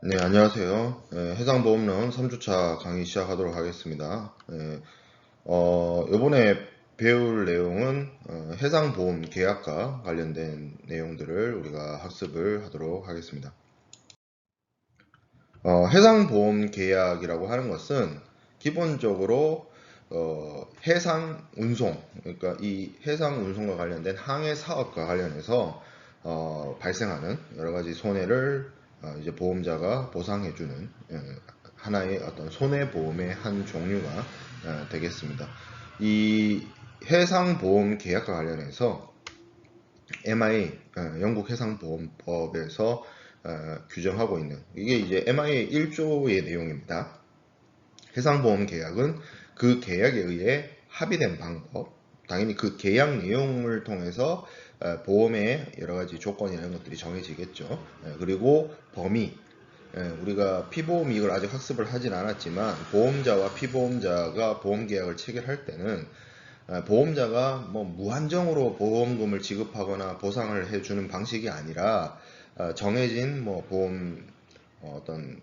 네, 안녕하세요. 해상보험론 3주차 강의 시작하도록 하겠습니다. 이번에 배울 내용은 해상보험 계약과 관련된 내용들을 우리가 학습을 하도록 하겠습니다. 해상보험 계약이라고 하는 것은 기본적으로 해상 운송, 그러니까 이 해상 운송과 관련된 항해 사업과 관련해서 발생하는 여러 가지 손해를 이제 보험자가 보상해주는 하나의 어떤 손해보험의 한 종류가 되겠습니다. 이 해상보험 계약과 관련해서 MIA, 영국 해상보험법에서 규정하고 있는 이게 이제 MIA 1조의 내용입니다. 해상보험 계약은 그 계약에 의해 합의된 방법, 당연히 그 계약 내용을 통해서 보험의 여러 가지 조건이나 이런 것들이 정해지겠죠. 그리고 범위, 우리가 피보험 이익을 아직 학습을 하진 않았지만 보험자와 피보험자가 보험계약을 체결할 때는 보험자가 뭐 무한정으로 보험금을 지급하거나 보상을 해주는 방식이 아니라 정해진 뭐 보험 어떤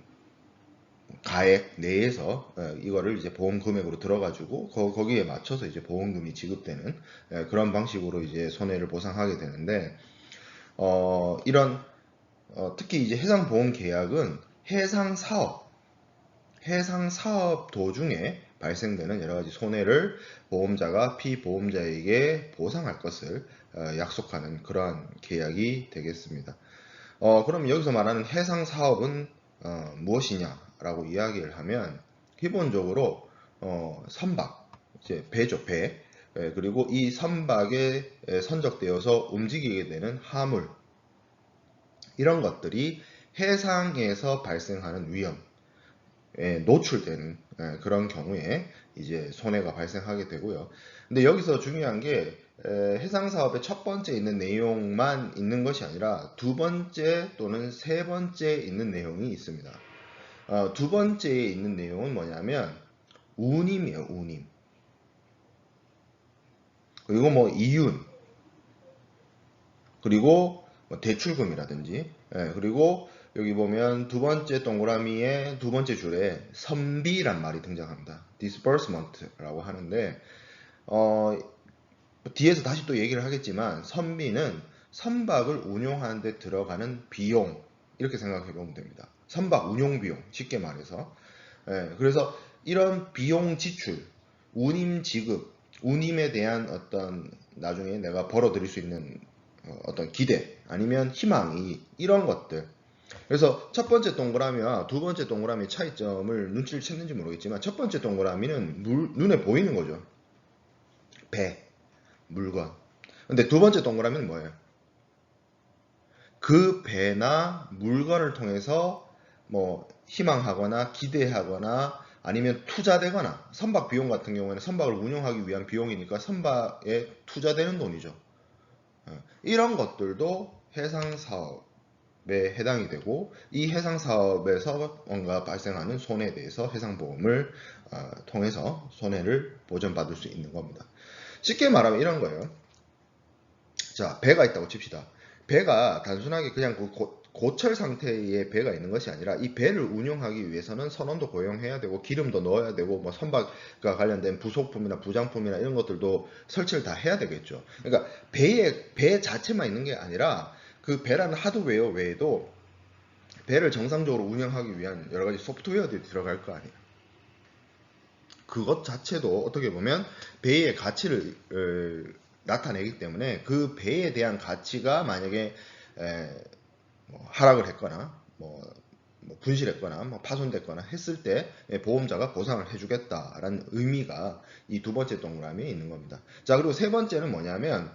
가액 내에서 이거를 이제 보험 금액으로 들어가지고 거기에 맞춰서 이제 보험금이 지급되는 그런 방식으로 이제 손해를 보상하게 되는데 이런 특히 이제 해상보험 계약은 해상 사업 도중에 발생되는 여러 가지 손해를 보험자가 피보험자에게 보상할 것을 약속하는 그러한 계약이 되겠습니다. 그럼 여기서 말하는 해상 사업은 무엇이냐라고 이야기를 하면 기본적으로 선박, 이제 배죠, 배. 그리고 이 선박에 선적되어서 움직이게 되는 화물, 이런 것들이 해상에서 발생하는 위험에 노출되는 그런 경우에 이제 손해가 발생하게 되고요. 근데 여기서 중요한 게 해상 사업의 첫 번째 있는 내용만 있는 것이 아니라 두 번째 또는 세 번째 있는 내용이 있습니다. 두 번째에 있는 내용은 뭐냐면 운임이에요, 운임. 그리고 뭐 이윤, 그리고 뭐 대출금이라든지, 그리고 여기 보면 두 번째 동그라미의 두 번째 줄에 선비란 말이 등장합니다. disbursement라고 하는데 뒤에서 다시 또 얘기를 하겠지만 선비는 선박을 운용하는 데 들어가는 비용, 이렇게 생각해 보면 됩니다. 선박 운용 비용, 쉽게 말해서. 그래서 이런 비용 지출, 운임 지급, 운임에 대한 어떤 나중에 내가 벌어들일 수 있는 어떤 기대 아니면 희망이, 이런 것들. 그래서 첫 번째 동그라미와 두 번째 동그라미 차이점을 눈치를 챘는지 모르겠지만 첫 번째 동그라미는 눈에 보이는 거죠. 배, 물건. 근데 두 번째 동그라미는 뭐예요? 그 배나 물건을 통해서 뭐 희망하거나 기대하거나 아니면 투자되거나, 선박 비용 같은 경우에는 선박을 운영하기 위한 비용이니까 선박에 투자되는 돈이죠. 이런 것들도 해상 사업에 해당이 되고, 이 해상 사업에서 뭔가 발생하는 손해에 대해서 해상보험을 통해서 손해를 보전받을 수 있는 겁니다. 쉽게 말하면 이런 거예요. 자, 배가 있다고 칩시다. 배가 단순하게 그냥 그 고철 상태의 배가 있는 것이 아니라 이 배를 운용하기 위해서는 선원도 고용해야 되고 기름도 넣어야 되고 뭐 선박과 관련된 부속품이나 부장품이나 이런 것들도 설치를 다 해야 되겠죠. 그러니까 배 자체만 있는 게 아니라 그 배라는 하드웨어 외에도 배를 정상적으로 운영하기 위한 여러 가지 소프트웨어들이 들어갈 거 아니에요. 그것 자체도 어떻게 보면 배의 가치를 나타내기 때문에 그 배에 대한 가치가 만약에 뭐 하락을 했거나 뭐 분실했거나 뭐 파손됐거나 했을 때 보험자가 보상을 해주겠다라는 의미가 이 두 번째 동그라미에 있는 겁니다. 자, 그리고 세 번째는 뭐냐면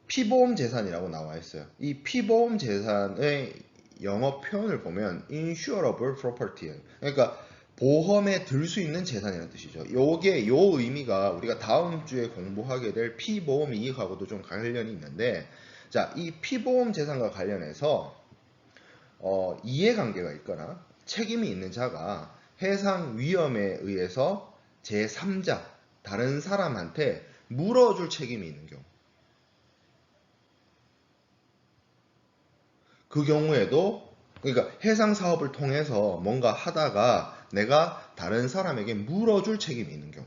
피보험 재산이라고 나와 있어요. 이 피보험 재산의 영어 표현을 보면 insurable property예요. 그러니까 보험에 들 수 있는 재산이라는 뜻이죠. 요 의미가 우리가 다음 주에 공부하게 될 피보험 이익하고도 좀 관련이 있는데, 자, 이 피보험 재산과 관련해서 이해관계가 있거나 책임이 있는 자가 해상 위험에 의해서 제3자, 다른 사람한테 물어줄 책임이 있는 경우, 그 경우에도 그러니까 해상 사업을 통해서 뭔가 하다가 내가 다른 사람에게 물어줄 책임이 있는 경우.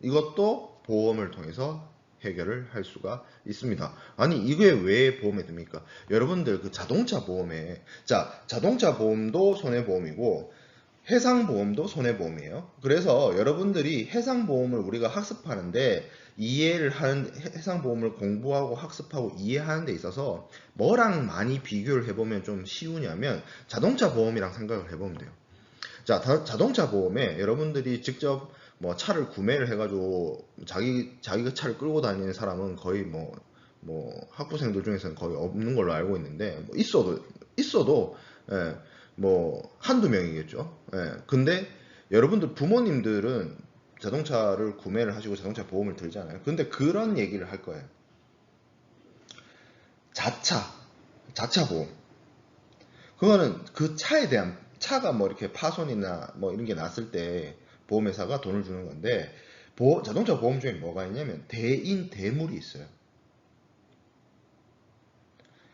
이것도 보험을 통해서 해결을 할 수가 있습니다. 아니 이게 왜 보험에 듭니까? 여러분들 그 자동차 보험에 자동차 보험도 손해보험이고 해상보험도 손해보험이에요. 그래서 여러분들이 해상보험을 우리가 학습하는데 이해를 하는 해상보험을 공부하고 학습하고 이해하는 데 있어서 뭐랑 많이 비교를 해보면 좀 쉬우냐면 자동차 보험이랑 생각을 해보면 돼요. 자동차 보험에 여러분들이 직접 뭐 차를 구매를 해가지고 자기가 차를 끌고 다니는 사람은 거의 뭐 학부생들 중에서는 거의 없는 걸로 알고 있는데 뭐 있어도 예, 뭐 한두 명이겠죠. 예, 근데 여러분들 부모님들은 자동차를 구매를 하시고 자동차 보험을 들잖아요. 근데 그런 얘기를 할 거예요. 자차 보험. 그거는 그 차에 대한 차가 뭐 이렇게 파손이나 뭐 이런 게 났을 때 보험회사가 돈을 주는 건데 자동차 보험 중에 뭐가 있냐면 대인 대물이 있어요.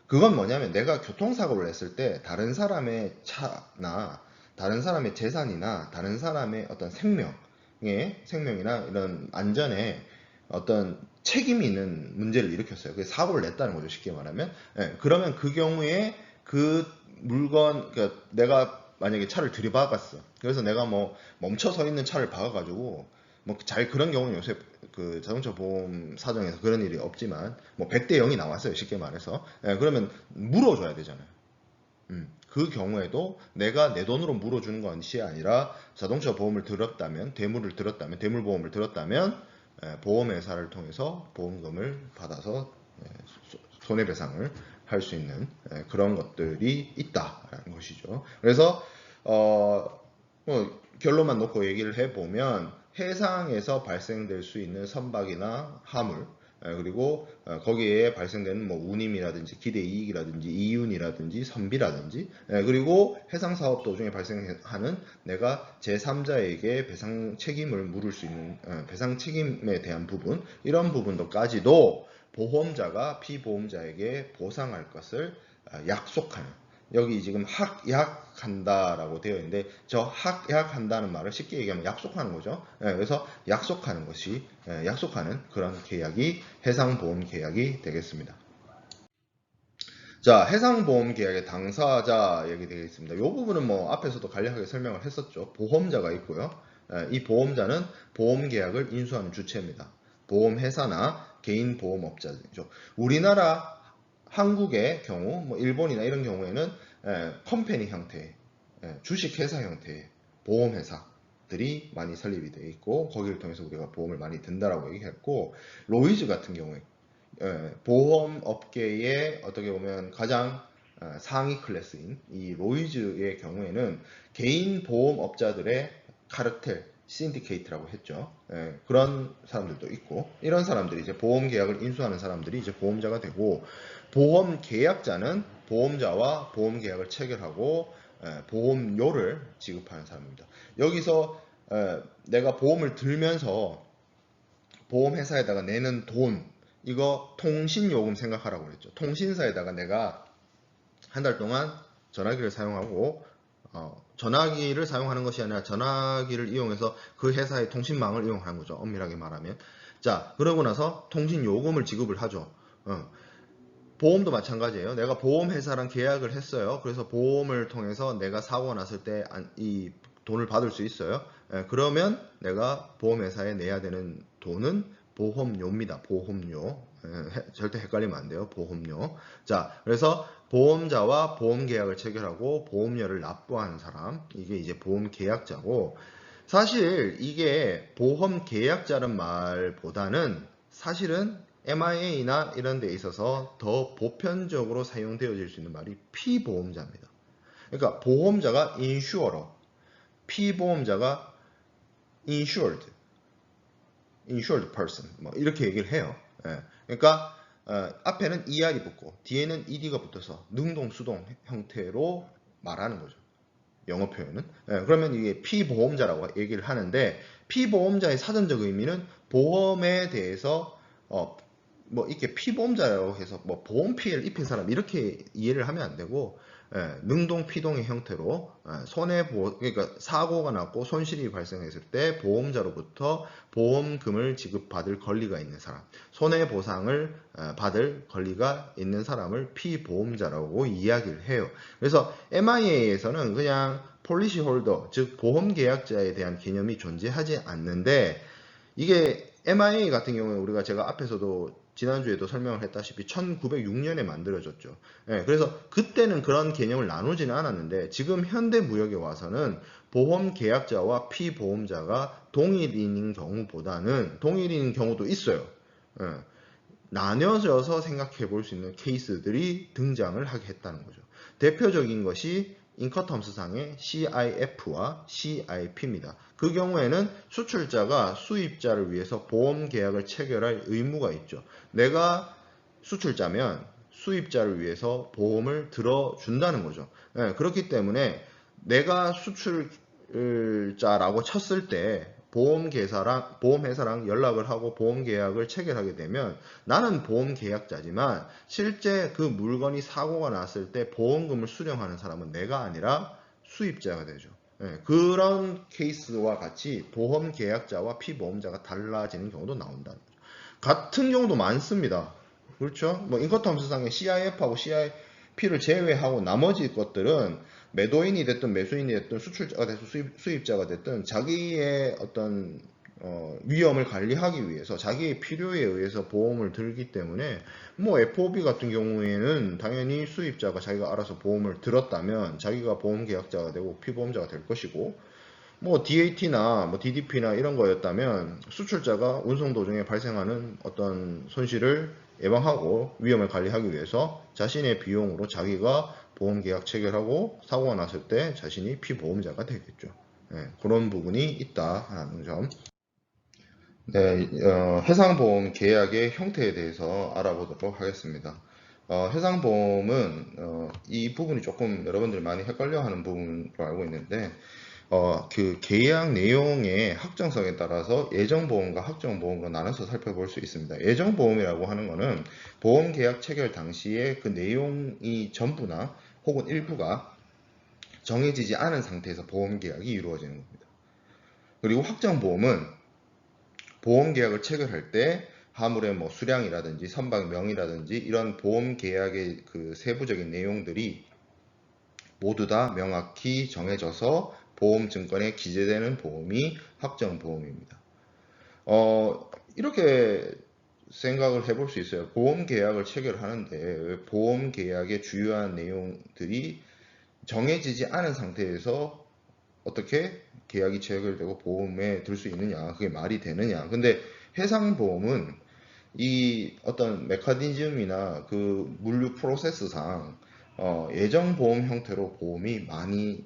그건 뭐냐면 내가 교통사고를 했을 때 다른 사람의 차나 다른 사람의 재산이나 다른 사람의 어떤 생명이나 이런 안전에 어떤 책임이 있는 문제를 일으켰어요. 그래서 사고를 냈다는 거죠. 쉽게 말하면. 예, 그러면 그 경우에 그 물건, 그러니까 내가 만약에 차를 들이박았어. 그래서 내가 뭐 멈춰 서 있는 차를 박아가지고 뭐 잘 그런 경우는 요새 그 자동차 보험 사정에서 그런 일이 없지만 뭐 100대 0이 나왔어요. 쉽게 말해서. 예, 그러면 물어줘야 되잖아요. 그 경우에도 내가 내 돈으로 물어주는 것이 아니라 자동차 보험을 들었다면, 대물보험을 들었다면 보험회사를 통해서 보험금을 받아서 손해배상을 할 수 있는 그런 것들이 있다라는 것이죠. 그래서 뭐 결론만 놓고 얘기를 해보면 해상에서 발생될 수 있는 선박이나 화물 그리고 거기에 발생되는 뭐 운임이라든지 기대 이익이라든지 이윤이라든지 선비라든지 그리고 해상 사업 도중에 발생하는 내가 제3자에게 배상 책임을 물을 수 있는 배상 책임에 대한 부분 이런 부분도까지도 보험자가 피보험자에게 보상할 것을 약속하는 여기 지금 확약한다라고 되어 있는데 저 확약한다는 말을 쉽게 얘기하면 약속하는 거죠. 그래서 약속하는 것이 약속하는 그런 계약이 해상보험 계약이 되겠습니다. 자, 해상보험 계약의 당사자 얘기 되겠습니다. 이 부분은 뭐 앞에서도 간략하게 설명을 했었죠. 보험자가 있고요. 이 보험자는 보험 계약을 인수하는 주체입니다. 보험회사나 개인 보험업자죠. 우리나라 한국의 경우, 뭐 일본이나 이런 경우에는 컴퍼니 형태의 주식회사 형태의 보험회사들이 많이 설립이 되어 있고 거기를 통해서 우리가 보험을 많이 든다라고 얘기했고 로이즈 같은 경우에 보험업계의 어떻게 보면 가장 상위 클래스인 이 로이즈의 경우에는 개인 보험업자들의 카르텔, 신디케이트라고 했죠. 그런 사람들도 있고 이런 사람들이 이제 보험 계약을 인수하는 사람들이 이제 보험자가 되고 보험 계약자는 보험자와 보험 계약을 체결하고 보험료를 지급하는 사람입니다. 여기서 내가 보험을 들면서 보험회사에다가 내는 돈 이거 통신요금 생각하라고 그랬죠. 통신사에다가 내가 한 달 동안 전화기를 사용하고 전화기를 사용하는 것이 아니라 전화기를 이용해서 그 회사의 통신망을 이용하는 거죠. 엄밀하게 말하면. 자, 그러고 나서 통신요금을 지급을 하죠. 보험도 마찬가지예요. 내가 보험회사랑 계약을 했어요. 그래서 보험을 통해서 내가 사고가 났을 때 이 돈을 받을 수 있어요. 그러면 내가 보험회사에 내야 되는 돈은 보험료입니다. 보험료. 절대 헷갈리면 안 돼요. 보험료. 자, 그래서 보험자와 보험계약을 체결하고 보험료를 납부하는 사람. 이게 이제 보험계약자고 사실 이게 보험계약자란 말보다는 사실은 MIA나 이런 데 있어서 더 보편적으로 사용되어질 수 있는 말이 피보험자입니다. 그러니까 보험자가 insurer, 피보험자가 insured, insured person 뭐 이렇게 얘기를 해요. 그러니까 앞에는 ER이 붙고 뒤에는 ED가 붙어서 능동수동 형태로 말하는 거죠. 영어 표현은. 그러면 이게 피보험자라고 얘기를 하는데 피보험자의 사전적 의미는 보험에 대해서 뭐 이렇게 피보험자라고 해서 뭐 보험 피해를 입힌 사람 이렇게 이해를 하면 안 되고 능동 피동의 형태로 그러니까 사고가 났고 손실이 발생했을 때 보험자로부터 보험금을 지급받을 권리가 있는 사람, 손해보상을 받을 권리가 있는 사람을 피보험자라고 이야기를 해요. 그래서 MIA에서는 그냥 폴리시 홀더, 즉 보험 계약자에 대한 개념이 존재하지 않는데, 이게 MIA 같은 경우에 우리가 제가 앞에서도 지난주에도 설명을 했다시피 1906년에 만들어졌죠. 그래서 그때는 그런 개념을 나누지는 않았는데, 지금 현대 무역에 와서는 보험 계약자와 피보험자가 동일인 경우보다는, 동일인 경우도 있어요. 나뉘어져서 생각해 볼 수 있는 케이스들이 등장을 하게 했다는 거죠. 대표적인 것이 인커텀스상의 CIF와 CIP입니다. 그 경우에는 수출자가 수입자를 위해서 보험 계약을 체결할 의무가 있죠. 내가 수출자면 수입자를 위해서 보험을 들어준다는 거죠. 그렇기 때문에 내가 수출자라고 쳤을 때 보험회사랑 연락을 하고 보험 계약을 체결하게 되면, 나는 보험 계약자지만 실제 그 물건이 사고가 났을 때 보험금을 수령하는 사람은 내가 아니라 수입자가 되죠. 그런 케이스와 같이 보험 계약자와 피보험자가 달라지는 경우도 나온다는 거죠. 같은 경우도 많습니다. 그렇죠? 뭐 인커텀스상의 CIF하고 CIP를 제외하고 나머지 것들은 매도인이 됐든 매수인이 됐든 수출자가 됐든 수입자가 됐든 자기의 어떤 위험을 관리하기 위해서 자기의 필요에 의해서 보험을 들기 때문에, 뭐 FOB 같은 경우에는 당연히 수입자가 자기가 알아서 보험을 들었다면 자기가 보험 계약자가 되고 피보험자가 될 것이고, 뭐 DAT나 뭐 DDP나 이런 거였다면 수출자가 운송 도중에 발생하는 어떤 손실을 예방하고 위험을 관리하기 위해서 자신의 비용으로 자기가 보험 계약 체결하고 사고가 났을 때 자신이 피보험자가 되겠죠. 그런 부분이 있다는 점. 네, 해상보험 계약의 형태에 대해서 알아보도록 하겠습니다. 해상보험은 이 부분이 조금 여러분들이 많이 헷갈려하는 부분으로 알고 있는데, 그 계약 내용의 확정성에 따라서 예정보험과 확정보험으로 나눠서 살펴볼 수 있습니다. 예정보험이라고 하는 것은 보험계약 체결 당시에 그 내용이 전부나 혹은 일부가 정해지지 않은 상태에서 보험계약이 이루어지는 겁니다. 그리고 확정보험은 보험계약을 체결할 때 화물의 뭐 수량이라든지 선박명이라든지 이런 보험계약의 그 세부적인 내용들이 모두 다 명확히 정해져서 보험증권에 기재되는 보험이 확정보험입니다. 이렇게 생각을 해볼 수 있어요. 보험계약을 체결하는데 보험계약의 주요한 내용들이 정해지지 않은 상태에서 어떻게 계약이 체결되고 보험에 들 수 있느냐, 그게 말이 되느냐. 근데 해상보험은 이 어떤 메커니즘이나 그 물류 프로세스상 예정보험 형태로 보험이 많이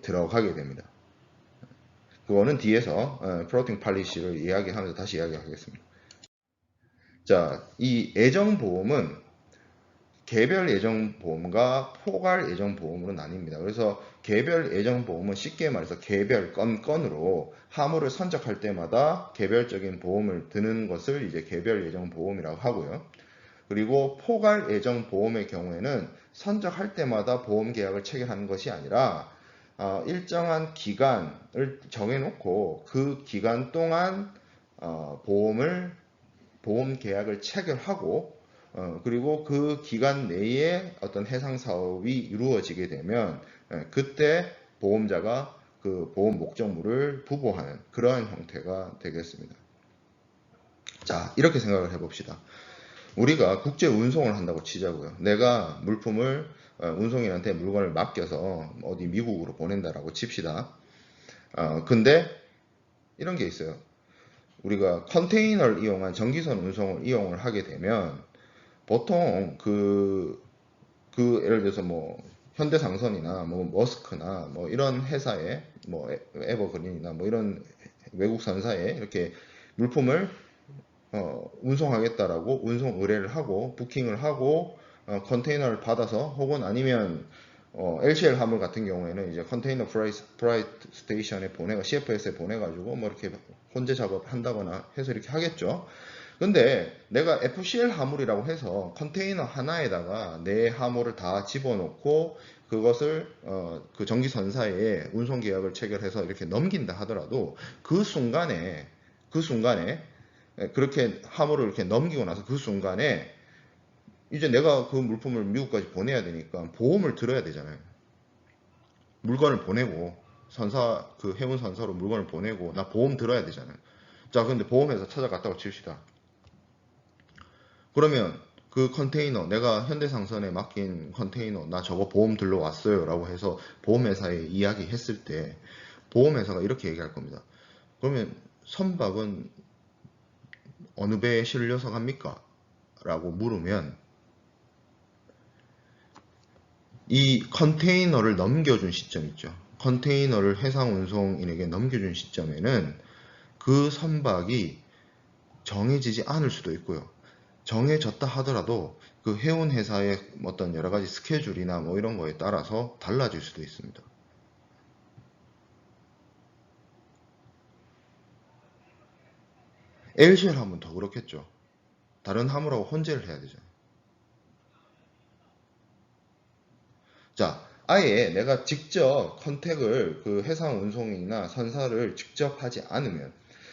들어가게 됩니다. 그거는 뒤에서 플로팅 팔리시를 이야기하면서 다시 이야기하겠습니다. 자, 이 예정보험은 개별 예정보험과 포괄 예정보험으로 나뉩니다. 그래서 개별 예정보험은 쉽게 말해서 개별 건으로 화물을 선적할 때마다 개별적인 보험을 드는 것을 이제 개별 예정보험이라고 하고요. 그리고 포괄 예정보험의 경우에는 선적할 때마다 보험 계약을 체결하는 것이 아니라 일정한 기간을 정해놓고 그 기간 동안 보험 계약을 체결하고 그리고 그 기간 내에 어떤 해상 사업이 이루어지게 되면 그때 보험자가 그 보험 목적물을 부보하는 그러한 형태가 되겠습니다. 자, 이렇게 생각을 해봅시다. 우리가 국제 운송을 한다고 치자고요. 내가 물품을 운송인한테 물건을 맡겨서 어디 미국으로 보낸다라고 칩시다. 근데 이런 게 있어요. 우리가 컨테이너를 이용한 전기선 운송을 이용을 하게 되면 보통 예를 들어서 뭐 현대상선이나 뭐 머스크나 뭐 이런 회사에 뭐 에버그린이나 뭐 이런 외국 선사에 이렇게 물품을 운송하겠다라고 운송 의뢰를 하고 부킹을 하고 컨테이너를 받아서 혹은 아니면 LCL 화물 같은 경우에는 이제 컨테이너 프라이트 스테이션에 CFS에 보내가지고 뭐 이렇게 혼재 작업 한다거나 해서 이렇게 하겠죠. 근데 내가 FCL 화물이라고 해서 컨테이너 하나에다가 내 화물을 다 집어넣고 그것을 그 전기선사에 운송계약을 체결해서 이렇게 넘긴다 하더라도 그 순간에 그렇게 화물을 이렇게 넘기고 나서 그 순간에 이제 내가 그 물품을 미국까지 보내야 되니까 보험을 들어야 되잖아요. 물건을 보내고 그 해운 선사로 물건을 보내고 나 보험 들어야 되잖아요. 자, 근데 보험회사 찾아갔다고 칩시다. 그러면 그 컨테이너, 내가 현대상선에 맡긴 컨테이너, 나 저거 보험 들러왔어요 라고 해서 보험회사에 이야기했을 때 보험회사가 이렇게 얘기할 겁니다. 그러면 선박은 어느 배에 실려서 갑니까? 라고 물으면 이 컨테이너를 넘겨준 시점 있죠. 컨테이너를 해상운송인에게 넘겨준 시점에는 그 선박이 정해지지 않을 수도 있고요. 정해졌다 하더라도 그 해운 회사의 어떤 여러 가지 스케줄이나 뭐 이런 거에 따라서 달라질 수도 있습니다. LCL 하면 더 그렇겠죠. 다른 화물하고 혼재를 해야 되죠. 자, 아예 내가 직접 컨택을 그 해상 운송인이나 선사를 직접 하지 않으면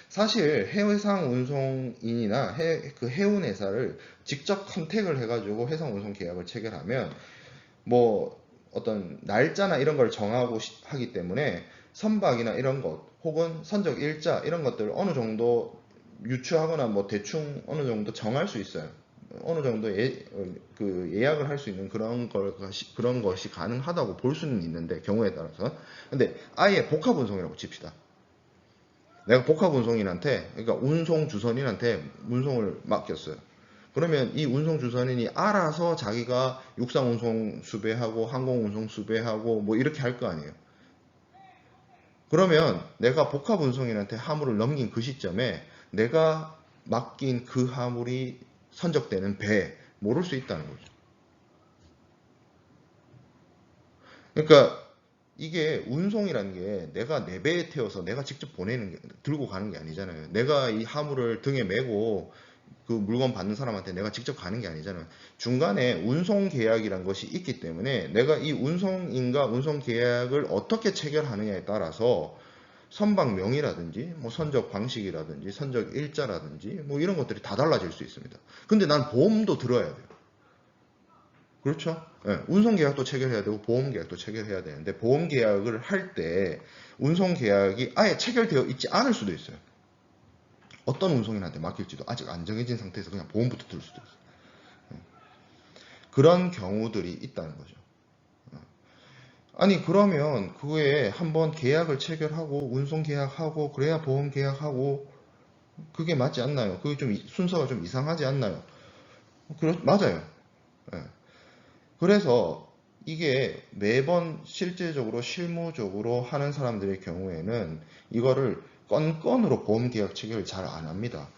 사실 해상 운송인이나 그 해운 회사를 직접 컨택을 해가지고 해상 운송 계약을 체결하면 뭐 어떤 날짜나 이런 걸 정하고 하기 때문에 선박이나 이런 것 혹은 선적 일자 이런 것들을 어느 정도 유추하거나 뭐 대충 어느 정도 정할 수 있어요. 어느 정도 그 예약을 할 수 있는 그런 것이 가능하다고 볼 수는 있는데 경우에 따라서. 근데 아예 복합 운송이라고 칩시다. 내가 복합 운송인한테, 그러니까 운송 주선인한테 운송을 맡겼어요. 그러면 이 운송 주선인이 알아서 자기가 육상 운송 수배하고 항공 운송 수배하고 뭐 이렇게 할 거 아니에요. 그러면 내가 복합 운송인한테 화물을 넘긴 그 시점에 내가 맡긴 그 화물이 선적되는 배 모를 수 있다는 거죠. 그러니까 이게 운송이라는 게 내가 내 배에 태워서 내가 직접 들고 가는 게 아니잖아요. 내가 이 화물을 등에 메고 그 물건 받는 사람한테 내가 직접 가는 게 아니잖아요. 중간에 운송 계약이란 것이 있기 때문에 내가 이 운송인과 운송 계약을 어떻게 체결하느냐에 따라서 선박명이라든지 뭐 선적 방식이라든지 선적 일자라든지 뭐 이런 것들이 다 달라질 수 있습니다. 근데 난 보험도 들어야 돼요. 그렇죠? 네, 운송계약도 체결해야 되고 보험계약도 체결해야 되는데 보험계약을 할 때 운송계약이 아예 체결되어 있지 않을 수도 있어요. 어떤 운송인한테 맡길지도 아직 안 정해진 상태에서 그냥 보험부터 들 수도 있어요. 그런 경우들이 있다는 거죠. 아니 그러면 그에 한번 계약을 체결하고 운송계약하고 그래야 보험계약하고 그게 맞지 않나요? 그게 좀 순서가 좀 이상하지 않나요? 맞아요. 네. 그래서 이게 매번 실제적으로 실무적으로 하는 사람들의 경우에는 이거를 건건으로 보험계약 체결을 잘 안 합니다.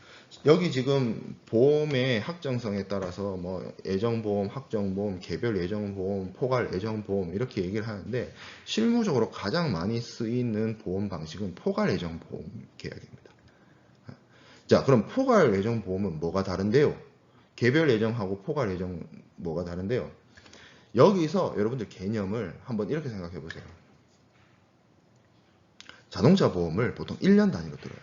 여기 지금 보험의 확정성에 따라서 뭐 애정보험, 확정보험, 개별 애정보험, 포괄 애정보험 이렇게 얘기를 하는데 실무적으로 가장 많이 쓰이는 보험 방식은 포괄 애정보험 계약입니다. 자, 그럼 포괄 애정보험은 뭐가 다른데요? 개별 애정하고 포괄 애정 뭐가 다른데요? 여기서 여러분들 개념을 한번 이렇게 생각해 보세요. 자동차 보험을 보통 1년 단위로 들어요.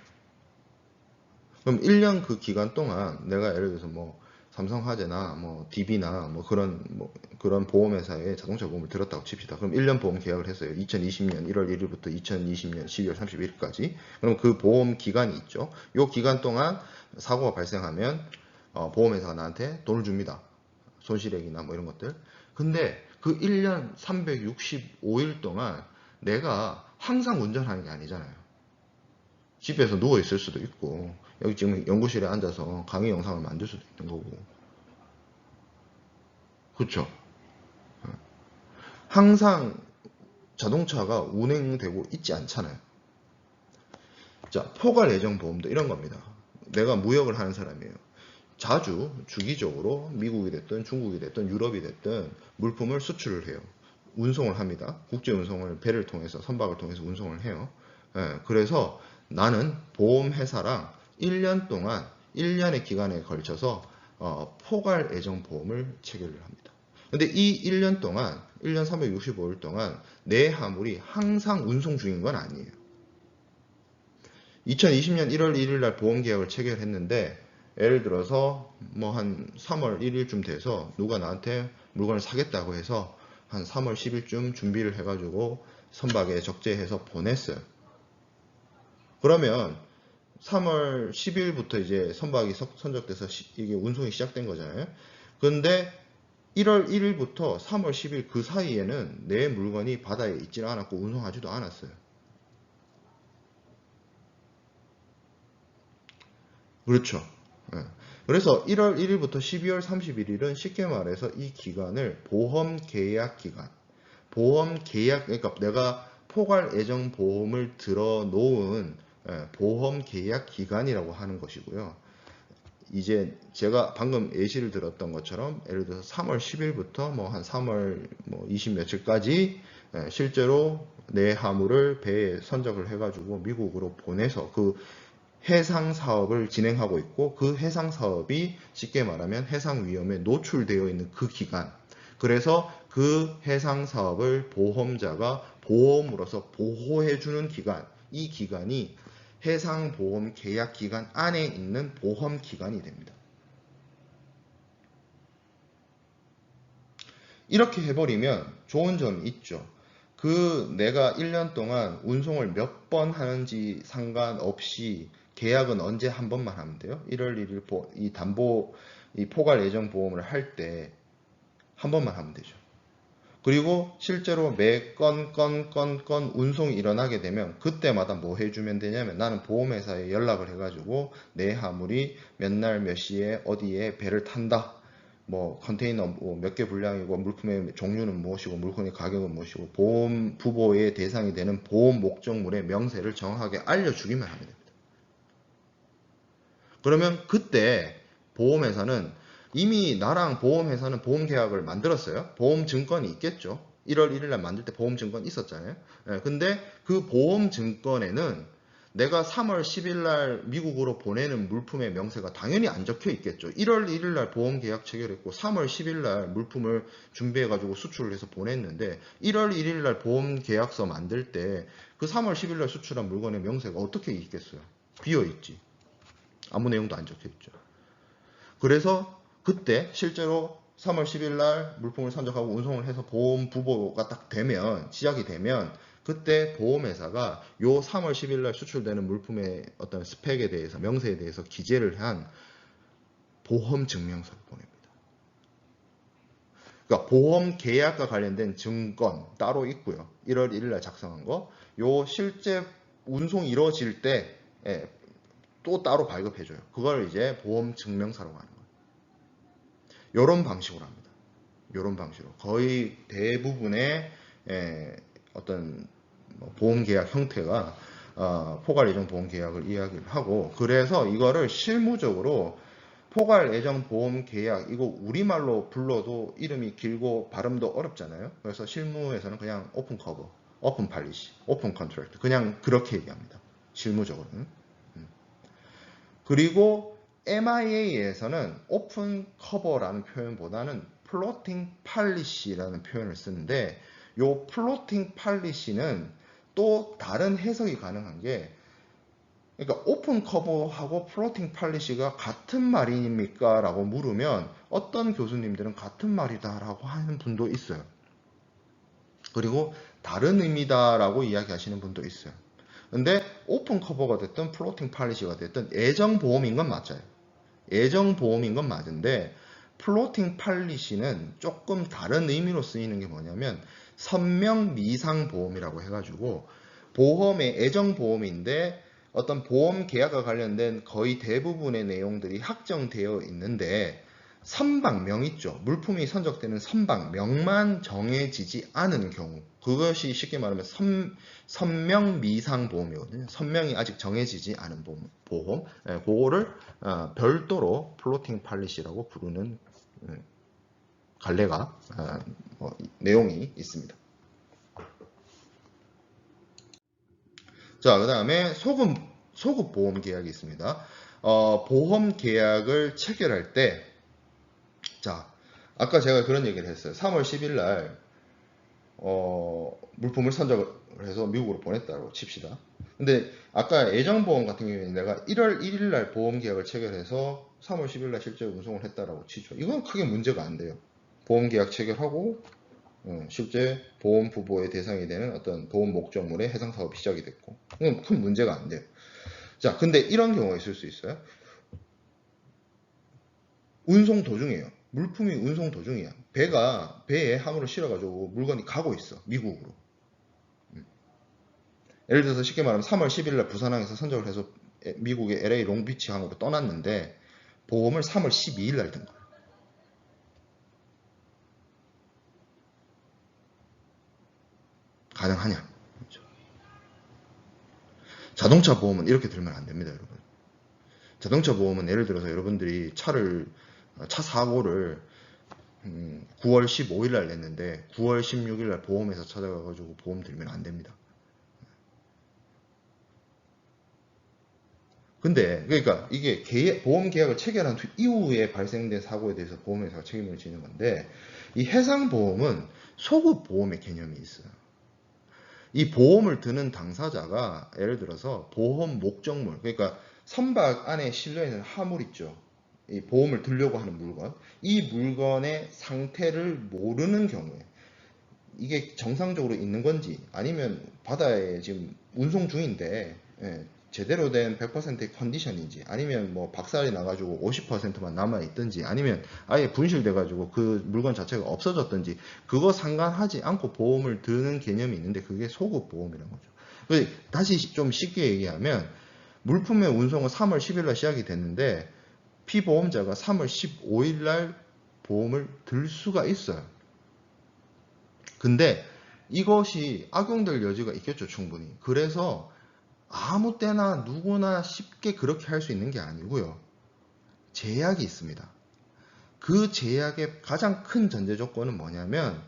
그럼 1년 그 기간 동안 내가 예를 들어서 뭐 삼성화재나 뭐 DB나 뭐 그런 보험회사에 자동차 보험을 들었다고 칩시다. 그럼 1년 보험 계약을 했어요. 2020년 1월 1일부터 2020년 12월 31일까지. 그럼 그 보험 기간이 있죠. 이 기간 동안 사고가 발생하면 보험회사가 나한테 돈을 줍니다. 손실액이나 뭐 이런 것들. 근데 그 1년 365일 동안 내가 항상 운전하는 게 아니잖아요. 집에서 누워 있을 수도 있고 여기 지금 연구실에 앉아서 강의 영상을 만들 수도 있는 거고. 그렇죠? 항상 자동차가 운행되고 있지 않잖아요. 자, 포괄 예정 보험도 이런 겁니다. 내가 무역을 하는 사람이에요. 자주 주기적으로 미국이 됐든 중국이 됐든 유럽이 됐든 물품을 수출을 해요. 운송을 합니다. 국제 운송을 배를 통해서 선박을 통해서 운송을 해요. 예, 그래서 나는 보험회사랑 1년 동안 1년의 기간에 걸쳐서 포괄 애정 보험을 체결을 합니다. 근데 이 1년 동안 1년 365일 동안 내 화물이 항상 운송 중인 건 아니에요. 2020년 1월 1일 날 보험 계약을 체결했는데 예를 들어서 뭐 한 3월 1일쯤 돼서 누가 나한테 물건을 사겠다고 해서 한 3월 10일쯤 준비를 해가지고 선박에 적재해서 보냈어요. 그러면 3월 10일부터 이제 선박이 선적돼서 이게 운송이 시작된 거잖아요. 근데 1월 1일부터 3월 10일 그 사이에는 내 물건이 바다에 있지 않았고 운송하지도 않았어요. 그렇죠. 예. 그래서 1월 1일부터 12월 31일은 쉽게 말해서 이 기간을 보험 계약 기간, 보험 계약, 그러니까 내가 포괄 애정 보험을 들어 놓은 보험 계약 기간이라고 하는 것이고요. 이제 제가 방금 예시를 들었던 것처럼 예를 들어서 3월 10일부터 뭐 한 3월 뭐 20 며칠까지 실제로 내 화물을 배에 선적을 해가지고 미국으로 보내서 그 해상 사업을 진행하고 있고 그 해상 사업이 쉽게 말하면 해상 위험에 노출되어 있는 그 기간, 그래서 그 해상 사업을 보험자가 보험으로서 보호해주는 기간, 이 기간이 해상보험 계약 기간 안에 있는 보험 기간이 됩니다. 이렇게 해버리면 좋은 점이 있죠. 그 내가 1년 동안 운송을 몇 번 하는지 상관없이 계약은 언제 한 번만 하면 돼요. 1월 1일 이 담보, 이 포괄 예정 보험을 할 때 한 번만 하면 되죠. 그리고 실제로 매 건 운송이 일어나게 되면 그때마다 뭐 해주면 되냐면 나는 보험회사에 연락을 해가지고 내 화물이 몇 날 몇 시에 어디에 배를 탄다. 뭐 컨테이너 몇 개 분량이고 물품의 종류는 무엇이고 물건의 가격은 무엇이고 보험 부보의 대상이 되는 보험 목적물의 명세를 정확하게 알려주기만 하면 됩니다. 그러면 그때 보험회사는 이미 나랑 보험회사는 보험계약을 만들었어요. 보험증권이 있겠죠. 1월 1일 날 만들 때 보험증권 있었잖아요. 근데 그 보험증권에는 내가 3월 10일 날 미국으로 보내는 물품의 명세가 당연히 안 적혀 있겠죠. 1월 1일 날 보험계약 체결했고 3월 10일 날 물품을 준비해가지고 수출을 해서 보냈는데 1월 1일 날 보험계약서 만들 때 그 3월 10일 날 수출한 물건의 명세가 어떻게 있겠어요? 비어있지. 아무 내용도 안 적혀 있죠. 그래서 그때 실제로 3월 10일 날 물품을 선적하고 운송을 해서 보험 부보가 딱 되면, 시작이 되면 그때 보험회사가 요 3월 10일 날 수출되는 물품의 어떤 스펙에 대해서, 명세에 대해서 기재를 한 보험 증명서를 보냅니다. 그러니까 보험 계약과 관련된 증권 따로 있고요. 1월 1일 날 작성한 거. 요 실제 운송이 이루어질 때 또 따로 발급해줘요. 그걸 이제 보험 증명서라고 하는 거예요. 이런 방식으로 합니다. 이런 방식으로 거의 대부분의 어떤 보험 계약 형태가 포괄 예정 보험 계약을 이야기를 하고, 그래서 이거를 실무적으로 포괄 예정 보험 계약, 이거 우리말로 불러도 이름이 길고 발음도 어렵잖아요. 그래서 실무에서는 그냥 오픈 커버, 오픈 팔리시, 오픈 컨트랙트 그냥 그렇게 얘기합니다. 실무적으로는. 그리고 MIA에서는 오픈 커버라는 표현보다는 플로팅 팔리시라는 표현을 쓰는데, 요 플로팅 팔리시는 또 다른 해석이 가능한 게, 그러니까 오픈 커버하고 플로팅 팔리시가 같은 말입니까? 라고 물으면 어떤 교수님들은 같은 말이다 라고 하는 분도 있어요. 그리고 다른 의미다라고 이야기하시는 분도 있어요. 근데 오픈 커버가 됐든 플로팅 팔리시가 됐든 예정보험인 건 맞아요. 예정보험인 건 맞은데 플로팅 팔리시는 조금 다른 의미로 쓰이는 게 뭐냐면 선명 미상 보험이라고 해가지고 보험의 예정보험인데 어떤 보험 계약과 관련된 거의 대부분의 내용들이 확정되어 있는데 선박명 있죠. 물품이 선적되는 선박명만 정해지지 않은 경우, 그것이 쉽게 말하면 선명 미상 보험이거든요. 선명이 아직 정해지지 않은 보험. 그거를 별도로 플로팅 팔리시라고 부르는 갈래가 내용이 있습니다. 자, 그 다음에 소급 보험 계약이 있습니다. 보험 계약을 체결할 때, 자, 아까 제가 그런 얘기를 했어요. 3월 10일 날 물품을 선적을 해서 미국으로 보냈다고 칩시다. 근데 아까 예정보험 같은 경우에 내가 1월 1일 날 보험 계약을 체결해서 3월 10일 날 실제 운송을 했다라고 치죠. 이건 크게 문제가 안 돼요. 보험 계약 체결하고 실제 보험 부보의 대상이 되는 어떤 보험 목적물의 해상 사업이 시작이 됐고, 이건 큰 문제가 안 돼요. 자, 근데 이런 경우가 있을 수 있어요. 운송 도중이에요. 물품이 운송 도중이야. 배에 함으로 실어가지고 물건이 가고 있어. 미국으로. 예를 들어서 쉽게 말하면 3월 10일 날 부산항에서 선적을 해서 미국의 LA 롱비치 항으로 떠났는데 보험을 3월 12일 날 든 거야. 가능하냐? 그렇죠. 자동차 보험은 이렇게 들면 안 됩니다, 여러분. 자동차 보험은 예를 들어서 여러분들이 차 사고를 9월 15일 날 냈는데 9월 16일 날 보험회사 찾아가가지고 보험 들면 안 됩니다. 근데 그러니까 이게 보험 계약을 체결한 이후에 발생된 사고에 대해서 보험회사가 책임을 지는 건데, 이 해상보험은 소급 보험의 개념이 있어요. 이 보험을 드는 당사자가 예를 들어서 보험 목적물, 그러니까 선박 안에 실려있는 화물 있죠. 이 보험을 들려고 하는 물건, 이 물건의 상태를 모르는 경우에 이게 정상적으로 있는 건지, 아니면 바다에 지금 운송 중인데 제대로 된 100%의 컨디션인지, 아니면 뭐 박살이 나가지고 50%만 남아 있든지, 아니면 아예 분실돼 가지고 그 물건 자체가 없어졌든지, 그거 상관하지 않고 보험을 드는 개념이 있는데 그게 소급 보험이라는 거죠. 다시 좀 쉽게 얘기하면 물품의 운송은 3월 10일 날 시작이 됐는데 피보험자가 3월 15일 날 보험을 들 수가 있어요. 근데 이것이 악용될 여지가 있겠죠, 충분히. 그래서 아무 때나 누구나 쉽게 그렇게 할 수 있는 게 아니고요. 제약이 있습니다. 그 제약의 가장 큰 전제 조건은 뭐냐면,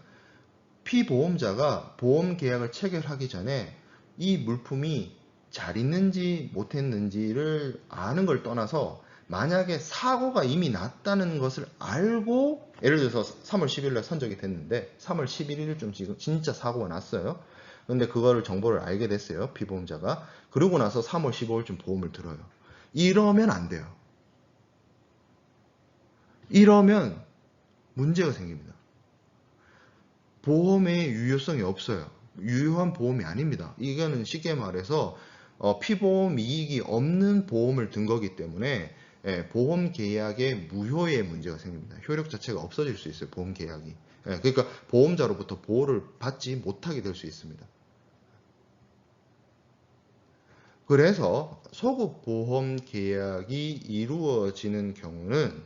피보험자가 보험 계약을 체결하기 전에 이 물품이 잘 있는지 못했는지를 아는 걸 떠나서, 만약에 사고가 이미 났다는 것을 알고, 예를 들어서 3월 10일 날 선적이 됐는데 3월 11일쯤 지금 진짜 사고가 났어요. 근데 그거를 정보를 알게 됐어요, 피보험자가. 그러고 나서 3월 15일쯤 보험을 들어요. 이러면 안 돼요. 이러면 문제가 생깁니다. 보험의 유효성이 없어요. 유효한 보험이 아닙니다. 이거는 쉽게 말해서 피보험 이익이 없는 보험을 든 거기 때문에 보험 계약의 무효의 문제가 생깁니다. 효력 자체가 없어질 수 있어요, 보험 계약이. 그러니까 보험자로부터 보호를 받지 못하게 될 수 있습니다. 그래서 소급 보험 계약이 이루어지는 경우는,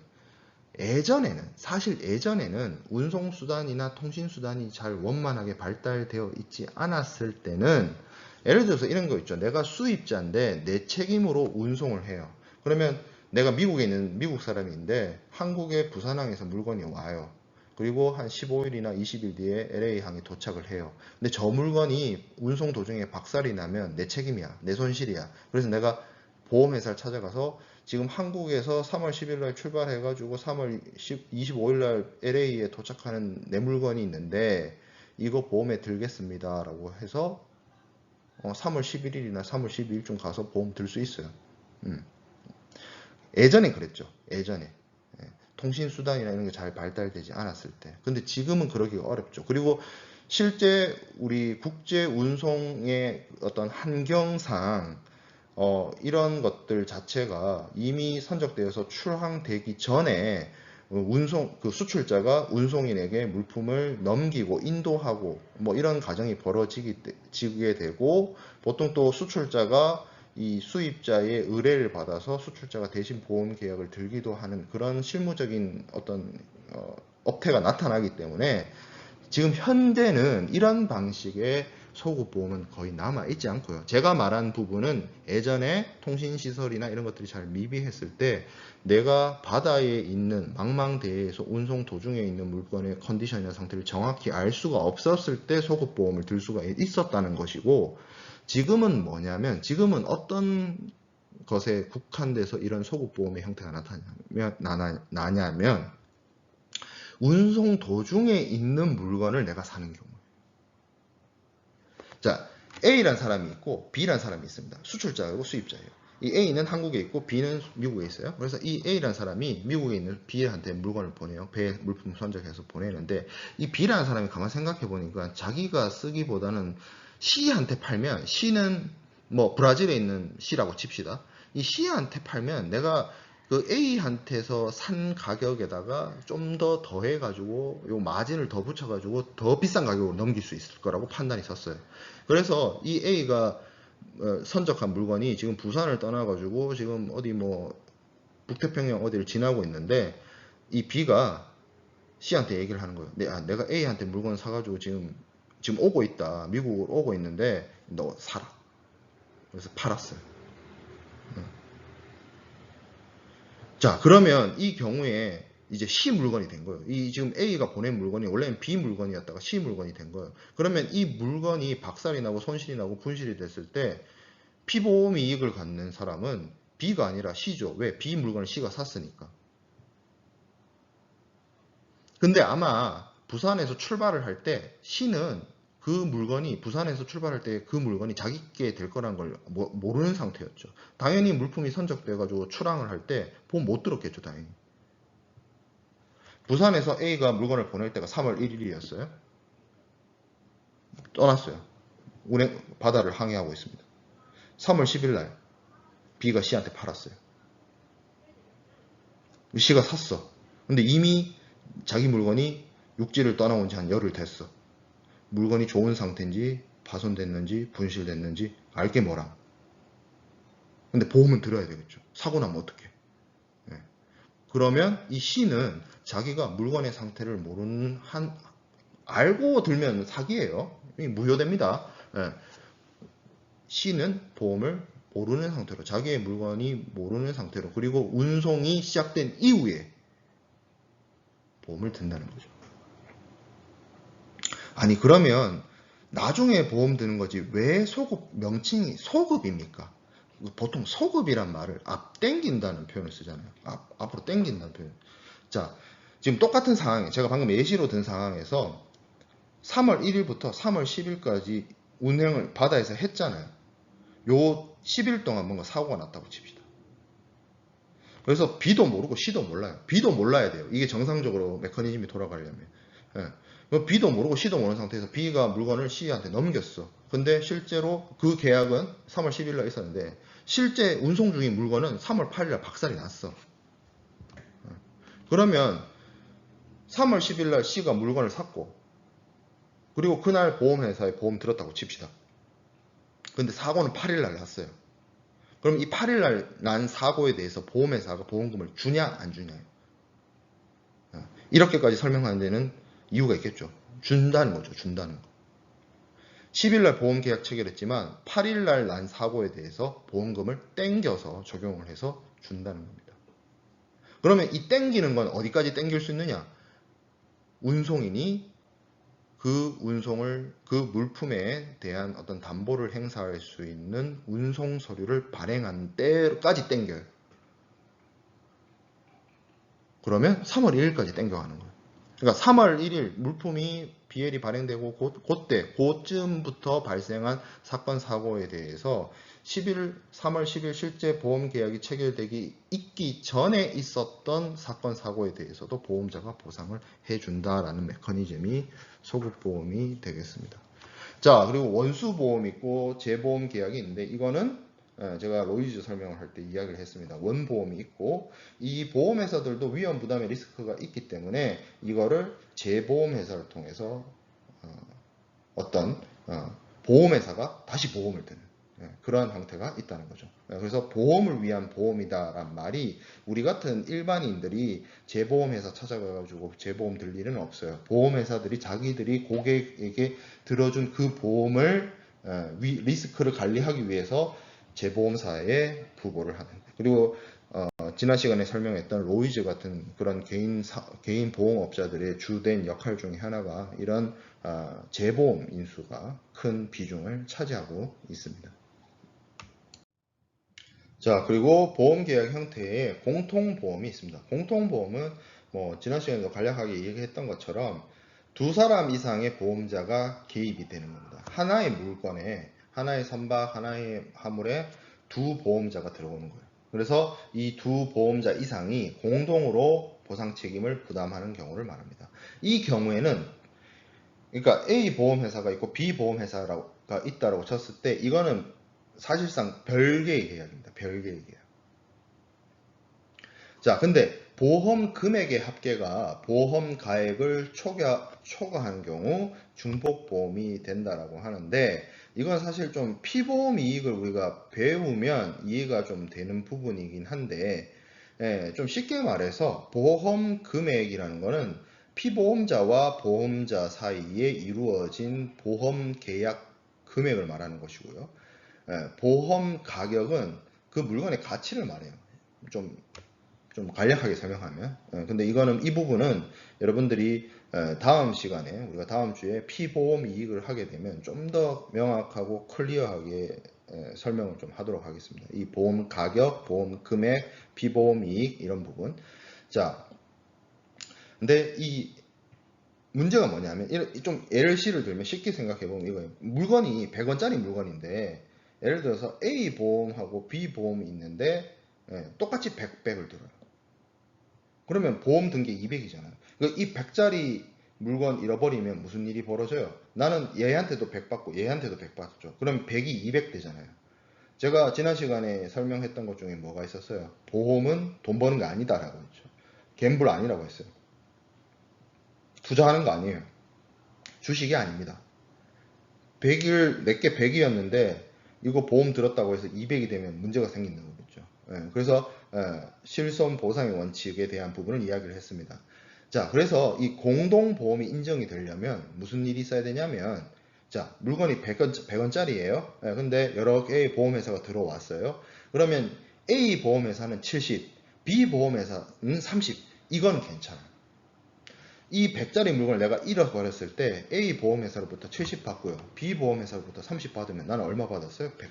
사실 예전에는 운송수단이나 통신수단이 잘 원만하게 발달되어 있지 않았을 때는, 예를 들어서 이런 거 있죠. 내가 수입자인데 내 책임으로 운송을 해요. 그러면 내가 미국에 있는 미국 사람인데 한국의 부산항에서 물건이 와요. 그리고 한 15일이나 20일 뒤에 LA항에 도착을 해요. 근데 저 물건이 운송 도중에 박살이 나면 내 책임이야. 내 손실이야. 그래서 내가 보험회사를 찾아가서, 지금 한국에서 3월 10일 날 출발해가지고 3월 25일 날 LA에 도착하는 내 물건이 있는데 이거 보험에 들겠습니다 라고 해서 3월 11일이나 3월 12일쯤 가서 보험 들 수 있어요. 예전에 그랬죠. 예전에. 통신수단이나 이런 게 잘 발달되지 않았을 때. 근데 지금은 그러기가 어렵죠. 그리고 실제 우리 국제 운송의 어떤 환경상 이런 것들 자체가 이미 선적되어서 출항되기 전에 그 수출자가 운송인에게 물품을 넘기고 인도하고 뭐 이런 과정이 벌어지게 되고, 보통 또 수출자가 이 수입자의 의뢰를 받아서 수출자가 대신 보험 계약을 들기도 하는 그런 실무적인 어떤 업태가 나타나기 때문에, 지금 현재는 이런 방식의 소급보험은 거의 남아있지 않고요. 제가 말한 부분은 예전에 통신시설이나 이런 것들이 잘 미비했을 때 내가 바다에 있는 망망대해에서 운송 도중에 있는 물건의 컨디션이나 상태를 정확히 알 수가 없었을 때 소급보험을 들 수가 있었다는 것이고, 지금은 뭐냐면, 지금은 어떤 것에 국한돼서 이런 소급보험의 형태가 나냐면, 운송 도중에 있는 물건을 내가 사는 경우. 자, A란 사람이 있고 B란 사람이 있습니다. 수출자이고 수입자예요. 이 A는 한국에 있고 B는 미국에 있어요. 그래서 이 A란 사람이 미국에 있는 B한테 물건을 보내요. 배에 물품 선적해서 보내는데 이 B라는 사람이 가만 생각해 보니까 자기가 쓰기보다는 C한테 팔면 C는 뭐 브라질에 있는 C라고 칩시다. 이 C한테 팔면 내가 그 A한테서 산 가격에다가 좀 더 더해가지고 요 마진을 더 붙여가지고 더 비싼 가격으로 넘길 수 있을 거라고 판단이 섰어요. 그래서 이 A가 선적한 물건이 지금 부산을 떠나가지고 지금 어디 뭐 북태평양 어디를 지나고 있는데 이 B가 C한테 얘기를 하는 거예요. 내가 A한테 물건 사가지고 지금 오고 있다. 미국으로 오고 있는데 너 사라. 그래서 팔았어요. 자, 그러면 이 경우에 이제 C 물건이 된 거예요. 이 지금 A가 보낸 물건이 원래는 B 물건이었다가 C 물건이 된 거예요. 그러면 이 물건이 박살이 나고 손실이 나고 분실이 됐을 때 피보험 이익을 갖는 사람은 B가 아니라 C죠. 왜? B 물건을 C가 샀으니까. 근데 아마 부산에서 출발을 할 때 C는 그 물건이 부산에서 출발할 때 그 물건이 자기께 될 거란 걸 모르는 상태였죠. 당연히 물품이 선적돼가지고 출항을 할 때 보험 못 들었겠죠, 당연히. 부산에서 A가 물건을 보낼 때가 3월 1일이었어요. 떠났어요. 운행 바다를 항해하고 있습니다. 3월 10일 날 B가 C한테 팔았어요. C가 샀어. 근데 이미 자기 물건이 육지를 떠나온 지 한 열흘 됐어. 물건이 좋은 상태인지 파손됐는지 분실됐는지 알게 뭐라. 근데 보험은 들어야 되겠죠. 사고 나면 어떡해. 네. 그러면 이 C는 자기가 물건의 상태를 모르는 알고 들면 사기예요. 무효됩니다. 네. C는 보험을 모르는 상태로 자기의 물건이 모르는 상태로 그리고 운송이 시작된 이후에 보험을 든다는 거죠. 아니 그러면 나중에 보험 드는 거지 왜 소급 명칭이 소급입니까? 보통 소급이란 말을 앞당긴다는 표현을 쓰잖아요. 앞으로 당긴다는 표현. 자, 지금 똑같은 상황에 제가 방금 예시로 든 상황에서 3월 1일부터 3월 10일까지 운행을 바다에서 했잖아요. 요 10일 동안 뭔가 사고가 났다고 칩시다. 그래서 B도 모르고 C도 몰라요. B도 몰라야 돼요. 이게 정상적으로 메커니즘이 돌아가려면. 예. B도 모르고 C도 모르는 상태에서 B가 물건을 C한테 넘겼어. 근데 실제로 그 계약은 3월 10일 날 있었는데 실제 운송 중인 물건은 3월 8일 날 박살이 났어. 그러면 3월 10일 날 C가 물건을 샀고 그리고 그날 보험회사에 보험 들었다고 칩시다. 근데 사고는 8일 날 났어요. 그럼 이 8일 날 난 사고에 대해서 보험회사가 보험금을 주냐 안 주냐요. 이렇게까지 설명하는 데는 이유가 있겠죠. 준다는 거죠. 준다는 거. 10일 날 보험 계약 체결했지만 8일 날 난 사고에 대해서 보험금을 땡겨서 적용을 해서 준다는 겁니다. 그러면 이 땡기는 건 어디까지 땡길 수 있느냐? 운송인이 그 운송을 그 물품에 대한 어떤 담보를 행사할 수 있는 운송 서류를 발행한 때까지 땡겨요. 그러면 3월 1일까지 땡겨가는 거예요. 그러니까 3월 1일 물품이 BL이 발행되고 그때쯤부터 발생한 사건 사고에 대해서 3월 10일 실제 보험 계약이 체결되기 있기 전에 있었던 사건 사고에 대해서도 보험자가 보상을 해준다라는 메커니즘이 소급보험이 되겠습니다. 자, 그리고 원수보험 있고 재보험 계약이 있는데 이거는 제가 로이즈 설명을 할 때 이야기를 했습니다. 원보험이 있고 이 보험회사들도 위험 부담의 리스크가 있기 때문에 이거를 재보험회사를 통해서 어떤 보험회사가 다시 보험을 드는 그러한 형태가 있다는 거죠. 그래서 보험을 위한 보험이다란 말이 우리 같은 일반인들이 재보험회사 찾아가가지고 재보험 들 일은 없어요. 보험회사들이 자기들이 고객에게 들어준 그 보험을 리스크를 관리하기 위해서 재보험사에 부고를 하는. 그리고 지난 시간에 설명했던 로이즈 같은 그런 개인 보험업자들의 주된 역할 중에 하나가 이런 재보험 인수가 큰 비중을 차지하고 있습니다. 자, 그리고 보험계약 형태의 공통보험이 있습니다. 공통보험은 뭐 지난 시간에도 간략하게 얘기했던 것처럼 두 사람 이상의 보험자가 개입이 되는 겁니다. 하나의 물건에, 하나의 선박, 하나의 화물에 두 보험자가 들어오는 거예요. 그래서 이 두 보험자 이상이 공동으로 보상 책임을 부담하는 경우를 말합니다. 이 경우에는 그러니까 A 보험회사가 있고 B 보험회사가 있다고 쳤을 때 이거는 사실상 별개의 계약입니다. 별개의 계약. 자, 근데 보험 금액의 합계가 보험 가액을 초과한 경우 중복보험이 된다라고 하는데 이건 사실 좀 피보험 이익을 우리가 배우면 이해가 좀 되는 부분이긴 한데 좀 쉽게 말해서 보험 금액이라는 거는 피보험자와 보험자 사이에 이루어진 보험 계약 금액을 말하는 것이고요. 보험 가격은 그 물건의 가치를 말해요. 좀 간략하게 설명하면. 근데 이 부분은 여러분들이 다음 시간에 우리가 다음 주에 피보험 이익을 하게 되면 좀 더 명확하고 클리어하게 설명을 좀 하도록 하겠습니다. 이 보험 가격, 보험 금액, 피보험 이익 이런 부분. 자, 근데 이 문제가 뭐냐면 좀 예를 들면 쉽게 생각해 보면 이거예요. 물건이 100원짜리 물건인데 예를 들어서 A 보험하고 B 보험이 있는데 똑같이 100을 들어요. 그러면 보험 든 게 200이잖아요. 이 100짜리 물건 잃어버리면 무슨 일이 벌어져요? 나는 얘한테도 100 받고 얘한테도 100 받죠. 그럼 100이 200 되잖아요. 제가 지난 시간에 설명했던 것 중에 뭐가 있었어요? 보험은 돈 버는 게 아니다라고 했죠. 갬블 아니라고 했어요. 투자하는 거 아니에요. 주식이 아닙니다. 100일 내게 100이었는데 이거 보험 들었다고 해서 200이 되면 문제가 생기는 거겠죠. 그래서 실손 보상의 원칙에 대한 부분을 이야기를 했습니다. 자, 그래서 이 공동보험이 인정이 되려면 무슨 일이 있어야 되냐면 자, 물건이 100원짜리예요. 근데 여러 개의 보험회사가 들어왔어요. 그러면 A 보험회사는 70, B 보험회사는 30. 이건 괜찮아요. 이 100짜리 물건을 내가 잃어버렸을 때 A 보험회사로부터 70 받고요. B 보험회사로부터 30 받으면 나는 얼마 받았어요? 100.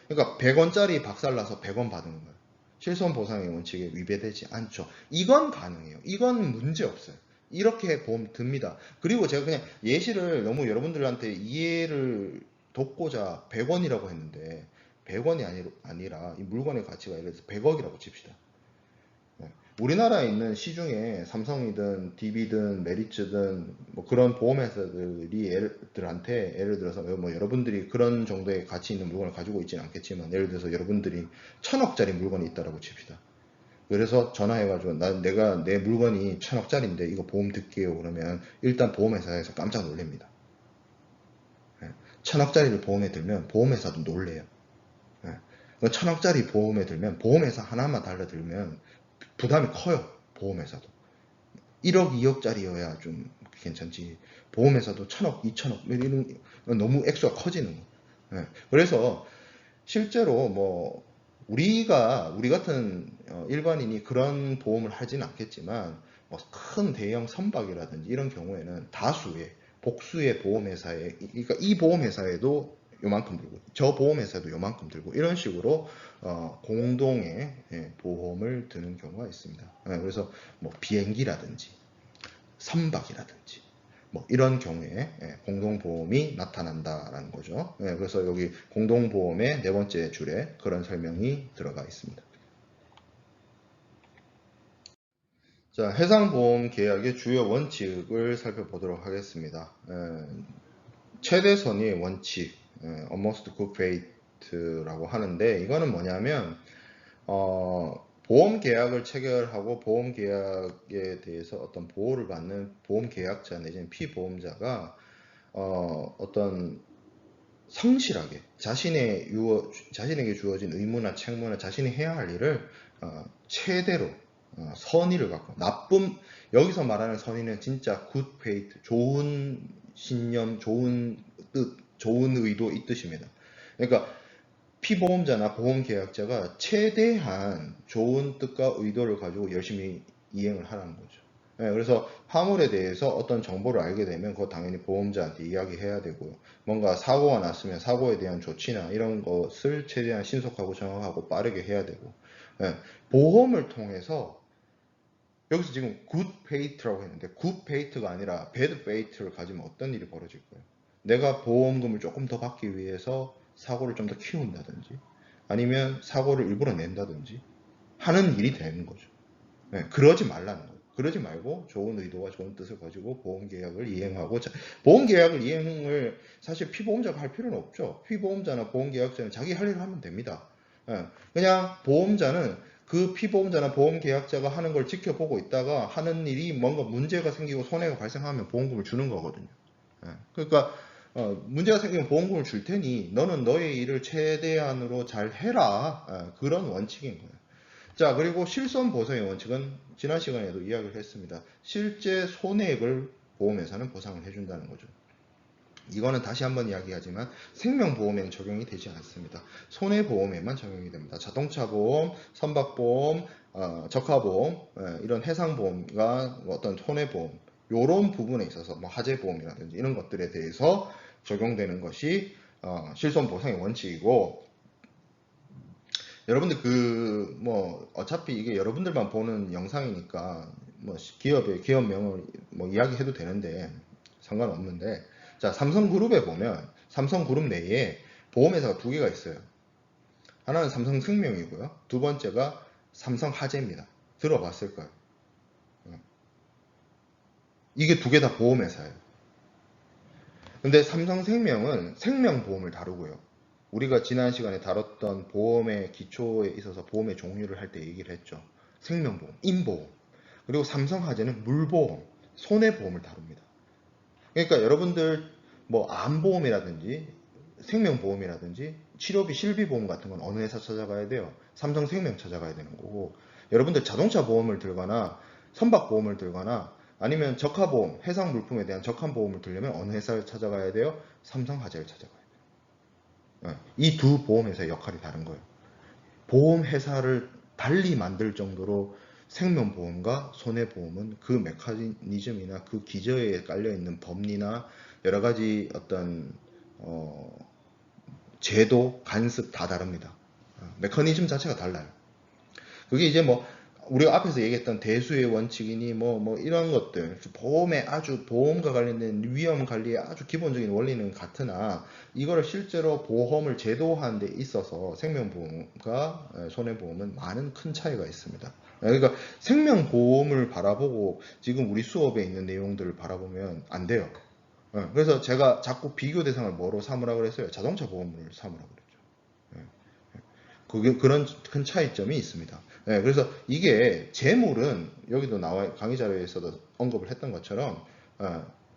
그러니까 100원짜리 박살나서 100원 받은 거예요. 실손보상의 원칙에 위배되지 않죠. 이건 가능해요. 이건 문제 없어요. 이렇게 보험 듭니다. 그리고 제가 그냥 예시를 너무 여러분들한테 이해를 돕고자 100원이라고 했는데 100원이 아니라 이 물건의 가치가 예를 들어서 100억이라고 칩시다. 우리나라에 있는 시중에 삼성이든 DB든 메리츠든 뭐 그런 보험회사들이 들한테 예를 들어서 뭐 여러분들이 그런 정도의 가치 있는 물건을 가지고 있지는 않겠지만 예를 들어서 여러분들이 1000억짜리 물건이 있다라고 칩시다. 그래서 전화해가지고 내가 내 물건이 1000억짜리인데 이거 보험 들게요. 그러면 일단 보험회사에서 깜짝 놀랍니다. 1000억짜리를 보험에 들면 보험회사도 놀래요. 1000억짜리 보험에 들면 보험회사 하나만 달라들면 부담이 커요. 보험회사도. 1억, 2억짜리여야 좀 괜찮지. 보험회사도 1000억, 2000억 이런 너무 액수가 커지는 거. 그래서 실제로 뭐 우리 같은 일반인이 그런 보험을 하진 않겠지만 뭐큰 대형 선박이라든지 이런 경우에는 다수의 복수의 보험회사에 그러니까 이 보험회사에도 요만큼 들고 저 보험회사도 요만큼 들고 이런 식으로 공동의 보험을 드는 경우가 있습니다. 그래서 뭐 비행기라든지 선박이라든지 뭐 이런 경우에 공동보험이 나타난다라는 거죠. 그래서 여기 공동보험의 네 번째 줄에 그런 설명이 들어가 있습니다. 자, 해상보험 계약의 주요 원칙을 살펴보도록 하겠습니다. 최대 선의의 원칙, almost good faith라고 하는데 이거는 뭐냐면 보험 계약을 체결하고 보험 계약에 대해서 어떤 보호를 받는 보험 계약자 내지는 피보험자가 어떤 성실하게 자신에게 주어진 의무나 책무나 자신이 해야 할 일을 최대로 선의를 갖고 여기서 말하는 선의는 진짜 good faith, 좋은 신념, 좋은 뜻, 좋은 의도 이 뜻입니다. 그러니까 피보험자나 보험계약자가 최대한 좋은 뜻과 의도를 가지고 열심히 이행을 하라는 거죠. 그래서 화물에 대해서 어떤 정보를 알게 되면 그거 당연히 보험자한테 이야기해야 되고요. 뭔가 사고가 났으면 사고에 대한 조치나 이런 것을 최대한 신속하고 정확하고 빠르게 해야 되고 보험을 통해서 여기서 지금 good faith라고 했는데 good faith가 아니라 bad faith를 가지면 어떤 일이 벌어질 거예요? 내가 보험금을 조금 더 받기 위해서 사고를 좀 더 키운다든지 아니면 사고를 일부러 낸다든지 하는 일이 되는 거죠. 네, 그러지 말라는 거예요. 그러지 말고 좋은 의도와 좋은 뜻을 가지고 보험계약을 이행하고, 보험계약을 이행을 사실 피보험자가 할 필요는 없죠. 피보험자나 보험계약자는 자기 할 일을 하면 됩니다. 예, 그냥 보험자는 그 피보험자나 보험계약자가 하는 걸 지켜보고 있다가 하는 일이 뭔가 문제가 생기고 손해가 발생하면 보험금을 주는 거거든요. 예, 그러니까 문제가 생기면 보험금을 줄 테니 너는 너의 일을 최대한으로 잘 해라. 그런 원칙인 거예요. 자, 그리고 실손 보상의 원칙은 지난 시간에도 이야기를 했습니다. 실제 손해액을 보험회사는 보상을 해준다는 거죠. 이거는 다시 한번 이야기하지만 생명보험에는 적용이 되지 않습니다. 손해보험에만 적용이 됩니다. 자동차보험, 선박보험, 적하보험, 이런 해상보험과 어떤 손해보험 이런 부분에 있어서 뭐 화재보험이라든지 이런 것들에 대해서 적용되는 것이 실손보상의 원칙이고, 여러분들 뭐 어차피 이게 여러분들만 보는 영상이니까 뭐 기업의 기업명을 뭐 이야기해도 되는데 상관없는데, 자, 삼성그룹에 보면 삼성그룹 내에 보험회사가 두 개가 있어요. 하나는 삼성생명이고요. 두 번째가 삼성화재입니다. 들어봤을 거예요. 이게 두 개 다 보험회사예요. 근데 삼성생명은 생명보험을 다루고요. 우리가 지난 시간에 다뤘던 보험의 기초에 있어서 보험의 종류를 할 때 얘기를 했죠. 생명보험, 인보험. 그리고 삼성화재는 물보험, 손해보험을 다룹니다. 그러니까 여러분들 뭐 암보험이라든지 생명보험이라든지 치료비, 실비보험 같은 건 어느 회사 찾아가야 돼요? 삼성생명 찾아가야 되는 거고, 여러분들 자동차 보험을 들거나 선박보험을 들거나 아니면 적하보험, 해상 물품에 대한 적함보험을 들려면 어느 회사를 찾아가야 돼요? 삼성화재를 찾아가야 돼요. 이 두 보험회사의 역할이 다른 거예요. 보험회사를 달리 만들 정도로 생명보험과 손해보험은 그 메커니즘이나 그 기저에 깔려있는 법리나 여러 가지 어떤 제도, 간섭 다 다릅니다. 메커니즘 자체가 달라요. 그게 이제 뭐 우리가 앞에서 얘기했던 대수의 원칙이니 뭐 이런 것들, 보험에 아주 보험과 관련된 위험 관리의 아주 기본적인 원리는 같으나 이거를 실제로 보험을 제도하는 데 있어서 생명보험과 손해보험은 많은 큰 차이가 있습니다. 그러니까 생명보험을 바라보고 지금 우리 수업에 있는 내용들을 바라보면 안 돼요. 그래서 제가 자꾸 비교 대상을 뭐로 삼으라고 그랬어요? 자동차 보험을 삼으라고 그랬죠. 그게 그런 큰 차이점이 있습니다. 그래서 이게 재물은 여기도 나와 강의 자료에서도 언급을 했던 것처럼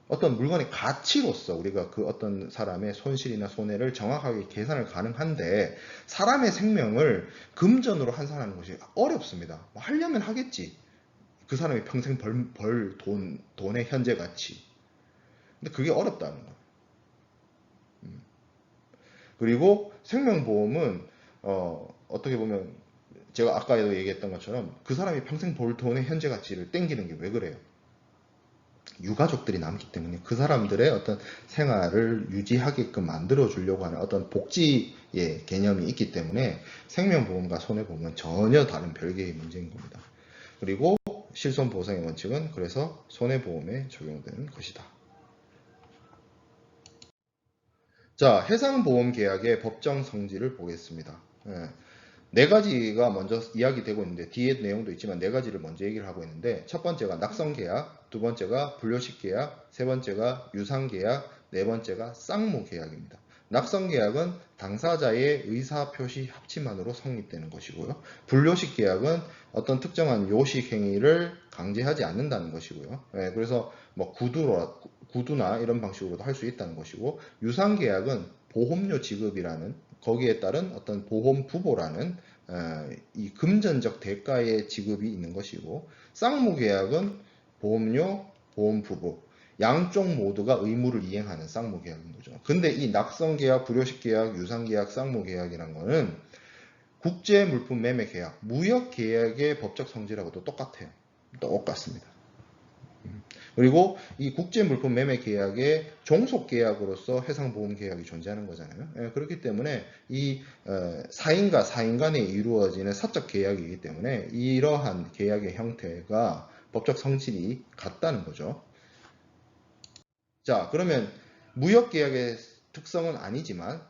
어떤 물건의 가치로서 우리가 그 어떤 사람의 손실이나 손해를 정확하게 계산을 가능한데, 사람의 생명을 금전으로 환산하는 것이 어렵습니다. 뭐 하려면 하겠지. 그 사람이 평생 벌 돈의 현재 가치. 근데 그게 어렵다는 거예요. 그리고 생명보험은 어떻게 보면 제가 아까도 얘기했던 것처럼 그 사람이 평생 벌 돈의 현재 가치를 땡기는 게 왜 그래요? 유가족들이 남기 때문에 그 사람들의 어떤 생활을 유지하게끔 만들어 주려고 하는 어떤 복지의 개념이 있기 때문에 생명보험과 손해보험은 전혀 다른 별개의 문제인 겁니다. 그리고 실손보상의 원칙은 그래서 손해보험에 적용되는 것이다. 자, 해상보험 계약의 법정 성질을 보겠습니다. 네 가지가 먼저 이야기되고 있는데 뒤에 내용도 있지만 네 가지를 먼저 얘기를 하고 있는데, 첫 번째가 낙성계약, 두 번째가 불료식계약, 세 번째가 유상계약, 네 번째가 쌍무계약입니다. 낙성계약은 당사자의 의사표시 합치만으로 성립되는 것이고요. 불료식계약은 어떤 특정한 요식행위를 강제하지 않는다는 것이고요. 그래서 뭐 구두나 이런 방식으로도 할 수 있다는 것이고, 유상계약은 보험료 지급이라는 거기에 따른 어떤 보험 부보라는 이 금전적 대가의 지급이 있는 것이고, 쌍무계약은 보험료, 보험 부보 양쪽 모두가 의무를 이행하는 쌍무계약인 거죠. 근데 이 낙성계약, 불효식계약, 유상계약, 쌍무계약이란 거는 국제물품 매매계약, 무역계약의 법적 성질하고도 똑같아요. 똑같습니다. 그리고 이 국제물품 매매 계약의 종속 계약으로서 해상보험 계약이 존재하는 거잖아요. 그렇기 때문에 이 사인과 사인 간에 이루어지는 사적 계약이기 때문에 이러한 계약의 형태가 법적 성질이 같다는 거죠. 자, 그러면 무역계약의 특성은 아니지만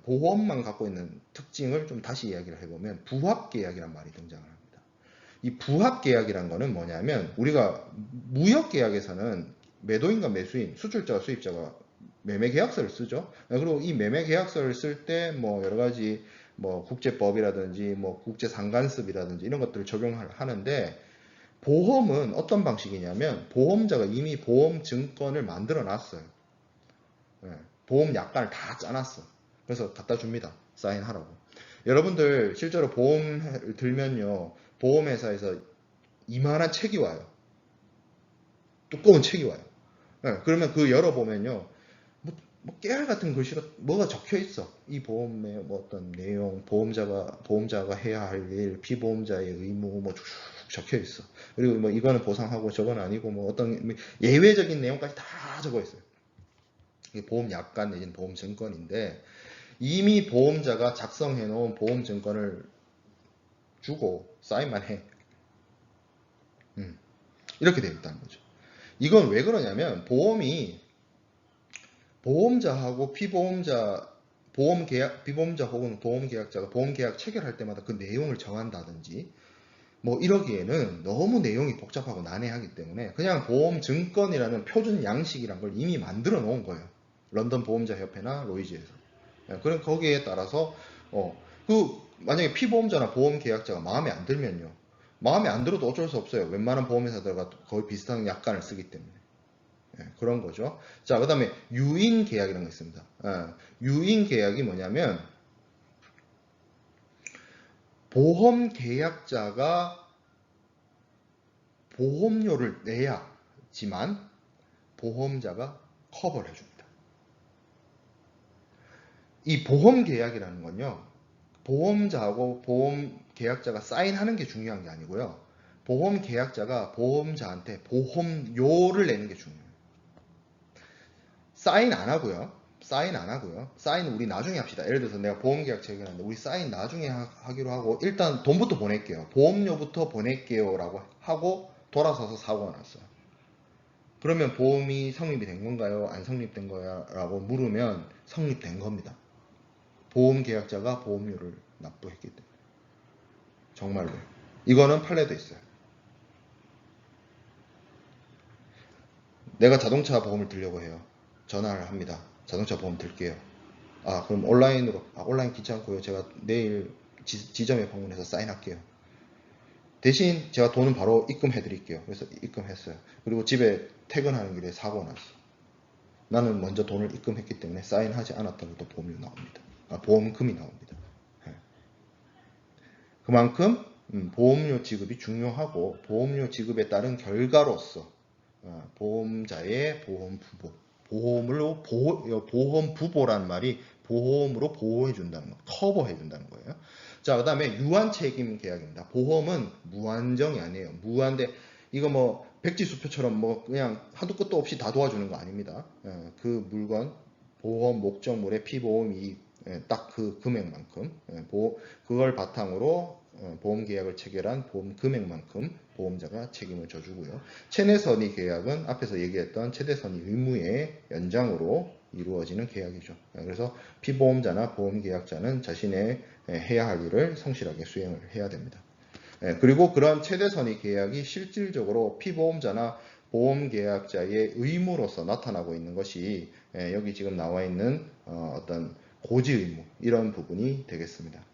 보험만 갖고 있는 특징을 좀 다시 이야기를 해보면 부합계약이란 말이 등장을 합니다. 이 부합계약이란 거는 뭐냐면 우리가 무역계약에서는 매도인과 매수인, 수출자와 수입자가 매매계약서를 쓰죠. 그리고 이 매매계약서를 쓸 때 뭐 여러 가지 뭐 국제법이라든지 뭐 국제상간습이라든지 이런 것들을 적용을 하는데 보험은 어떤 방식이냐면 보험자가 이미 보험 증권을 만들어 놨어요. 보험 약관을 다 짜놨어. 그래서 갖다 줍니다. 사인하라고. 여러분들 실제로 보험을 들면요. 보험회사에서 이만한 책이 와요. 두꺼운 책이 와요. 그러면 그 열어보면요. 뭐 깨알 같은 글씨로 뭐가 적혀 있어. 이 보험의 뭐 어떤 내용, 보험자가 해야 할 일, 피보험자의 의무 뭐 쭉 적혀 있어. 그리고 뭐 이거는 보상하고 저건 아니고 뭐 어떤 예외적인 내용까지 다 적어 있어요. 이게 보험 약관 내지는 보험 증권인데 이미 보험자가 작성해 놓은 보험 증권을 주고 사인만 해. 이렇게 되어 있다는 거죠. 이건 왜 그러냐면 보험이 보험자하고 피보험자 비보험자 혹은 보험계약자가 보험계약 체결할 때마다 그 내용을 정한다든지 뭐 이러기에는 너무 내용이 복잡하고 난해하기 때문에 그냥 보험증권이라는 표준 양식이란 걸 이미 만들어 놓은 거예요. 런던 보험자 협회나 로이즈에서. 그럼 거기에 따라서 만약에 피보험자나 보험계약자가 마음에 안 들면요. 마음에 안 들어도 어쩔 수 없어요. 웬만한 보험회사들과 거의 비슷한 약관을 쓰기 때문에. 그런 거죠. 자, 그 다음에 유인 계약이라는 게 있습니다. 유인 계약이 뭐냐면 보험 계약자가 보험료를 내야지만 보험자가 커버를 해줍니다. 이 보험 계약이라는 건요. 보험자하고 보험 계약자가 사인하는 게 중요한 게 아니고요. 보험 계약자가 보험자한테 보험료를 내는 게 중요해요. 사인 안 하고요. 사인 우리 나중에 합시다. 예를 들어서 내가 보험계약 체결하는데 우리 사인 나중에 하기로 하고 일단 돈부터 보낼게요. 보험료부터 보낼게요 라고 하고 돌아서서 사고가 났어요. 그러면 보험이 성립이 된 건가요? 안 성립된 거야? 라고 물으면 성립된 겁니다. 보험계약자가 보험료를 납부했기 때문에. 정말로. 이거는 판례도 있어요. 내가 자동차 보험을 들려고 해요. 전화를 합니다. 자동차 보험 들게요. 그럼 온라인으로, 온라인 귀찮고요. 제가 내일 지점에 방문해서 사인할게요. 대신 제가 돈은 바로 입금해 드릴게요. 그래서 입금했어요. 그리고 집에 퇴근하는 길에 사고가 났어. 나는 먼저 돈을 입금했기 때문에 사인하지 않았다고 또 보험료 나옵니다. 보험금이 나옵니다. 그만큼 보험료 지급이 중요하고 보험료 지급에 따른 결과로서 보험자의 보험 부보, 보험 부보라는 말이 보험으로 보호해 준다는 거, 커버해 준다는 거예요. 자, 그다음에 유한 책임 계약입니다. 보험은 무한정이 아니에요. 무한대 이거 뭐 백지수표처럼 뭐 그냥 한도 끝도 없이 다 도와주는 거 아닙니다. 그 물건 보험 목적물의 피보험 이익 딱 그 금액만큼 그걸 바탕으로 보험 계약을 체결한 보험 금액만큼 보험자가 책임을 져주고요. 최대선의 계약은 앞에서 얘기했던 최대선의 의무의 연장으로 이루어지는 계약이죠. 그래서 피보험자나 보험계약자는 자신의 해야 할 일을 성실하게 수행을 해야 됩니다. 그리고 그런 최대선의 계약이 실질적으로 피보험자나 보험계약자의 의무로서 나타나고 있는 것이 여기 지금 나와 있는 어떤 고지 의무 이런 부분이 되겠습니다.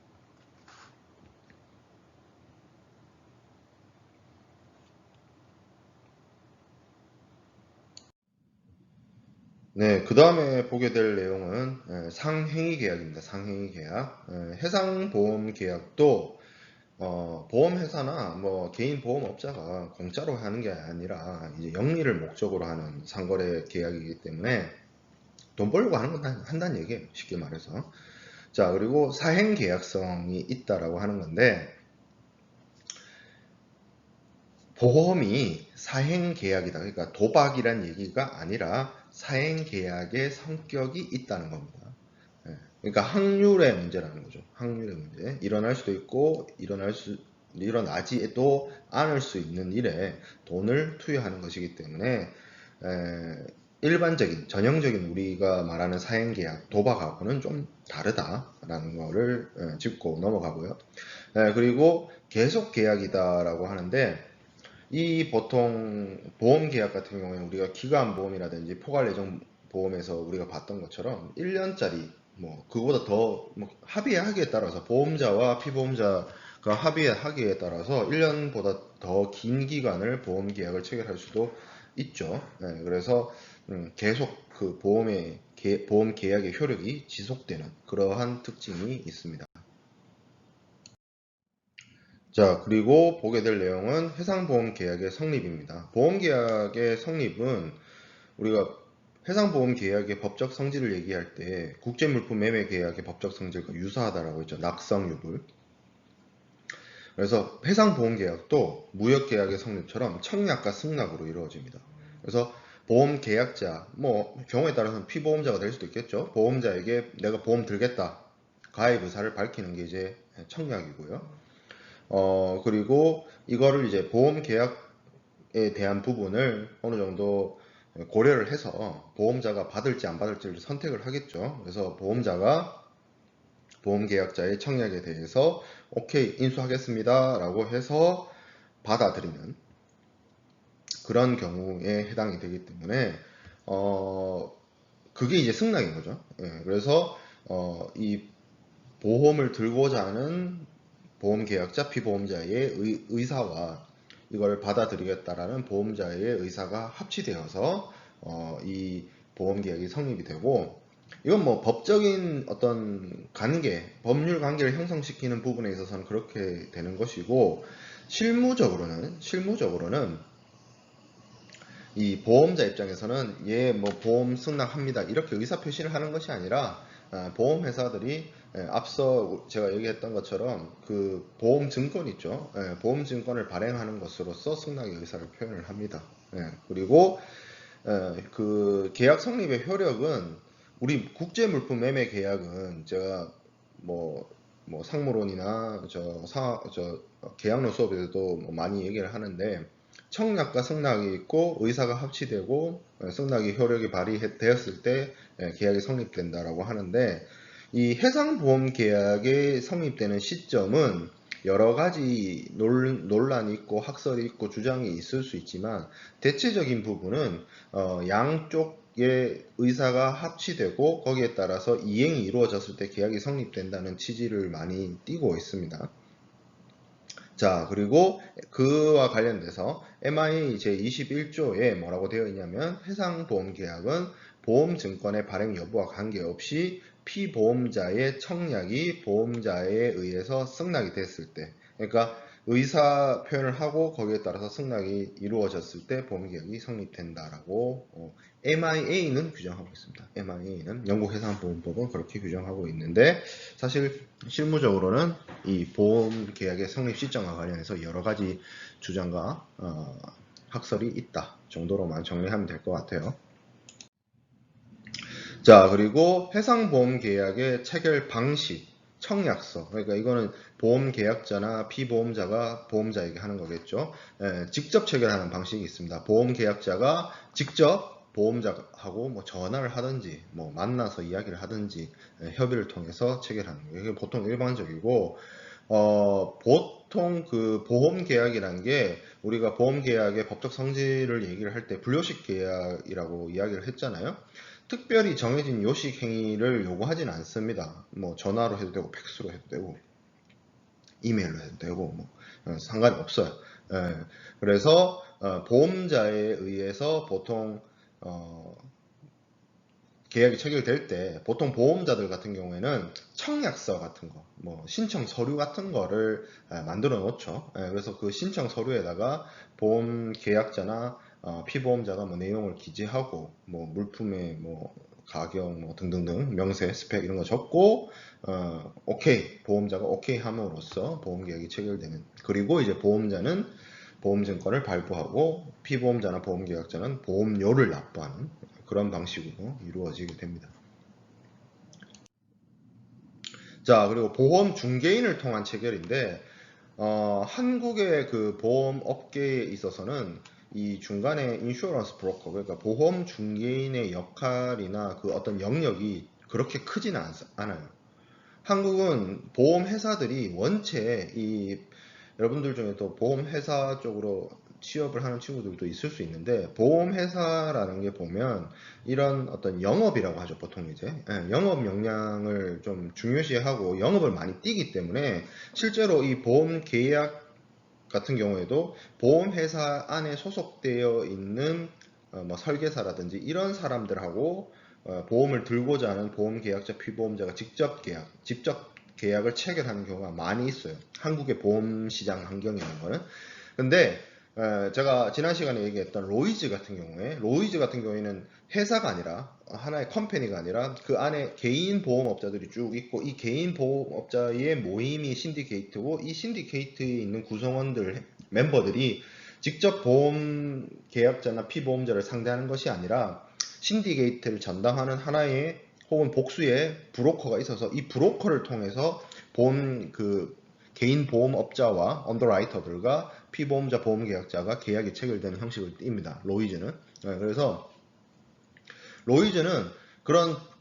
네, 그 다음에 보게 될 내용은 상행위 계약입니다. 상행위 계약. 해상보험 계약도 보험회사나 뭐 개인 보험업자가 공짜로 하는 게 아니라 이제 영리를 목적으로 하는 상거래 계약이기 때문에 돈 벌려고 한다는 얘기예요. 쉽게 말해서. 자, 그리고 사행 계약성이 있다라고 하는 건데 보험이 사행 계약이다. 그러니까 도박이란 얘기가 아니라 사행 계약의 성격이 있다는 겁니다. 그러니까 확률의 문제라는 거죠. 확률의 문제. 일어날 수도 있고 일어날 수 일어나지도 않을 수 있는 일에 돈을 투여하는 것이기 때문에 일반적인 전형적인 우리가 말하는 사행계약, 도박하고는 좀 다르다라는 거를 짚고 넘어가고요. 그리고 계속 계약이다라고 하는데 이 보통 보험 계약 같은 경우에 우리가 기간 보험이라든지 포괄 예정 보험에서 우리가 봤던 것처럼 1년짜리 뭐 그거보다 더뭐 합의하기에 따라서 보험자와 피보험자가 합의하기에 따라서 1년보다 더 긴 기간을 보험 계약을 체결할 수도 있죠. 그래서 계속 그 보험 계약의 효력이 지속되는 그러한 특징이 있습니다. 자, 그리고 보게 될 내용은 해상보험 계약의 성립입니다. 보험 계약의 성립은 우리가 해상보험 계약의 법적 성질을 얘기할 때 국제물품 매매 계약의 법적 성질과 유사하다라고 했죠. 낙성유불. 그래서 해상보험 계약도 무역 계약의 성립처럼 청약과 승낙으로 이루어집니다. 그래서 보험 계약자, 뭐 경우에 따라서는 피보험자가 될 수도 있겠죠. 보험자에게 내가 보험 들겠다. 가입 의사를 밝히는 게 이제 청약이고요. 그리고 이거를 이제 보험 계약에 대한 부분을 어느 정도 고려를 해서 보험자가 받을지 안 받을지를 선택을 하겠죠. 그래서 보험자가 보험 계약자의 청약에 대해서 오케이 인수하겠습니다 라고 해서 받아들이는 그런 경우에 해당이 되기 때문에 그게 이제 승낙인 거죠. 그래서 이 보험을 들고자 하는 보험 계약자, 피보험자의 의사와 이걸 받아들이겠다라는 보험자의 의사가 합치되어서 이 보험 계약이 성립이 되고 이건 뭐 법적인 어떤 관계, 법률 관계를 형성시키는 부분에 있어서는 그렇게 되는 것이고 실무적으로는 이 보험자 입장에서는 뭐 보험 승낙합니다 이렇게 의사 표시를 하는 것이 아니라 보험 회사들이 앞서 제가 얘기했던 것처럼 그 보험 증권 있죠. 보험 증권을 발행하는 것으로서 승낙의 의사를 표현을 합니다. 그리고 그 계약 성립의 효력은 우리 국제 물품 매매 계약은 제가 뭐 상무론이나 계약론 수업에서도 뭐 많이 얘기를 하는데 청약과 승낙이 있고 의사가 합치되고 승낙의 효력이 발휘되었을 때 계약이 성립된다라고 하는데 이 해상보험 계약이 성립되는 시점은 여러 가지 논란이 있고 학설이 있고 주장이 있을 수 있지만 대체적인 부분은 양쪽의 의사가 합치되고 거기에 따라서 이행이 이루어졌을 때 계약이 성립된다는 취지를 많이 띠고 있습니다. 자, 그리고 그와 관련돼서 MI 제21조에 뭐라고 되어 있냐면 해상보험계약은 보험증권의 발행 여부와 관계없이 피보험자의 청약이 보험자에 의해서 승낙이 됐을 때 그러니까 의사 표현을 하고 거기에 따라서 승낙이 이루어졌을 때 보험계약이 성립된다라고 MIA는 규정하고 있습니다. MIA는 영국해상보험법은 그렇게 규정하고 있는데 사실 실무적으로는 이 보험계약의 성립 시점과 관련해서 여러 가지 주장과 학설이 있다 정도로만 정리하면 될 것 같아요. 자, 그리고 해상보험계약의 체결 방식, 청약서. 그러니까 이거는 보험계약자나 피보험자가 보험자에게 하는 거겠죠. 직접 체결하는 방식이 있습니다. 보험계약자가 직접 보험자하고 뭐 전화를 하든지 뭐 만나서 이야기를 하든지 협의를 통해서 체결하는 거예요. 이게 보통 일반적이고 보통 그 보험계약이라는 게 우리가 보험계약의 법적 성질을 얘기를 할 때 불요식 계약이라고 이야기를 했잖아요. 특별히 정해진 요식 행위를 요구하진 않습니다. 뭐 전화로 해도 되고 팩스로 해도 되고 이메일로 해도 되고 뭐 상관이 없어요. 그래서 보험자에 의해서 보통 계약이 체결될 때 보통 보험자들 같은 경우에는 청약서 같은 거, 뭐 신청 서류 같은 거를 만들어 놓죠. 그래서 그 신청 서류에다가 보험 계약자나 피보험자가 뭐 내용을 기재하고 뭐 물품의 뭐 가격 뭐 등등등 명세 스펙 이런 거 적고 오케이 보험자가 오케이 함으로써 보험 계약이 체결되는 그리고 이제 보험자는 보험증권을 발부하고 피보험자나 보험계약자는 보험료를 납부하는 그런 방식으로 이루어지게 됩니다. 자, 그리고 보험 중개인을 통한 체결인데 한국의 그 보험 업계에 있어서는 이 중간에 인슈어런스 브로커, 그러니까 보험 중개인의 역할이나 그 어떤 영역이 그렇게 크지는 않아요. 한국은 보험 회사들이 원체 이 여러분들 중에도 보험 회사 쪽으로 취업을 하는 친구들도 있을 수 있는데, 보험 회사라는 게 보면 이런 어떤 영업이라고 하죠, 보통 이제. 영업 역량을 좀 중요시하고 영업을 많이 뛰기 때문에 실제로 이 보험 계약 같은 경우에도 보험 회사 안에 소속되어 있는 뭐 설계사라든지 이런 사람들하고 보험을 들고자 하는 보험 계약자, 피보험자가 직접 계약을 체결하는 경우가 많이 있어요. 한국의 보험 시장 환경이라는 거는. 근데 제가 지난 시간에 얘기했던 로이즈 같은 경우에는 회사가 아니라 하나의 컴퍼니가 아니라 그 안에 개인 보험업자들이 쭉 있고, 이 개인 보험업자의 모임이 신디케이트고, 이 신디케이트에 있는 구성원들 멤버들이 직접 보험 계약자나 피보험자를 상대하는 것이 아니라 신디케이트를 전담하는 하나의 혹은 복수의 브로커가 있어서, 이 브로커를 통해서 개인 보험업자와 언더라이터들과 피보험자 보험계약자가 계약이 체결되는 형식을 띱니다. 로이즈는. 그래서 로이즈는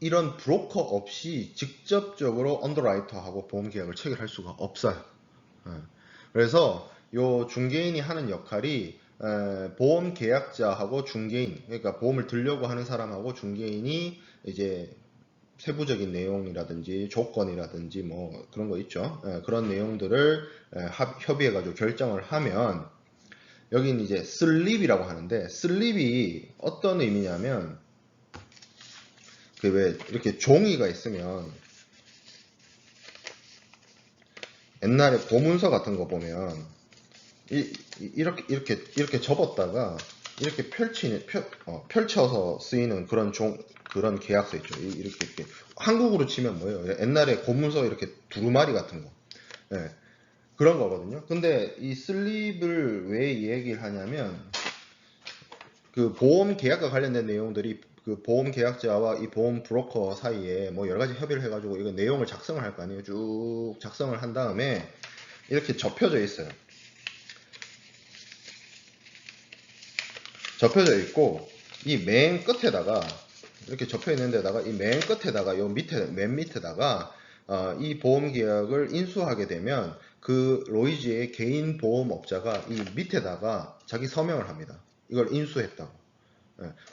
이런 브로커 없이 직접적으로 언더라이터하고 보험계약을 체결할 수가 없어요. 그래서 요 중개인이 하는 역할이 보험 계약자하고 중개인, 그러니까 보험을 들려고 하는 사람하고 중개인이 이제 세부적인 내용이라든지 조건이라든지 뭐 그런 거 있죠. 그런 내용들을 협의해가지고 결정을 하면, 여기는 이제 슬립이라고 하는데, 슬립이 어떤 의미냐면, 그 왜 이렇게 종이가 있으면 옛날에 고문서 같은 거 보면 이렇게 접었다가 이렇게 펼쳐서 쓰이는 그런 계약서 있죠. 이렇게 한국으로 치면 뭐예요? 옛날에 고문서 이렇게 두루마리 같은 거. 예, 그런 거거든요. 근데 이 슬립을 왜 얘기를 하냐면, 그 보험 계약과 관련된 내용들이 그 보험 계약자와 이 보험 브로커 사이에 뭐 여러 가지 협의를 해가지고 이거 내용을 작성을 할 거 아니에요. 쭉 작성을 한 다음에 이렇게 접혀져 있어요. 접혀져 있고, 이 맨 끝에다가 이렇게 접혀 있는 데다가 이 맨 끝에다가 맨 밑에다가 이 보험 계약을 인수하게 되면 그 로이즈의 개인 보험업자가 이 밑에다가 자기 서명을 합니다. 이걸 인수했다고.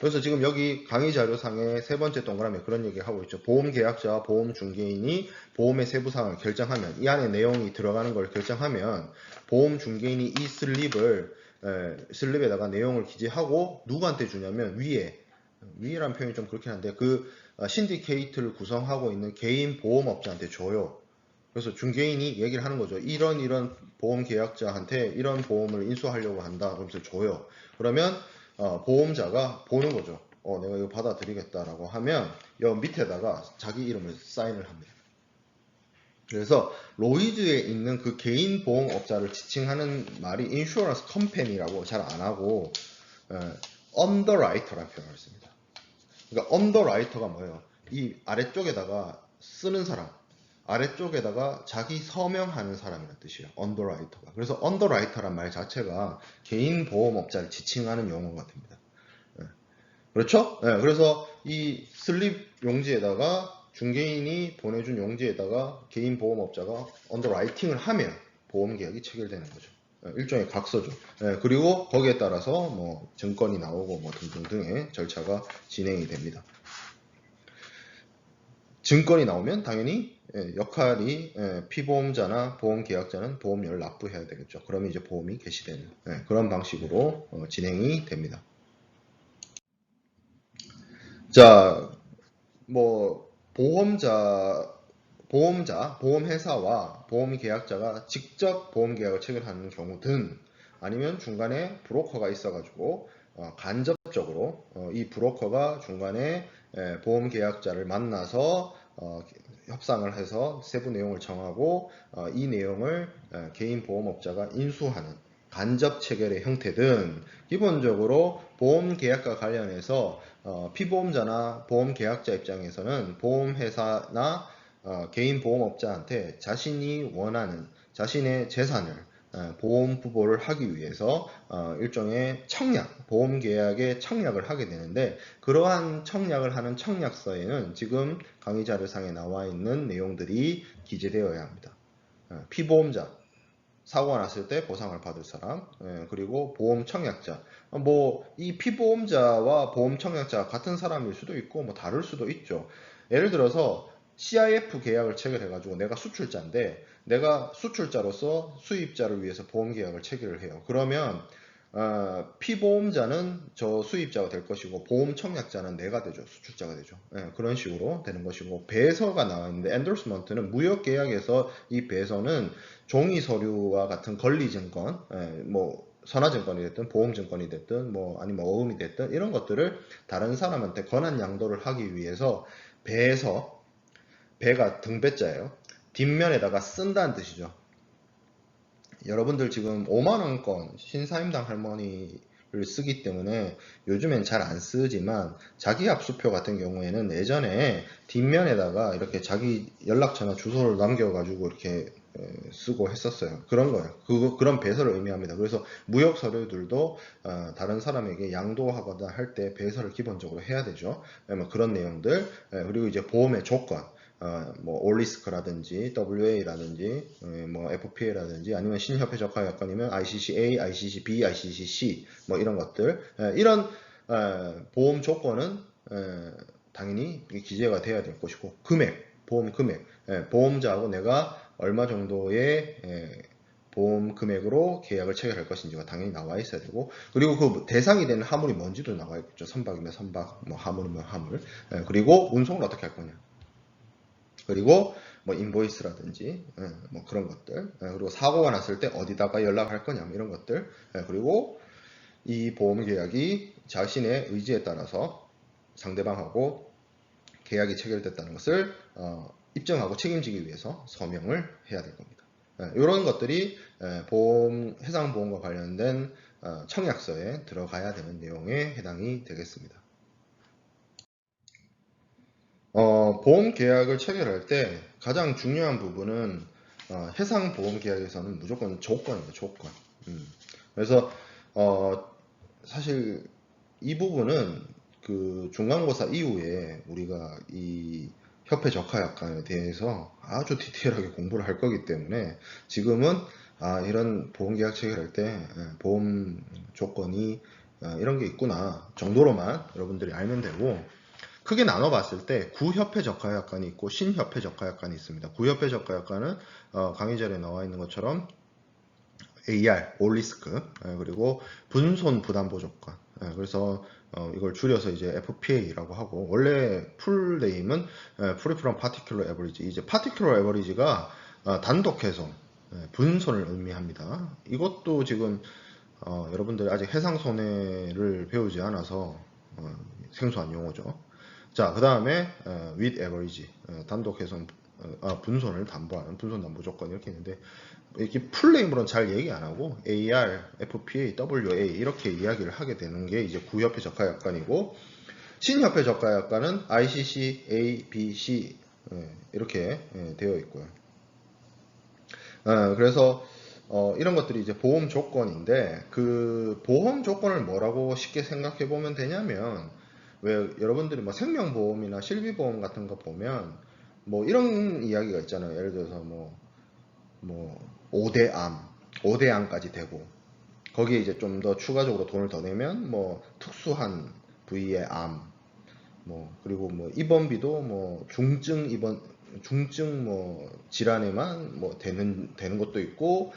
그래서 지금 여기 강의 자료상의 세 번째 동그라미에 그런 얘기 하고 있죠. 보험 계약자와 보험 중개인이 보험의 세부 사항을 결정하면, 이 안에 내용이 들어가는 걸 결정하면 보험 중개인이 이 슬립에다가 내용을 기재하고 누구한테 주냐면 위에란 표현이 좀 그렇긴 한데 그 신디케이트를 구성하고 있는 개인 보험업자한테 줘요. 그래서 중개인이 얘기를 하는 거죠. 이런 보험 계약자한테 이런 보험을 인수하려고 한다. 그러면서 줘요. 그러면 보험자가 보는 거죠. 내가 이거 받아들이겠다라고 하면 여 밑에다가 자기 이름을 사인을 합니다. 그래서 로이즈에 있는 그 개인 보험업자를 지칭하는 말이 인슈어런스 컴퍼니라고 잘 안 하고 언더라이터라는 표현을 씁니다. 그러니까 언더라이터가 뭐예요? 이 아래쪽에다가 쓰는 사람, 아래쪽에다가 자기 서명하는 사람이라는 뜻이에요. 언더라이터가. 그래서 언더라이터란 말 자체가 개인 보험업자를 지칭하는 용어가 됩니다. 그렇죠? 그래서 이 슬립 용지에다가 중개인이 보내준 용지에다가 개인 보험업자가 언더라이팅을 하면 보험 계약이 체결되는 거죠. 일종의 각서죠. 그리고 거기에 따라서 뭐 증권이 나오고 뭐 등등등의 절차가 진행이 됩니다. 증권이 나오면 당연히 역할이 피보험자나 보험계약자는 보험료를 납부해야 되겠죠. 그러면 이제 보험이 개시되는 그런 방식으로 진행이 됩니다. 자, 뭐 보험회사와 보험계약자가 직접 보험계약을 체결하는 경우든, 아니면 중간에 브로커가 있어가지고 간접적으로 이 브로커가 중간에 보험계약자를 만나서 협상을 해서 세부 내용을 정하고 이 내용을 개인 보험업자가 인수하는 간접 체결의 형태든, 기본적으로 보험 계약과 관련해서 피보험자나 보험 계약자 입장에서는 보험회사나 개인 보험업자한테 자신이 원하는 자신의 재산을 보험 부보를 하기 위해서 일종의 청약, 보험 계약의 청약을 하게 되는데, 그러한 청약을 하는 청약서에는 지금 강의 자료상에 나와 있는 내용들이 기재되어야 합니다. 피보험자, 사고가 났을 때 보상을 받을 사람, 그리고 보험 청약자. 이 피보험자와 보험 청약자가 같은 사람일 수도 있고, 다를 수도 있죠. 예를 들어서 CIF 계약을 체결해가지고 내가 수출자인데, 내가 수출자로서 수입자를 위해서 보험 계약을 체결을 해요. 그러면 피보험자는 저 수입자가 될 것이고, 보험 청약자는 내가 되죠. 수출자가 되죠. 그런 식으로 되는 것이고, 배서가 나와 있는데, 엔도스먼트는 무역 계약에서 이 배서는 종이 서류와 같은 권리증권, 선화증권이 됐든 보험증권이 됐든 아니면 어음이 됐든 이런 것들을 다른 사람한테 권한 양도를 하기 위해서 배에서, 배가 등배자예요. 뒷면에다가 쓴다는 뜻이죠. 여러분들 지금 5만원권 신사임당 할머니를 쓰기 때문에 요즘엔 잘 안 쓰지만, 자기압수표 같은 경우에는 예전에 뒷면에다가 이렇게 자기 연락처나 주소를 남겨가지고 이렇게 쓰고 했었어요. 그런 거예요. 그런 배서를 의미합니다. 그래서 무역 서류들도 다른 사람에게 양도하거나 할 때 배서를 기본적으로 해야 되죠. 그런 내용들, 그리고 이제 보험의 조건, 올리스크라든지 WA라든지 FPA라든지 아니면 신협회 적하약관이면 ICC-A, ICC-B, ICC-C 이런 것들, 이런 보험 조건은 당연히 기재가 돼야 될 것이고, 금액, 보험 금액, 보험자하고 내가 얼마 정도의 보험 금액으로 계약을 체결할 것인지가 당연히 나와 있어야 되고, 그리고 그 대상이 되는 화물이 뭔지도 나와 있겠죠. 선박이면 선박, 화물이면 화물, 그리고 운송을 어떻게 할 거냐, 그리고 인보이스라든지 그런 것들, 그리고 사고가 났을 때 어디다가 연락할 거냐 이런 것들, 그리고 이 보험 계약이 자신의 의지에 따라서 상대방하고 계약이 체결됐다는 것을 입증하고 책임지기 위해서 서명을 해야 될 겁니다. 이런 것들이 해상보험과 관련된 청약서에 들어가야 되는 내용에 해당이 되겠습니다. 보험 계약을 체결할 때 가장 중요한 부분은 해상 보험 계약에서는 무조건 조건이에요. 조건. 그래서 사실 이 부분은 그 중간고사 이후에 우리가 이 협회 적하약관에 대해서 아주 디테일하게 공부를 할 거기 때문에, 지금은 이런 보험계약 체결할 때 보험 조건이 이런 게 있구나 정도로만 여러분들이 알면 되고, 크게 나눠봤을 때 구협회 적하약관이 있고 신협회 적하약관이 있습니다. 구협회 적하약관은 강의 자료에 나와 있는 것처럼 AR, 올리스크, 그리고 분손 부담보 조건, 그래서 이걸 줄여서 이제 FPA라고 하고, 원래 풀네임은 Preferred Particular Average, 이제 Particular Average가 단독 훼손, 분손을 의미합니다. 이것도 지금 여러분들이 아직 해상 손해를 배우지 않아서 생소한 용어죠. 자, 그 다음에 with average, 단독 훼손, 분손을 담보하는 분손 담보 조건 이렇게 있는데, 이렇게 풀네임으로는 잘 얘기 안 하고 AR, FPA, WA 이렇게 이야기를 하게 되는 게 이제 구협회 적하약관이고, 신협회 적하약관은 ICC, A, B, C 이렇게 되어 있고요. 그래서 이런 것들이 이제 보험 조건인데, 그 보험 조건을 뭐라고 쉽게 생각해 보면 되냐면, 왜 여러분들이 생명보험이나 실비보험 같은 거 보면 이런 이야기가 있잖아요. 예를 들어서 5대암, 5대암까지 되고, 거기에 이제 좀 더 추가적으로 돈을 더 내면 특수한 부위의 암, 그리고 입원비도 중증 질환에만 되는 것도 있고,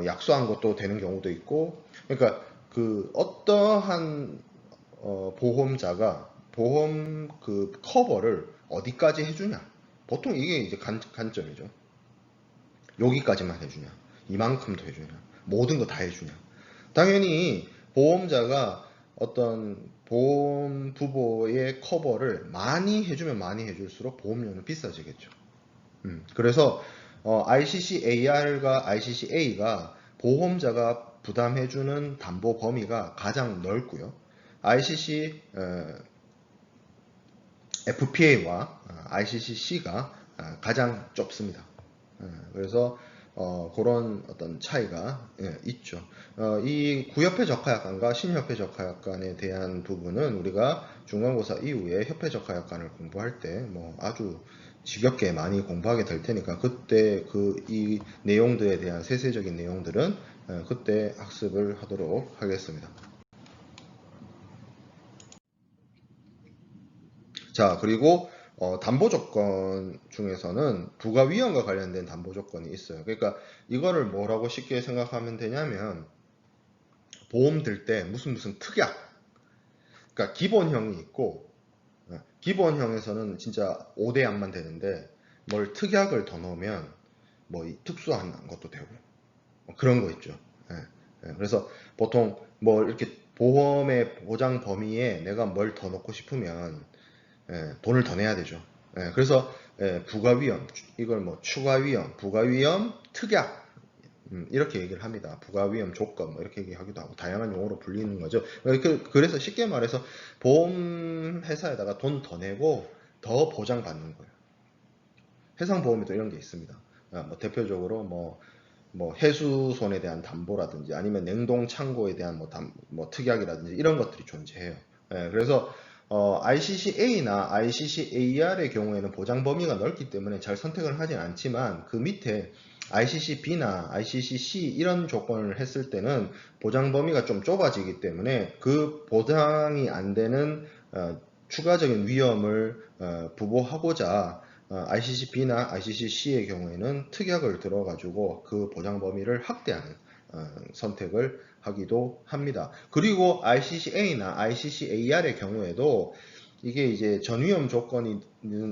약소한 것도 되는 경우도 있고, 그러니까 그 어떠한 보험자가 보험 그 커버를 어디까지 해주냐, 보통 이게 이제 관점이죠. 여기까지만 해주냐, 이만큼 더 해주냐, 모든 거 다 해주냐. 당연히 보험자가 어떤 보험 부보의 커버를 많이 해주면 많이 해줄수록 보험료는 비싸지겠죠. 그래서 ICC-AR과 ICC-A가 보험자가 부담해주는 담보 범위가 가장 넓고요. ICC FPA와 ICC-C가 가장 좁습니다. 그래서 그런 어떤 차이가 있죠. 이 구협회 적하약관과 신협회 적하약관에 대한 부분은 우리가 중간고사 이후에 협회 적하약관을 공부할 때 뭐 아주 지겹게 많이 공부하게 될 테니까 그때 이 내용들에 대한 세세적인 내용들은 그때 학습을 하도록 하겠습니다. 자, 그리고 담보 조건 중에서는 부가 위험과 관련된 담보 조건이 있어요. 그러니까 이거를 뭐라고 쉽게 생각하면 되냐면 보험 들 때 무슨 특약, 그러니까 기본형이 있고 기본형에서는 진짜 5대양만 되는데 뭘 특약을 더 넣으면 뭐 특수한 것도 되고 뭐 그런 거 있죠. 그래서 보통 뭐 이렇게 보험의 보장 범위에 내가 뭘 더 넣고 싶으면 돈을 더 내야 되죠. 그래서 부가위험, 이걸 뭐 추가위험, 부가위험, 특약 이렇게 얘기를 합니다. 부가위험 조건 뭐 이렇게 얘기하기도 하고 다양한 용어로 불리는 거죠. 그래서 쉽게 말해서 보험 회사에다가 돈 더 내고 더 보장받는 거예요. 해상보험에도 이런 게 있습니다. 뭐 대표적으로 뭐 해수손에 대한 담보라든지 아니면 냉동 창고에 대한 뭐 특약이라든지 이런 것들이 존재해요. 그래서 ICCA나 ICCAR의 경우에는 보장 범위가 넓기 때문에 잘 선택을 하진 않지만 그 밑에 ICCB나 ICCC 이런 조건을 했을 때는 보장 범위가 좀 좁아지기 때문에 그 보장이 안 되는 추가적인 위험을 부보하고자 ICCB나 ICCC의 경우에는 특약을 들어가지고 그 보장 범위를 확대하는 선택을 하기도 합니다. 그리고 ICCA나 ICCAR의 경우에도 이게 이제 전위험 조건이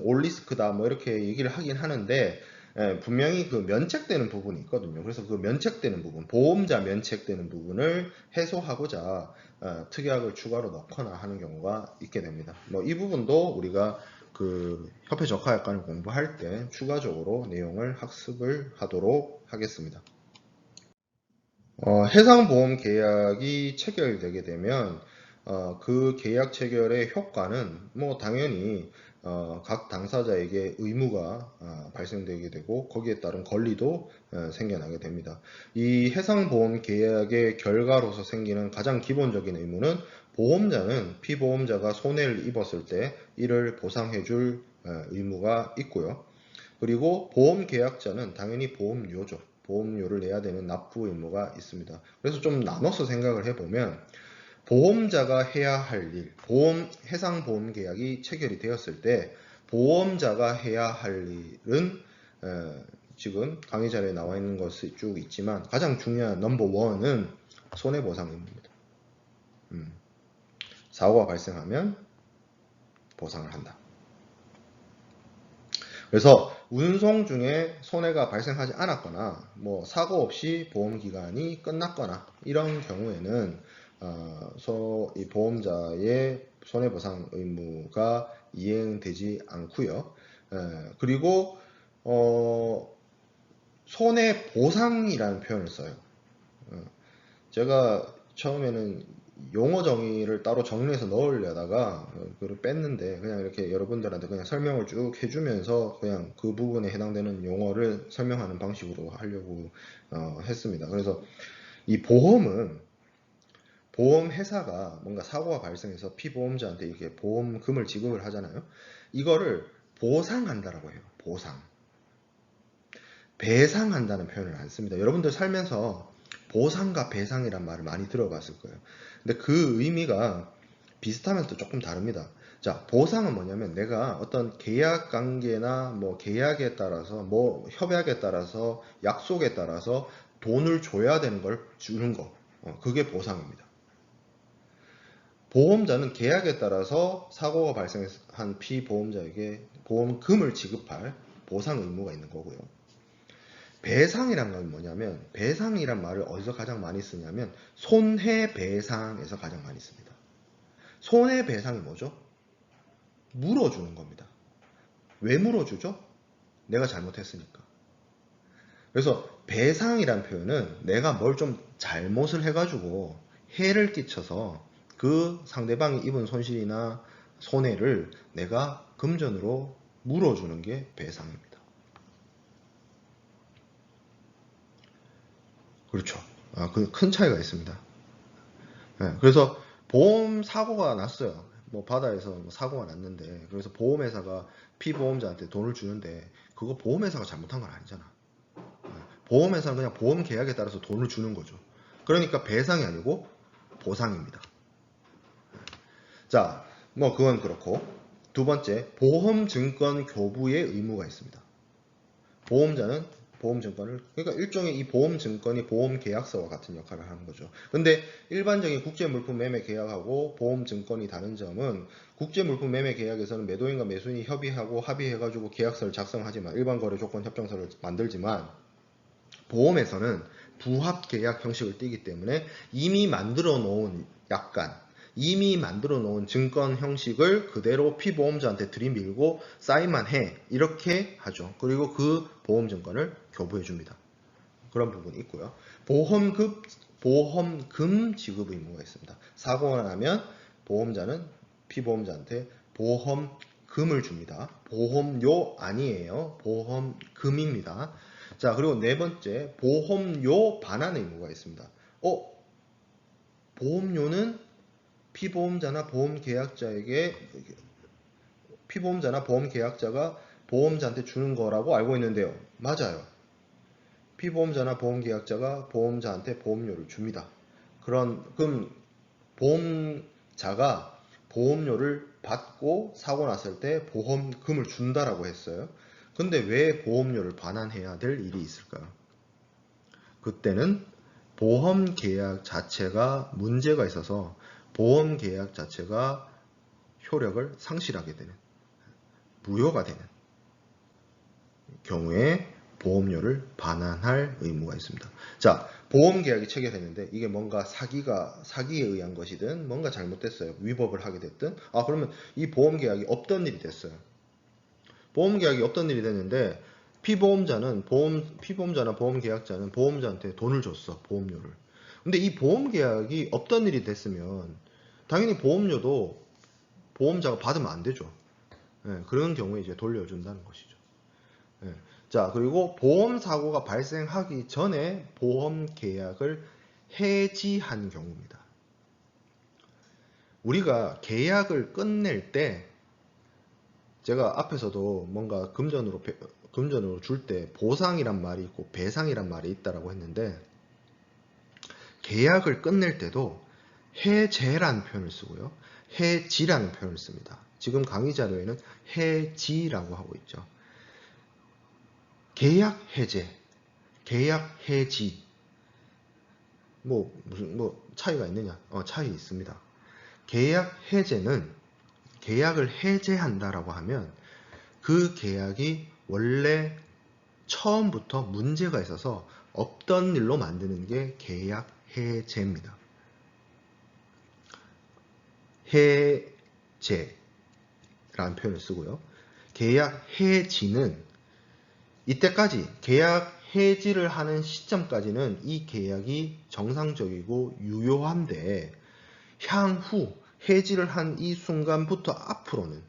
올리스크다 뭐 이렇게 얘기를 하긴 하는데 분명히 그 면책되는 부분이 있거든요. 그래서 그 면책되는 부분, 보험자 면책되는 부분을 해소하고자 특약을 추가로 넣거나 하는 경우가 있게 됩니다. 뭐 이 부분도 우리가 그 협회 적하약관을 공부할 때 추가적으로 내용을 학습을 하도록 하겠습니다. 해상보험 계약이 체결되게 되면 그 계약 체결의 효과는 뭐 당연히 각 당사자에게 의무가 발생되게 되고 거기에 따른 권리도 생겨나게 됩니다. 이 해상보험 계약의 결과로서 생기는 가장 기본적인 의무는 보험자는 피보험자가 손해를 입었을 때 이를 보상해 줄 의무가 있고요. 그리고 보험계약자는 당연히 보험료죠. 보험료를 내야 되는 납부 의무가 있습니다. 그래서 좀 나눠서 생각을 해보면 보험자가 해야 할 일, 해상보험 계약이 체결이 되었을 때 보험자가 해야 할 일은 지금 강의 자료에 나와 있는 것이 쭉 있지만 가장 중요한 넘버 원은 손해보상 의무입니다. 사고가 발생하면 보상을 한다. 그래서 운송 중에 손해가 발생하지 않았거나 뭐 사고 없이 보험 기간이 끝났거나 이런 경우에는 이 보험자의 손해보상 의무가 이행되지 않고요. 그리고 손해보상이라는 표현을 써요. 제가 처음에는 용어 정의를 따로 정리해서 넣으려다가 그걸 뺐는데 그냥 이렇게 여러분들한테 그냥 설명을 쭉 해주면서 그냥 그 부분에 해당되는 용어를 설명하는 방식으로 하려고 했습니다. 그래서 이 보험은 보험회사가 뭔가 사고가 발생해서 피보험자한테 이렇게 보험금을 지급을 하잖아요. 이거를 보상한다라고 해요. 보상. 배상한다는 표현을 안 씁니다. 여러분들 살면서 보상과 배상이란 말을 많이 들어봤을 거예요. 근데 그 의미가 비슷하면서 조금 다릅니다. 자, 보상은 뭐냐면 내가 어떤 계약 관계나 뭐 계약에 따라서 뭐 협약에 따라서 약속에 따라서 돈을 줘야 되는 걸 주는 거. 그게 보상입니다. 보험자는 계약에 따라서 사고가 발생한 피보험자에게 보험금을 지급할 보상 의무가 있는 거고요. 배상이란 건 뭐냐면 배상이란 말을 어디서 가장 많이 쓰냐면 손해배상에서 가장 많이 씁니다. 손해배상이 뭐죠? 물어주는 겁니다. 왜 물어주죠? 내가 잘못했으니까. 그래서 배상이란 표현은 내가 뭘 좀 잘못을 해가지고 해를 끼쳐서 그 상대방이 입은 손실이나 손해를 내가 금전으로 물어주는 게 배상입니다. 그렇죠. 그 큰 차이가 있습니다. 예, 그래서 보험 사고가 났어요. 뭐 바다에서 뭐 사고가 났는데, 그래서 보험회사가 피보험자한테 돈을 주는데, 그거 보험회사가 잘못한 건 아니잖아. 보험회사는 그냥 보험 계약에 따라서 돈을 주는 거죠. 그러니까 배상이 아니고 보상입니다. 자, 뭐 그건 그렇고, 두 번째, 보험증권 교부의 의무가 있습니다. 보험자는 보험증권을, 그러니까 일종의 이 보험증권이 보험계약서와 같은 역할을 하는 거죠. 근데 일반적인 국제물품 매매 계약하고 보험증권이 다른 점은, 국제물품 매매 계약에서는 매도인과 매수인이 협의하고 합의해가지고 계약서를 작성하지만, 일반거래조건협정서를 만들지만, 보험에서는 부합계약 형식을 띠기 때문에 이미 만들어 놓은 이미 만들어 놓은 증권 형식을 그대로 피보험자한테 들이밀고 사인만 해, 이렇게 하죠. 그리고 그 보험증권을 교부해 줍니다. 그런 부분이 있고요. 보험금 지급 의무가 있습니다. 사고가 나면 보험자는 피보험자한테 보험금을 줍니다. 보험료 아니에요. 보험금입니다. 자, 그리고 네 번째, 보험료 반환 의무가 있습니다. 보험료는 피보험자나 보험계약자가 보험자한테 주는 거라고 알고 있는데요. 맞아요. 피보험자나 보험계약자가 보험자한테 보험료를 줍니다. 그럼 보험자가 보험료를 받고 사고 났을 때 보험금을 준다라고 했어요. 근데 왜 보험료를 반환해야 될 일이 있을까요? 그때는 보험계약 자체가 문제가 있어서 보험계약 자체가 효력을 상실하게 되는, 무효가 되는 경우에 보험료를 반환할 의무가 있습니다. 자, 보험계약이 체결했는데 이게 뭔가 사기에 의한 것이든 뭔가 잘못됐어요. 위법을 하게 됐든, 그러면 이 보험계약이 없던 일이 됐어요. 보험계약이 없던 일이 됐는데 피보험자나 보험계약자는 보험자한테 돈을 줬어, 보험료를. 근데 이 보험계약이 없던 일이 됐으면 당연히 보험료도 보험자가 받으면 안 되죠. 예, 그런 경우에 이제 돌려준다는 것이죠. 예. 자, 그리고 보험사고가 발생하기 전에 보험계약을 해지한 경우입니다. 우리가 계약을 끝낼 때, 제가 앞에서도 뭔가 금전으로 줄 때 보상이란 말이 있고 배상이란 말이 있다라고 했는데, 계약을 끝낼 때도 해제라는 표현을 쓰고요, 해지라는 표현을 씁니다. 지금 강의 자료에는 해지라고 하고 있죠. 계약 해제, 계약 해지, 무슨 차이가 있느냐? 차이 있습니다. 계약 해제는, 계약을 해제한다라고 하면 그 계약이 원래 처음부터 문제가 있어서 없던 일로 만드는 게 계약 해제입니다. 해제라는 표현을 쓰고요. 계약 해지는 이때까지, 계약 해지를 하는 시점까지는 이 계약이 정상적이고 유효한데, 향후 해지를 한 이 순간부터 앞으로는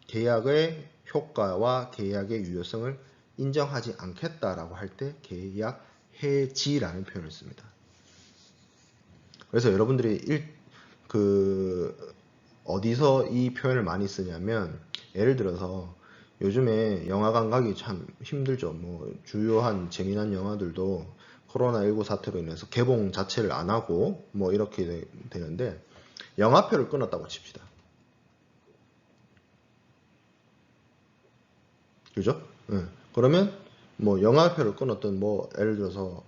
계약의 효과와 계약의 유효성을 인정하지 않겠다라고 할 때 계약 해지라는 표현을 씁니다. 그래서 여러분들이 어디서 이 표현을 많이 쓰냐면, 예를 들어서 요즘에 영화관 가기 참 힘들죠. 주요한 재미난 영화들도 코로나19 사태로 인해서 개봉 자체를 안 하고 이렇게 되는데, 영화표를 끊었다고 칩시다. 그죠? 네. 그러면 영화표를 끊었던, 예를 들어서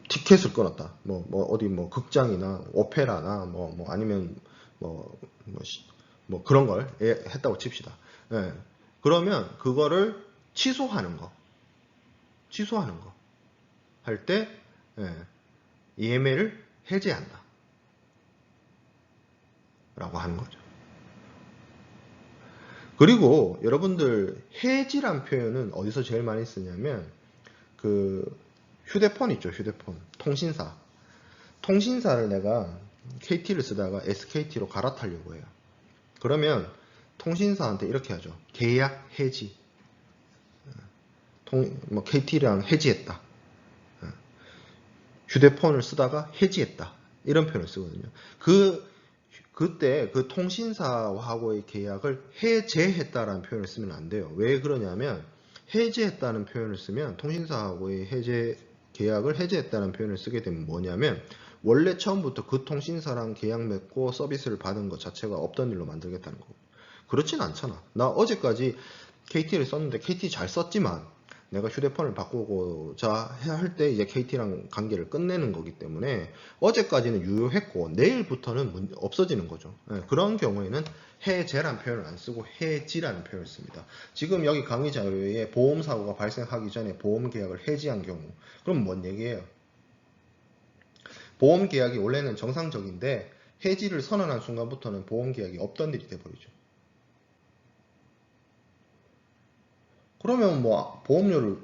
티켓을 끊었다. 어디 극장이나 오페라나 아니면 그런 걸 했다고 칩시다. 예. 그러면 그거를 취소하는 거 할 때, 예매를 해제한다 라고 하는 거죠. 그리고 여러분들, 해지란 표현은 어디서 제일 많이 쓰냐면, 휴대폰 있죠, 휴대폰. 통신사를 내가 KT를 쓰다가 SKT로 갈아타려고 해요. 그러면 통신사한테 이렇게 하죠. 계약 해지. KT랑 해지했다. 휴대폰을 쓰다가 해지했다. 이런 표현을 쓰거든요. 그때 그 통신사하고의 계약을 해제했다라는 표현을 쓰면 안 돼요. 왜 그러냐면 해제했다는 표현을 쓰면 통신사하고의 계약을 해제했다는 표현을 쓰게 되면 뭐냐면 원래 처음부터 그 통신사랑 계약 맺고 서비스를 받은 것 자체가 없던 일로 만들겠다는 거고. 그렇진 않잖아. 나 어제까지 KT를 썼는데 KT 잘 썼지만 내가 휴대폰을 바꾸고자 할 때 이제 KT랑 관계를 끝내는 거기 때문에 어제까지는 유효했고 내일부터는 없어지는 거죠. 그런 경우에는 해제라는 표현을 안 쓰고 해지라는 표현을 씁니다. 지금 여기 강의 자료에 보험사고가 발생하기 전에 보험계약을 해지한 경우 그럼 뭔 얘기예요? 보험계약이 원래는 정상적인데 해지를 선언한 순간부터는 보험계약이 없던 일이 돼버리죠. 그러면 뭐 보험료를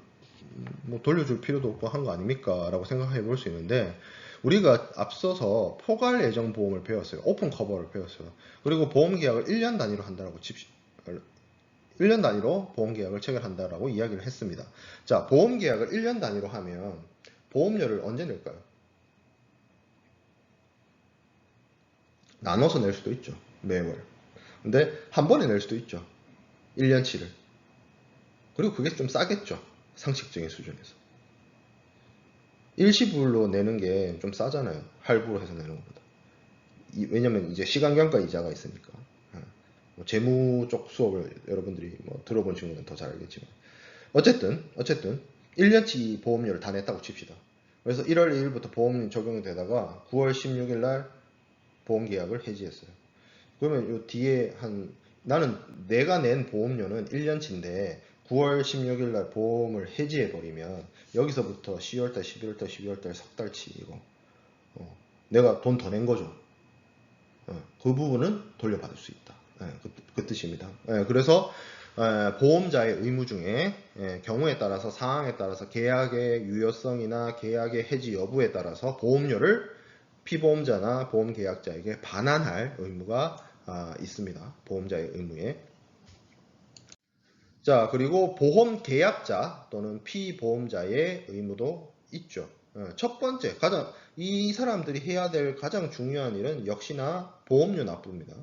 뭐 돌려줄 필요도 없고 한 거 아닙니까? 라고 생각해 볼 수 있는데 우리가 앞서서 포괄 예정 보험을 배웠어요. 오픈 커버를 배웠어요. 그리고 보험 계약을 1년 단위로 한다라고 칩시다. 1년 단위로 보험 계약을 체결한다라고 이야기를 했습니다. 자, 보험 계약을 1년 단위로 하면 보험료를 언제 낼까요? 나눠서 낼 수도 있죠. 매월. 근데 한 번에 낼 수도 있죠. 1년치를. 그리고 그게 좀 싸겠죠. 상식적인 수준에서. 일시불로 내는 게 좀 싸잖아요. 할부로 해서 내는 것보다. 왜냐면 이제 시간경과 이자가 있으니까. 뭐 재무 쪽 수업을 여러분들이 뭐 들어본 친구는 더 잘 알겠지만. 어쨌든 1년치 보험료를 다 냈다고 칩시다. 그래서 1월 2일부터 보험 적용이 되다가 9월 16일 날 보험계약을 해지했어요. 그러면 요 뒤에 나는 내가 낸 보험료는 1년치인데 9월 16일 날 보험을 해지해버리면 여기서부터 10월달, 11월달, 12월달 석 달치 이거 내가 돈 더 낸 거죠. 그 부분은 돌려받을 수 있다. 그 뜻입니다. 그래서 보험자의 의무 중에 경우에 따라서 상황에 따라서 계약의 유효성이나 계약의 해지 여부에 따라서 보험료를 피보험자나 보험계약자에게 반환할 의무가 있습니다. 보험자의 의무에. 자, 그리고 보험계약자 또는 피보험자의 의무도 있죠. 첫 번째, 이 사람들이 해야 될 가장 중요한 일은 역시나 보험료 납부입니다.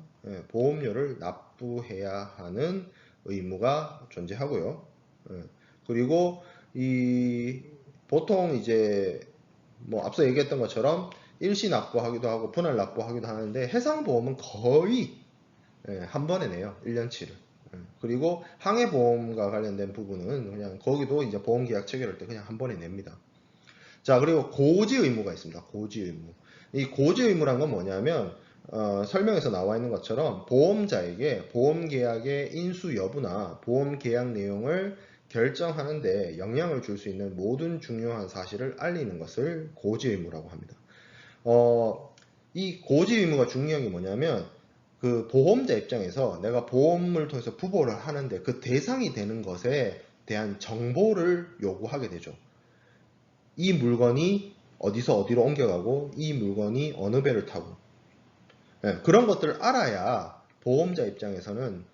보험료를 납부해야 하는 의무가 존재하고요. 그리고 보통 이제 뭐 앞서 얘기했던 것처럼 일시 납부하기도 하고 분할 납부하기도 하는데 해상보험은 거의 한 번에 내요. 1년치를. 그리고 항해보험과 관련된 부분은 그냥 거기도 이제 보험계약 체결할 때 그냥 한 번에 냅니다. 자, 그리고 고지 의무가 있습니다. 고지 의무. 이 고지 의무란 건 뭐냐면 설명에서 나와 있는 것처럼 보험자에게 보험계약의 인수 여부나 보험계약 내용을 결정하는데 영향을 줄 수 있는 모든 중요한 사실을 알리는 것을 고지 의무라고 합니다. 이 고지 의무가 중요한 게 뭐냐면 그 보험자 입장에서 내가 보험을 통해서 부보를 하는데 그 대상이 되는 것에 대한 정보를 요구하게 되죠. 이 물건이 어디서 어디로 옮겨가고 이 물건이 어느 배를 타고 그런 것들을 알아야 보험자 입장에서는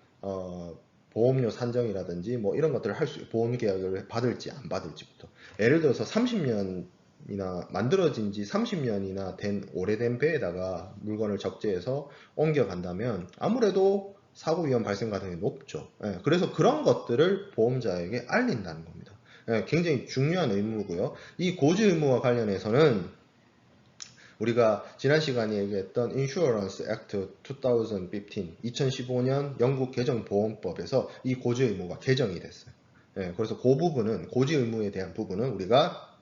보험료 산정이라든지 뭐 이런 것들을 보험 계약을 받을지 안 받을지부터 예를 들어서 30년이나 만들어진 지 30년이나 된 오래된 배에다가 물건을 적재해서 옮겨간다면 아무래도 사고 위험 발생 가능성이 높죠. 그래서 그런 것들을 보험자에게 알린다는 겁니다. 굉장히 중요한 의무고요. 이 고지 의무와 관련해서는 우리가 지난 시간에 얘기했던 Insurance Act 2015, 2015년 영국 개정보험법에서 이 고지 의무가 개정이 됐어요. 그래서 그 부분은 고지 의무에 대한 부분은 우리가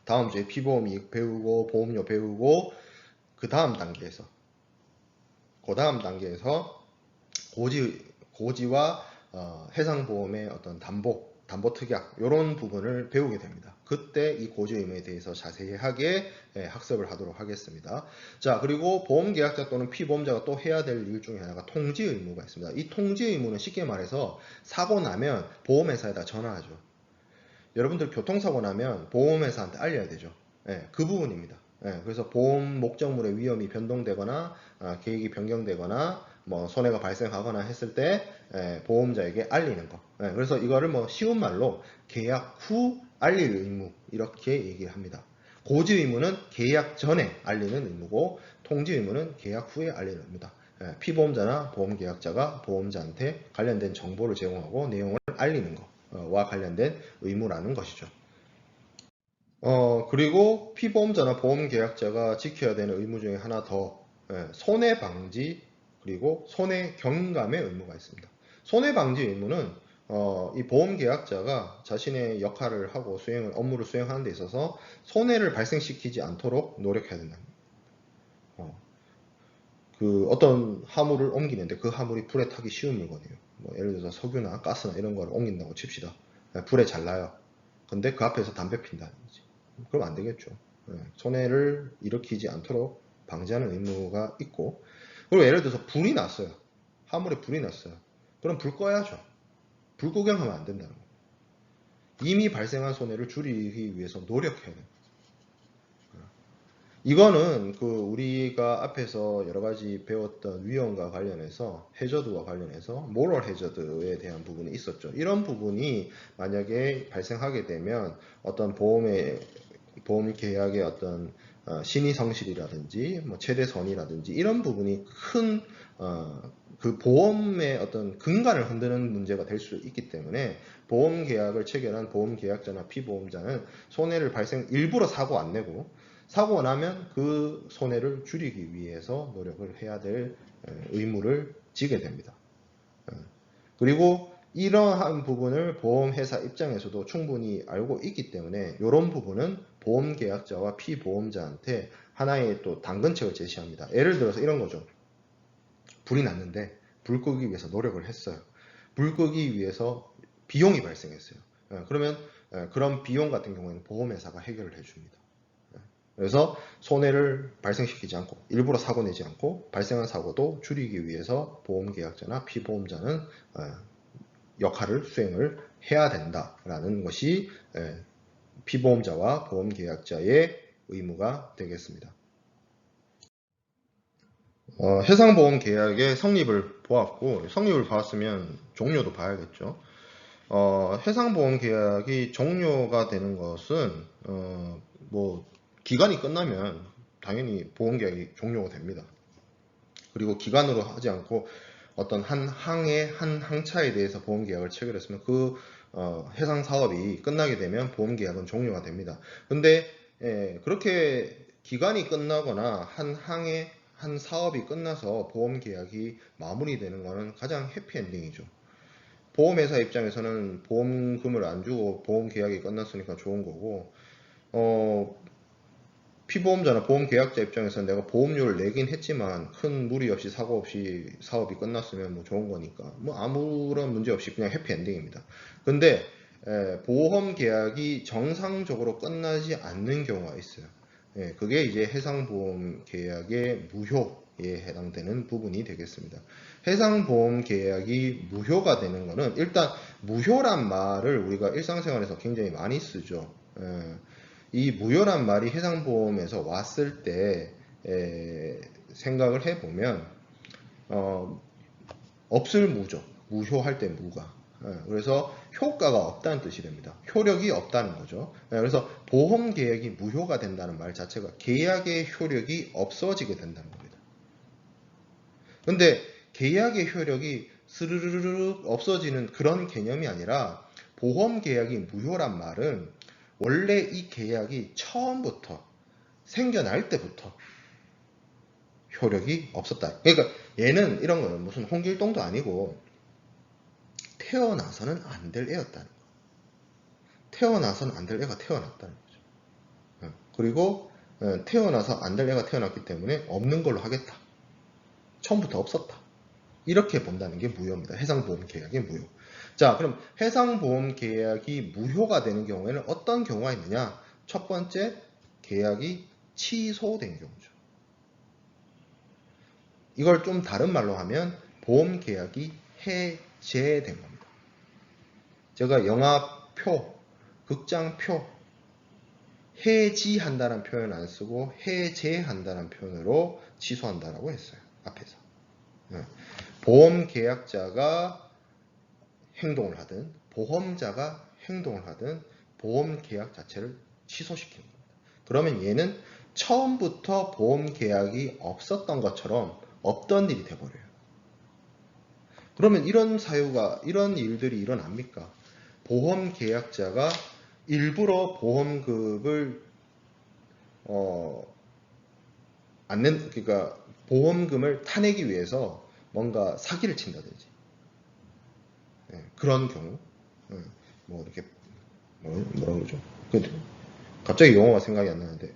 다음 주에 피보험 이익 배우고 보험료 배우고 그 다음 단계에서 고지와 해상보험의 어떤 담보 특약 이런 부분을 배우게 됩니다. 그때 이 고지 의무에 대해서 자세하게 학습을 하도록 하겠습니다. 자, 그리고 보험계약자 또는 피보험자가 또 해야 될 일 중에 하나가 통지 의무가 있습니다. 이 통지 의무는 쉽게 말해서 사고 나면 보험회사에다 전화하죠. 여러분들 교통사고 나면 보험회사한테 알려야 되죠. 그 부분입니다. 그래서 보험 목적물의 위험이 변동되거나 계획이 변경되거나 뭐 손해가 발생하거나 했을 때 보험자에게 알리는 거. 그래서 이거를 뭐 쉬운 말로 계약 후 알릴 의무 이렇게 얘기를 합니다. 고지 의무는 계약 전에 알리는 의무고 통지 의무는 계약 후에 알리는 의무다. 피보험자나 보험계약자가 보험자한테 관련된 정보를 제공하고 내용을 알리는 거와 관련된 의무라는 것이죠. 그리고 피보험자나 보험계약자가 지켜야 되는 의무 중에 하나 더 손해 방지 그리고 손해 경감의 의무가 있습니다. 손해 방지 의무는 이 보험계약자가 자신의 역할을 하고 업무를 수행하는 데 있어서 손해를 발생시키지 않도록 노력해야 된다. 그 어떤 화물을 옮기는데 그 화물이 불에 타기 쉬운 물건이에요. 뭐 예를 들어서 석유나 가스나 이런 걸 옮긴다고 칩시다. 불에 잘 나요. 근데 그 앞에서 담배 핀다든지. 그럼 안 되겠죠. 손해를 일으키지 않도록 방지하는 의무가 있고, 그리고 예를 들어서 불이 났어요. 화물에 불이 났어요. 그럼 불 꺼야죠. 불 구경하면 안 된다는 거예요. 이미 발생한 손해를 줄이기 위해서 노력해야 돼요. 이거는 그 우리가 앞에서 여러 가지 배웠던 위험과 관련해서 해저드와 관련해서 모럴 해저드에 대한 부분이 있었죠. 이런 부분이 만약에 발생하게 되면 어떤 보험 계약의 어떤 신의 성실이라든지 뭐 최대 선이라든지 이런 부분이 큰 그 보험의 어떤 근간을 흔드는 문제가 될 수 있기 때문에 보험 계약을 체결한 보험 계약자나 피보험자는 손해를 일부러 사고 안 내고 사고 나면 그 손해를 줄이기 위해서 노력을 해야 될 의무를 지게 됩니다. 그리고 이러한 부분을 보험회사 입장에서도 충분히 알고 있기 때문에 이런 부분은 보험계약자와 피보험자한테 하나의 또 당근책을 제시합니다. 예를 들어서 이런 거죠. 불이 났는데 불 끄기 위해서 노력을 했어요. 불 끄기 위해서 비용이 발생했어요. 그러면 그런 비용 같은 경우에는 보험회사가 해결을 해줍니다. 그래서 손해를 발생시키지 않고 일부러 사고 내지 않고 발생한 사고도 줄이기 위해서 보험계약자나 피보험자는 역할을 수행을 해야 된다라는 것이 피보험자와 보험계약자의 의무가 되겠습니다. 해상보험 계약의 성립을 보았고 성립을 봤으면 종료도 봐야겠죠. 해상보험 계약이 종료가 되는 것은 뭐 기간이 끝나면 당연히 보험계약이 종료가 됩니다. 그리고 기간으로 하지 않고 어떤 한 항차에 대해서 보험계약을 체결했으면 그 해상 사업이 끝나게 되면 보험계약은 종료가 됩니다. 근데 그렇게 기간이 끝나거나 한 사업이 끝나서 보험계약이 마무리되는 것은 가장 해피엔딩이죠. 보험회사 입장에서는 보험금을 안 주고 보험계약이 끝났으니까 좋은 거고 피보험자나 보험계약자 입장에서는 내가 보험료를 내긴 했지만 큰 무리 없이 사고 없이 사업이 끝났으면 뭐 좋은 거니까 뭐 아무런 문제 없이 그냥 해피엔딩입니다. 근데 보험계약이 정상적으로 끝나지 않는 경우가 있어요. 그게 이제 해상보험 계약의 무효에 해당되는 부분이 되겠습니다. 해상보험 계약이 무효가 되는 거는 일단 무효란 말을 우리가 일상생활에서 굉장히 많이 쓰죠. 이 무효란 말이 해상보험에서 왔을 때 생각을 해보면 없을 무죠. 무효할 때 무가. 그래서 효과가 없다는 뜻이 됩니다. 효력이 없다는 거죠. 그래서 보험 계약이 무효가 된다는 말 자체가 계약의 효력이 없어지게 된다는 겁니다. 근데 계약의 효력이 스르르르 없어지는 그런 개념이 아니라 보험 계약이 무효란 말은 원래 이 계약이 처음부터 생겨날 때부터 효력이 없었다. 그러니까 얘는 이런 거는 무슨 홍길동도 아니고 태어나서는 안 될 애였다는 거. 태어나서는 안 될 애가 태어났다는 거죠. 그리고 태어나서 안 될 애가 태어났기 때문에 없는 걸로 하겠다. 처음부터 없었다. 이렇게 본다는 게 무효입니다. 해상보험 계약의 무효. 자, 그럼 해상보험 계약이 무효가 되는 경우에는 어떤 경우가 있느냐? 첫 번째, 계약이 취소된 경우죠. 이걸 좀 다른 말로 하면 보험 계약이 해제된 겁니다. 제가 영화표, 극장표, 해지한다는 표현 안 쓰고 해제한다는 표현으로 취소한다라고 했어요. 앞에서. 보험 계약자가 행동을 하든 보험자가 행동을 하든 보험 계약 자체를 취소시키는 겁니다. 그러면 얘는 처음부터 보험 계약이 없었던 것처럼 없던 일이 돼버려요. 그러면 이런 일들이 일어납니까? 보험 계약자가 일부러 보험금을 그러니까 보험금을 타내기 위해서 뭔가 사기를 친다든지 그런 경우 뭐 이렇게 뭐라 그러죠? 갑자기 용어가 생각이 안 나는데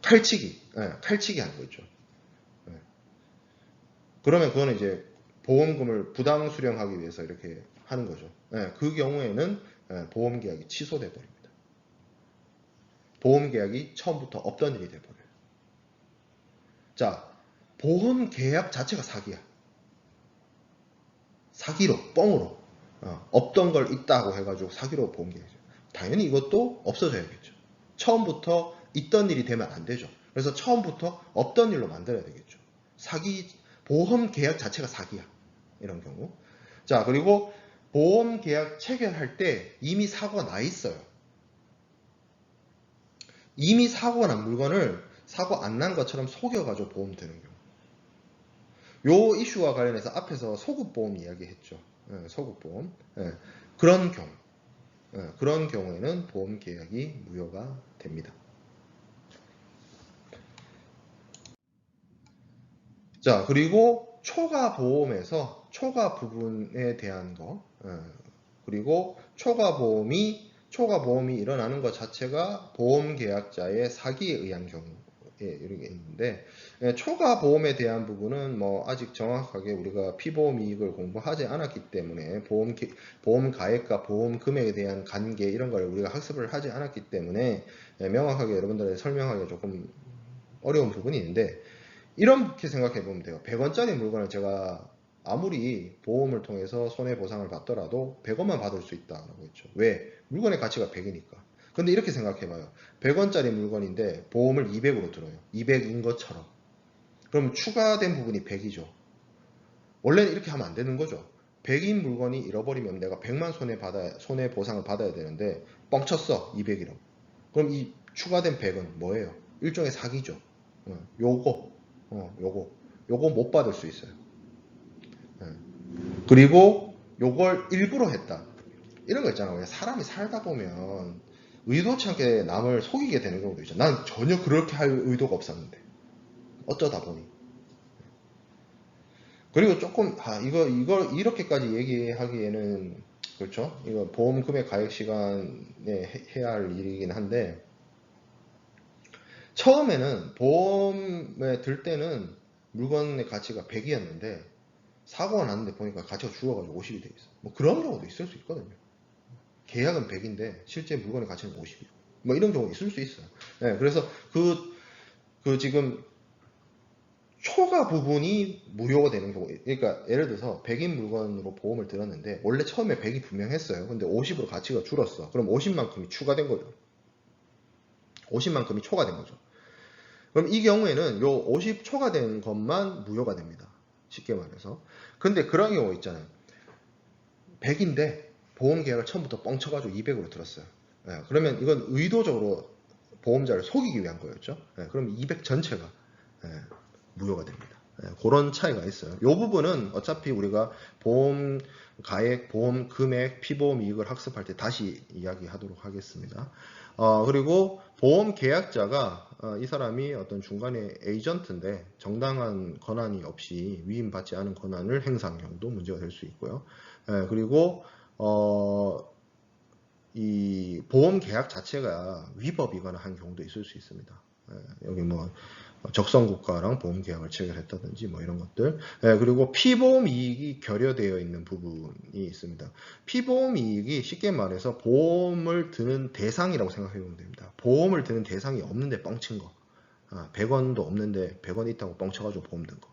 칼치기 하는 거죠. 그러면 그거는 이제 보험금을 부당 수령하기 위해서 이렇게 하는 거죠. 그 경우에는 보험 계약이 취소돼 버립니다. 보험 계약이 처음부터 없던 일이 돼 버려요. 자, 보험 계약 자체가 사기야. 사기로, 뻥으로. 없던 걸 있다고 해가지고 사기로 보험 계약이죠. 당연히 이것도 없어져야겠죠. 처음부터 있던 일이 되면 안 되죠. 그래서 처음부터 없던 일로 만들어야 되겠죠. 보험 계약 자체가 사기야. 이런 경우. 자, 그리고 보험 계약 체결할 때 이미 사고가 나 있어요. 이미 사고가 난 물건을 사고 안 난 것처럼 속여가지고 보험 드는 경우. 요 이슈와 관련해서 앞에서 소급보험 이야기했죠. 소급보험. 그런 경우. 그런 경우에는 보험 계약이 무효가 됩니다. 자, 그리고 초과 보험에서 초과 부분에 대한 거, 그리고 초과 보험이 일어나는 것 자체가 보험 계약자의 사기에 의한 경우에 이렇게 있는데, 초과 보험에 대한 부분은 뭐 아직 정확하게 우리가 피보험 이익을 공부하지 않았기 때문에 보험 가액과 보험 금액에 대한 관계 이런 걸 우리가 학습을 하지 않았기 때문에 명확하게 여러분들에게 설명하기가 조금 어려운 부분이 있는데, 이렇게 생각해 보면 돼요. 100원짜리 물건을 제가 아무리 보험을 통해서 손해보상을 받더라도 100원만 받을 수 있다라고 했죠. 왜? 물건의 가치가 100이니까. 근데 이렇게 생각해 봐요. 100원짜리 물건인데 보험을 200으로 들어요. 200인 것처럼. 그럼 추가된 부분이 100이죠. 원래는 이렇게 하면 안 되는 거죠. 100인 물건이 잃어버리면 내가 100만 손해보상을 받아야 되는데 뻥쳤어. 200이라고. 그럼 이 추가된 100은 뭐예요? 일종의 사기죠. 요거 못 받을 수 있어요. 그리고 요걸 일부러 했다. 이런 거 있잖아요. 사람이 살다 보면 의도치 않게 남을 속이게 되는 경우도 있죠. 난 전혀 그렇게 할 의도가 없었는데 어쩌다 보니. 그리고 조금 이걸 이렇게까지 얘기하기에는 그렇죠. 이거 보험 금액 가액 시간에 해야 할 일이긴 한데, 처음에는 보험에 들 때는 물건의 가치가 100이었는데 사고가 났는데 보니까 가치가 줄어가지고 50이 돼 있어. 뭐 그런 경우도 있을 수 있거든요. 계약은 100인데 실제 물건의 가치는 50이고 뭐 이런 경우 있을 수 있어요. 그래서 그 지금 초과 부분이 무효가 되는 경우, 그러니까 예를 들어서 100인 물건으로 보험을 들었는데 원래 처음에 100이 분명했어요. 근데 50으로 가치가 줄었어. 그럼 50만큼이 추가된 거죠. 50만큼이 초과된 거죠. 그럼 이 경우에는 요 50 초과된 것만 무효가 됩니다. 쉽게 말해서. 근데 그런 경우 있잖아요. 100인데 보험 계약을 처음부터 뻥쳐가지고 200으로 들었어요. 그러면 이건 의도적으로 보험자를 속이기 위한 거였죠. 그럼 200 전체가 무효가 됩니다. 그런 차이가 있어요. 이 부분은 어차피 우리가 보험 가액, 보험 금액, 피보험 이익을 학습할 때 다시 이야기하도록 하겠습니다. 그리고 보험 계약자가 이 사람이 어떤 중간에 에이전트인데 정당한 권한이 없이 위임받지 않은 권한을 행사한 경우도 문제가 될 수 있고요. 그리고 이 보험 계약 자체가 위법이거나 한 경우도 있을 수 있습니다. 여기 뭐 적성국가랑 보험 계약을 체결했다든지 뭐 이런 것들. 그리고 피보험 이익이 결여되어 있는 부분이 있습니다. 피보험 이익이 쉽게 말해서 보험을 드는 대상이라고 생각해 보면 됩니다. 보험을 드는 대상이 없는데 뻥친 거. 100원도 없는데 100원 있다고 뻥쳐가지고 보험 든 거.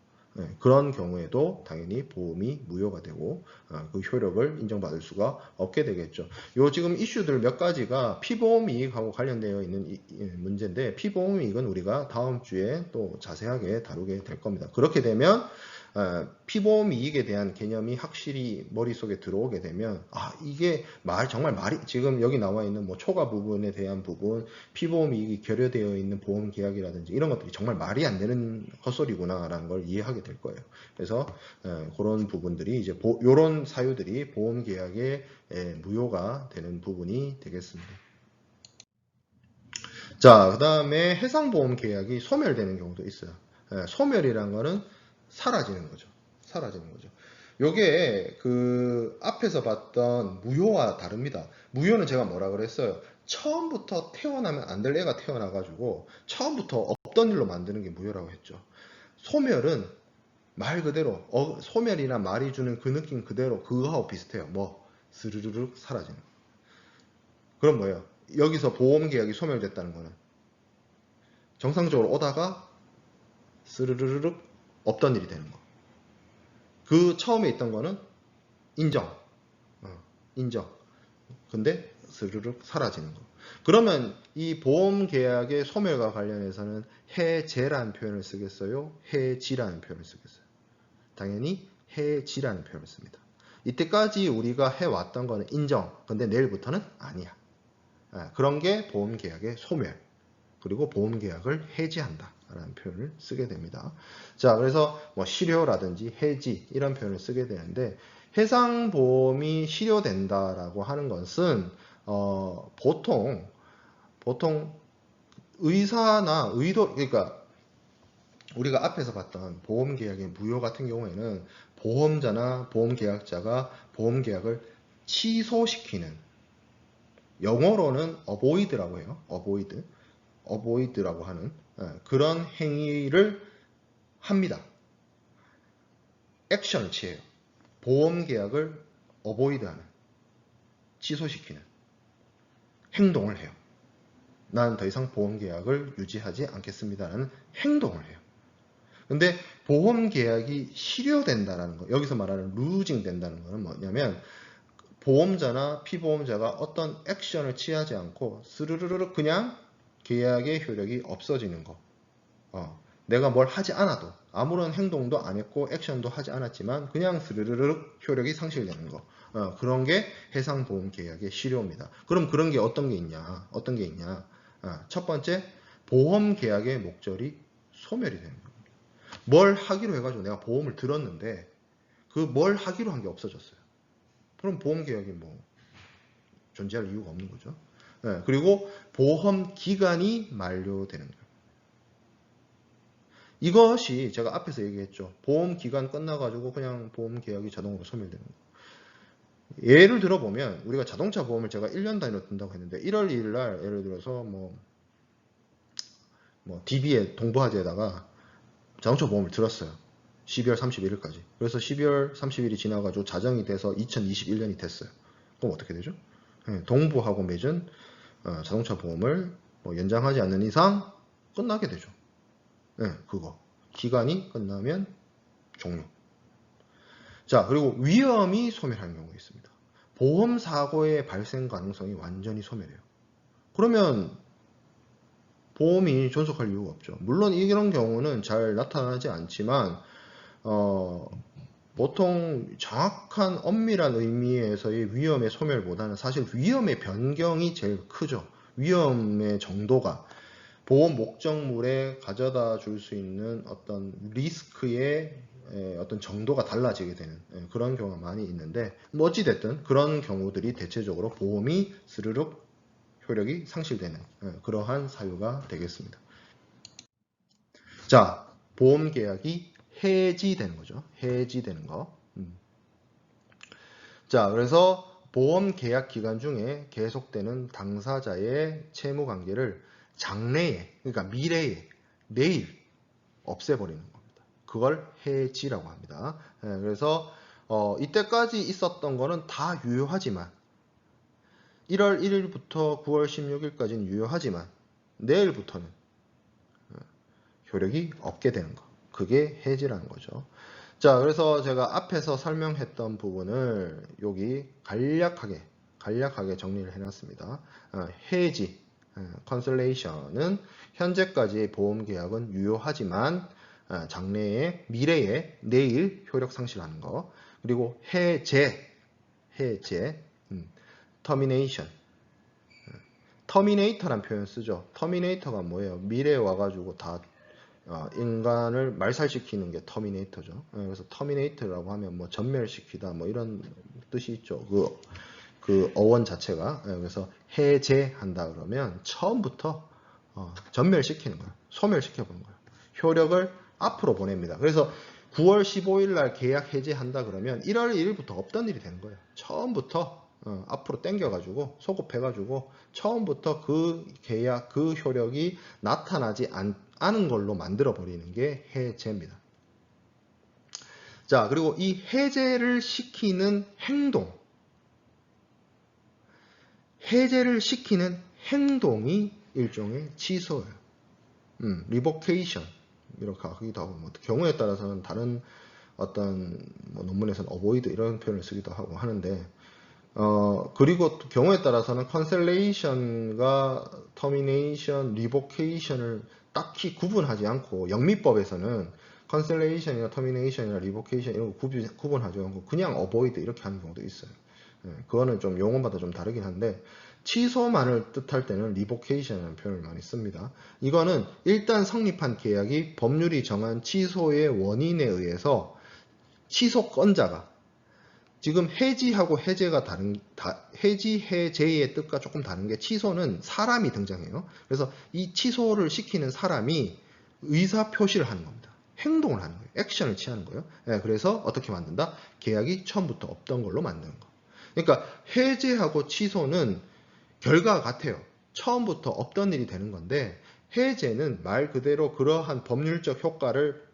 그런 경우에도 당연히 보험이 무효가 되고 그 효력을 인정받을 수가 없게 되겠죠. 요 지금 이슈들 몇 가지가 피보험 이익하고 관련되어 있는 문제인데, 피보험 이익은 우리가 다음 주에 또 자세하게 다루게 될 겁니다. 그렇게 되면 피보험 이익에 대한 개념이 확실히 머릿속에 들어오게 되면 이게 정말 말이 지금 여기 나와 있는 뭐 초과 부분에 대한 부분, 피보험 이익이 결여되어 있는 보험 계약이라든지 이런 것들이 정말 말이 안 되는 헛소리구나라는 걸 이해하게 될 거예요. 그래서 그런 부분들이 이제 이런 사유들이 보험 계약의 무효가 되는 부분이 되겠습니다. 자, 그 다음에 해상보험 계약이 소멸되는 경우도 있어요. 소멸이란 거는 사라지는 거죠. 사라지는 거죠. 요게 그 앞에서 봤던 무효와 다릅니다. 무효는 제가 뭐라 그랬어요? 처음부터 태어나면 안 될 애가 태어나가지고 처음부터 없던 일로 만드는 게 무효라고 했죠. 소멸은 말 그대로 소멸이나 말이 주는 그 느낌 그대로 그거하고 비슷해요. 뭐 스르르륵 사라지는 거. 그럼 뭐예요? 여기서 보험 계약이 소멸됐다는 거는 정상적으로 오다가 스르르륵 없던 일이 되는 거. 그 처음에 있던 거는 인정. 인정. 근데 스르륵 사라지는 거. 그러면 이 보험 계약의 소멸과 관련해서는 해제라는 표현을 쓰겠어요? 해지라는 표현을 쓰겠어요? 당연히 해지라는 표현을 씁니다. 이때까지 우리가 해왔던 거는 인정. 근데 내일부터는 아니야. 그런 게 보험 계약의 소멸. 그리고 보험 계약을 해지한다. 라는 표현을 쓰게 됩니다. 자, 그래서 뭐 실효라든지 해지 이런 표현을 쓰게 되는데 해상보험이 실효된다라고 하는 것은 보통 의사나 그러니까 우리가 앞에서 봤던 보험 계약의 무효 같은 경우에는 보험자나 보험 계약자가 보험 계약을 취소시키는 영어로는 avoid라고 해요. avoid라고 하는 그런 행위를 합니다. 액션을 취해요. 보험 계약을 avoid하는, 취소시키는 행동을 해요. 난 더 이상 보험 계약을 유지하지 않겠습니다라는 행동을 해요. 근데 보험 계약이 실효된다라는 거, 여기서 말하는 루징 된다는 거는 뭐냐면 보험자나 피보험자가 어떤 액션을 취하지 않고 스르르르 그냥 계약의 효력이 없어지는 거. 내가 뭘 하지 않아도 아무런 행동도 안 했고 액션도 하지 않았지만 그냥 스르르르 효력이 상실되는 거. 그런 게 해상보험 계약의 실효입니다. 그럼 그런 게 어떤 게 있냐? 첫 번째, 보험 계약의 목적이 소멸이 되는 겁니다. 뭘 하기로 해가지고 내가 보험을 들었는데 그 뭘 하기로 한 게 없어졌어요. 그럼 보험 계약이 뭐 존재할 이유가 없는 거죠. 그리고 보험 기간이 만료되는 거예요. 이것이 제가 앞에서 얘기했죠. 보험 기간 끝나가지고 그냥 보험 계약이 자동으로 소멸되는 거. 예를 들어보면 우리가 자동차 보험을 제가 1년 단위로 든다고 했는데 1월 2일 날 예를 들어서 뭐 DB에 동부화재에다가 자동차 보험을 들었어요. 12월 31일까지. 그래서 12월 30일이 지나가지고 자정이 돼서 2021년이 됐어요. 그럼 어떻게 되죠? 동부하고 맺은 자동차 보험을 연장하지 않는 이상 끝나게 되죠. 그거. 기간이 끝나면 종료. 자, 그리고 위험이 소멸하는 경우가 있습니다. 보험 사고의 발생 가능성이 완전히 소멸해요. 그러면 보험이 존속할 이유가 없죠. 물론 이런 경우는 잘 나타나지 않지만 보통 정확한 엄밀한 의미에서의 위험의 소멸보다는 사실 위험의 변경이 제일 크죠. 위험의 정도가 보험 목적물에 가져다 줄 수 있는 어떤 리스크의 어떤 정도가 달라지게 되는 그런 경우가 많이 있는데 뭐 어찌됐든 그런 경우들이 대체적으로 보험이 스르륵 효력이 상실되는 그러한 사유가 되겠습니다. 자, 보험 계약이 해지되는 거죠. 해지되는 거. 자, 그래서 보험 계약 기간 중에 계속되는 당사자의 채무 관계를 장래에, 그러니까 미래에, 내일 없애버리는 겁니다. 그걸 해지라고 합니다. 그래서 이때까지 있었던 거는 다 유효하지만 1월 1일부터 9월 16일까지는 유효하지만 내일부터는 효력이 없게 되는 거. 그게 해지라는 거죠. 자, 그래서 제가 앞에서 설명했던 부분을 여기 간략하게 정리를 해놨습니다. 해지, 컨설레이션은 현재까지 보험 계약은 유효하지만 장래의 미래의 내일 효력 상실하는 거. 그리고 해제, termination. 터미네이터란 표현 쓰죠. 터미네이터가 뭐예요? 미래에 와가지고 다 인간을 말살시키는 게 터미네이터죠. 그래서 터미네이터라고 하면 뭐 전멸시키다 뭐 이런 뜻이 있죠. 그 어원 자체가. 그래서 해제한다 그러면 처음부터 전멸시키는 거예요. 소멸시켜보는 거예요. 효력을 앞으로 보냅니다. 그래서 9월 15일 날 계약 해제한다 그러면 1월 1일부터 없던 일이 되는 거예요. 처음부터 앞으로 당겨가지고 소급해가지고 처음부터 그 계약, 그 효력이 나타나지 않은 걸로 만들어 버리는 게 해제입니다. 자, 그리고 이 해제를 시키는 행동, 해제를 시키는 행동이 일종의 취소예요. revocation 이렇게 하기도 하고, 뭐 경우에 따라서는 다른 어떤 뭐 논문에서는 avoid 이런 표현을 쓰기도 하고 하는데, 그리고 또 경우에 따라서는 cancellation과 termination, revocation을 딱히 구분하지 않고, 영미법에서는 cancellation이나 termination이나 revocation 이런 거 구분하지 않고 그냥 avoid 이렇게 하는 경우도 있어요. 그거는 좀 용어마다 좀 다르긴 한데, 취소만을 뜻할 때는 revocation이라는 표현을 많이 씁니다. 이거는 일단 성립한 계약이 법률이 정한 취소의 원인에 의해서 취소권자가, 지금 해지하고 해제가 해지, 해제의 뜻과 조금 다른 게, 취소는 사람이 등장해요. 그래서 이 취소를 시키는 사람이 의사 표시를 하는 겁니다. 행동을 하는 거예요. 액션을 취하는 거예요. 그래서 어떻게 만든다? 계약이 처음부터 없던 걸로 만드는 거. 그러니까 해제하고 취소는 결과가 같아요. 처음부터 없던 일이 되는 건데, 해제는 말 그대로 그러한 법률적 효과를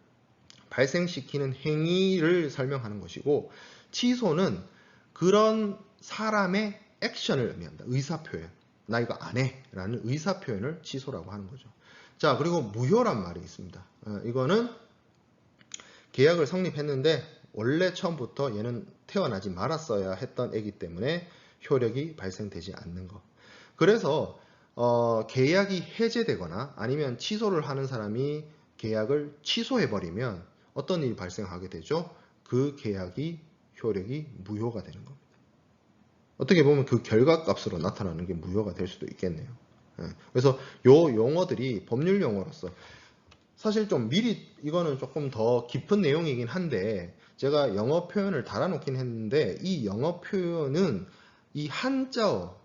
발생시키는 행위를 설명하는 것이고, 취소는 그런 사람의 액션을 의미합니다. 의사표현. 나 이거 안 해 라는 의사표현을 취소라고 하는 거죠. 자, 그리고 무효란 말이 있습니다. 이거는 계약을 성립했는데 원래 처음부터 얘는 태어나지 말았어야 했던 애기 때문에 효력이 발생되지 않는 거. 그래서 계약이 해제되거나 아니면 취소를 하는 사람이 계약을 취소해버리면 어떤 일이 발생하게 되죠? 그 계약이 효력이 무효가 되는 겁니다. 어떻게 보면 그 결과값으로 나타나는 게 무효가 될 수도 있겠네요. 그래서 요 용어들이 법률 용어로서, 사실 좀 미리 이거는 조금 더 깊은 내용이긴 한데 제가 영어 표현을 달아놓긴 했는데, 이 영어 표현은 이 한자어,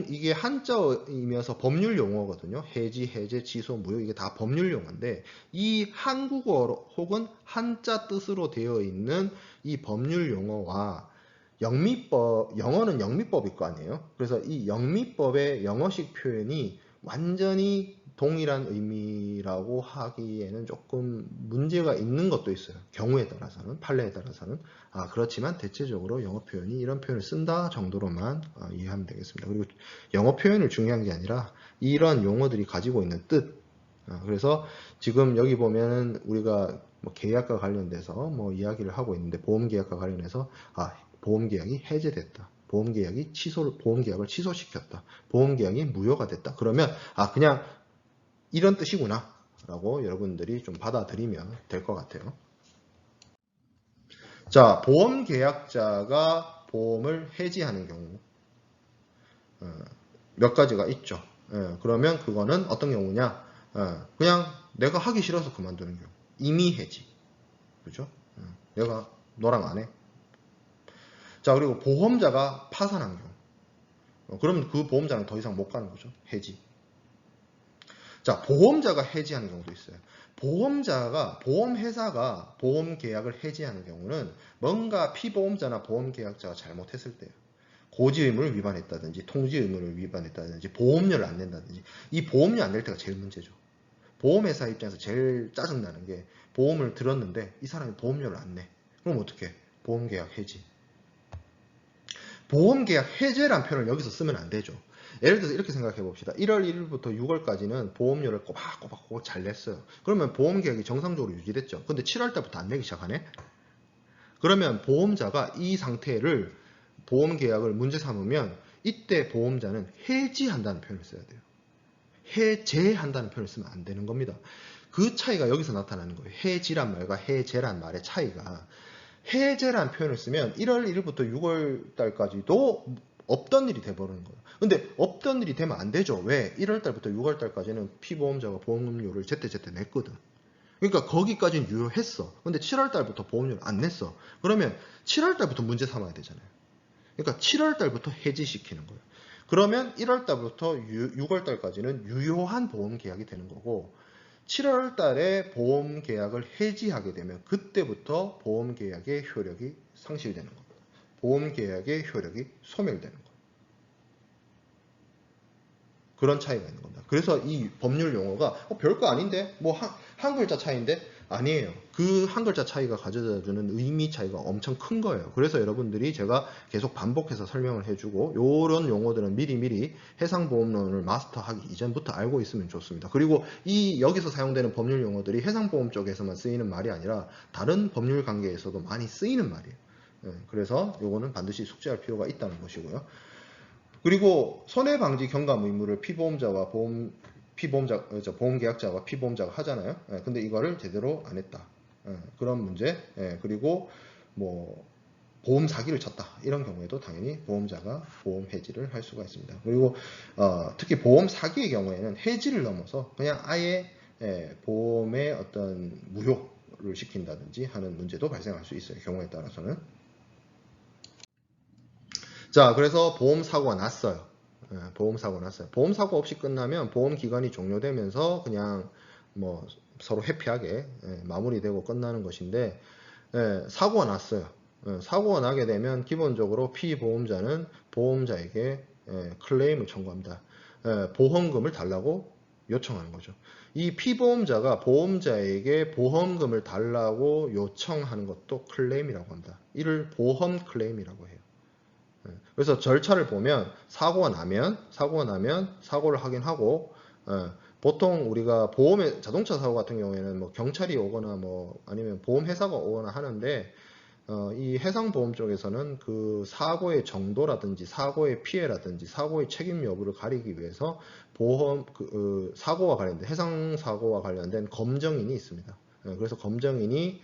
이게 한자어이면서 법률 용어거든요. 해지, 해제, 취소, 무효, 이게 다 법률 용어인데, 이 한국어 혹은 한자 뜻으로 되어 있는 이 법률 용어와 영어는 영미법일 거 아니에요. 그래서 이 영미법의 영어식 표현이 완전히 동일한 의미라고 하기에는 조금 문제가 있는 것도 있어요. 경우에 따라서는, 판례에 따라서는. 그렇지만 대체적으로 영어 표현이 이런 표현을 쓴다 정도로만 이해하면 되겠습니다. 그리고 영어 표현을 중요한 게 아니라 이런 용어들이 가지고 있는 뜻. 그래서 지금 여기 보면은 우리가 뭐 계약과 관련돼서 뭐 이야기를 하고 있는데, 보험계약과 관련해서 보험계약이 해제됐다. 보험계약을 취소시켰다. 보험계약이 무효가 됐다. 그러면 그냥 이런 뜻이구나 라고 여러분들이 좀 받아들이면 될 것 같아요. 자, 보험계약자가 보험을 해지하는 경우 몇 가지가 있죠. 그러면 그거는 어떤 경우냐? 그냥 내가 하기 싫어서 그만두는 경우. 임의 해지. 그죠? 내가 너랑 안 해. 자, 그리고 보험자가 파산한 경우. 그러면 그 보험자는 더 이상 못 가는 거죠. 해지. 자, 보험자가 해지하는 경우도 있어요. 보험회사가 보험계약을 해지하는 경우는 뭔가 피보험자나 보험계약자가 잘못했을 때예요. 고지 의무를 위반했다든지, 통지 의무를 위반했다든지, 보험료를 안 낸다든지. 이 보험료 안 낼 때가 제일 문제죠. 보험회사 입장에서 제일 짜증나는 게, 보험을 들었는데 이 사람이 보험료를 안 내. 그럼 어떻게? 보험계약 해지. 보험계약 해제란 표현을 여기서 쓰면 안 되죠. 예를 들어서 이렇게 생각해 봅시다. 1월 1일부터 6월까지는 보험료를 꼬박꼬박 잘 냈어요. 그러면 보험계약이 정상적으로 유지됐죠. 근데 7월 달부터 안 내기 시작하네? 그러면 보험자가 이 상태를, 보험계약을 문제 삼으면 이때 보험자는 해지한다는 표현을 써야 돼요. 해제한다는 표현을 쓰면 안 되는 겁니다. 그 차이가 여기서 나타나는 거예요. 해지란 말과 해제란 말의 차이가. 해제란 표현을 쓰면 1월 1일부터 6월 달까지도 없던 일이 돼버리는 거예요. 근데 없던 일이 되면 안 되죠. 왜? 1월 달부터 6월 달까지는 피보험자가 보험료를 제때 냈거든. 그러니까 거기까지는 유효했어. 근데 7월 달부터 보험료를 안 냈어. 그러면 7월 달부터 문제 삼아야 되잖아요. 그러니까 7월 달부터 해지시키는 거예요. 그러면 1월 달부터 6월 달까지는 유효한 보험 계약이 되는 거고 7월 달에 보험 계약을 해지하게 되면 그때부터 보험 계약의 효력이 상실되는 겁니다. 보험 계약의 효력이 소멸되는 거예요. 그런 차이가 있는 겁니다. 그래서 이 법률 용어가 별거 아닌데 뭐 한 글자 차이인데 아니에요. 그 한 글자 차이가 가져다주는 의미 차이가 엄청 큰 거예요. 그래서 여러분들이 제가 계속 반복해서 설명을 해주고 이런 용어들은 미리미리 해상보험론을 마스터하기 이전부터 알고 있으면 좋습니다. 그리고 이 여기서 사용되는 법률 용어들이 해상보험 쪽에서만 쓰이는 말이 아니라 다른 법률 관계에서도 많이 쓰이는 말이에요. 그래서 요거는 반드시 숙지할 필요가 있다는 것이고요. 그리고 손해방지 경감 의무를 피보험자와 보험계약자와 피보험자가 하잖아요. 근데 이거를 제대로 안 했다. 그런 문제. 그리고 뭐 보험 사기를 쳤다. 이런 경우에도 당연히 보험자가 보험 해지를 할 수가 있습니다. 그리고 특히 보험 사기의 경우에는 해지를 넘어서 그냥 아예 보험의 어떤 무효를 시킨다든지 하는 문제도 발생할 수 있어요. 경우에 따라서는. 자, 그래서 보험사고가 났어요. 보험사고 났어요. 보험사고 없이 끝나면 보험기간이 종료되면서 그냥 뭐 서로 해피하게 마무리되고 끝나는 것인데 사고가 났어요. 사고가 나게 되면 기본적으로 피보험자는 보험자에게 클레임을 청구합니다. 보험금을 달라고 요청하는 거죠. 이 피보험자가 보험자에게 보험금을 달라고 요청하는 것도 클레임이라고 합니다. 이를 보험 클레임이라고 해요. 그래서 절차를 보면 사고가 나면 사고를 확인하고 보통 우리가 보험에 자동차 사고 같은 경우에는 뭐 경찰이 오거나 뭐 아니면 보험회사가 오거나 하는데 이 해상보험 쪽에서는 그 사고의 정도라든지 사고의 피해라든지 사고의 책임 여부를 가리기 위해서 보험 사고와 관련된 해상 사고와 관련된 검정인이 있습니다. 그래서 검정인이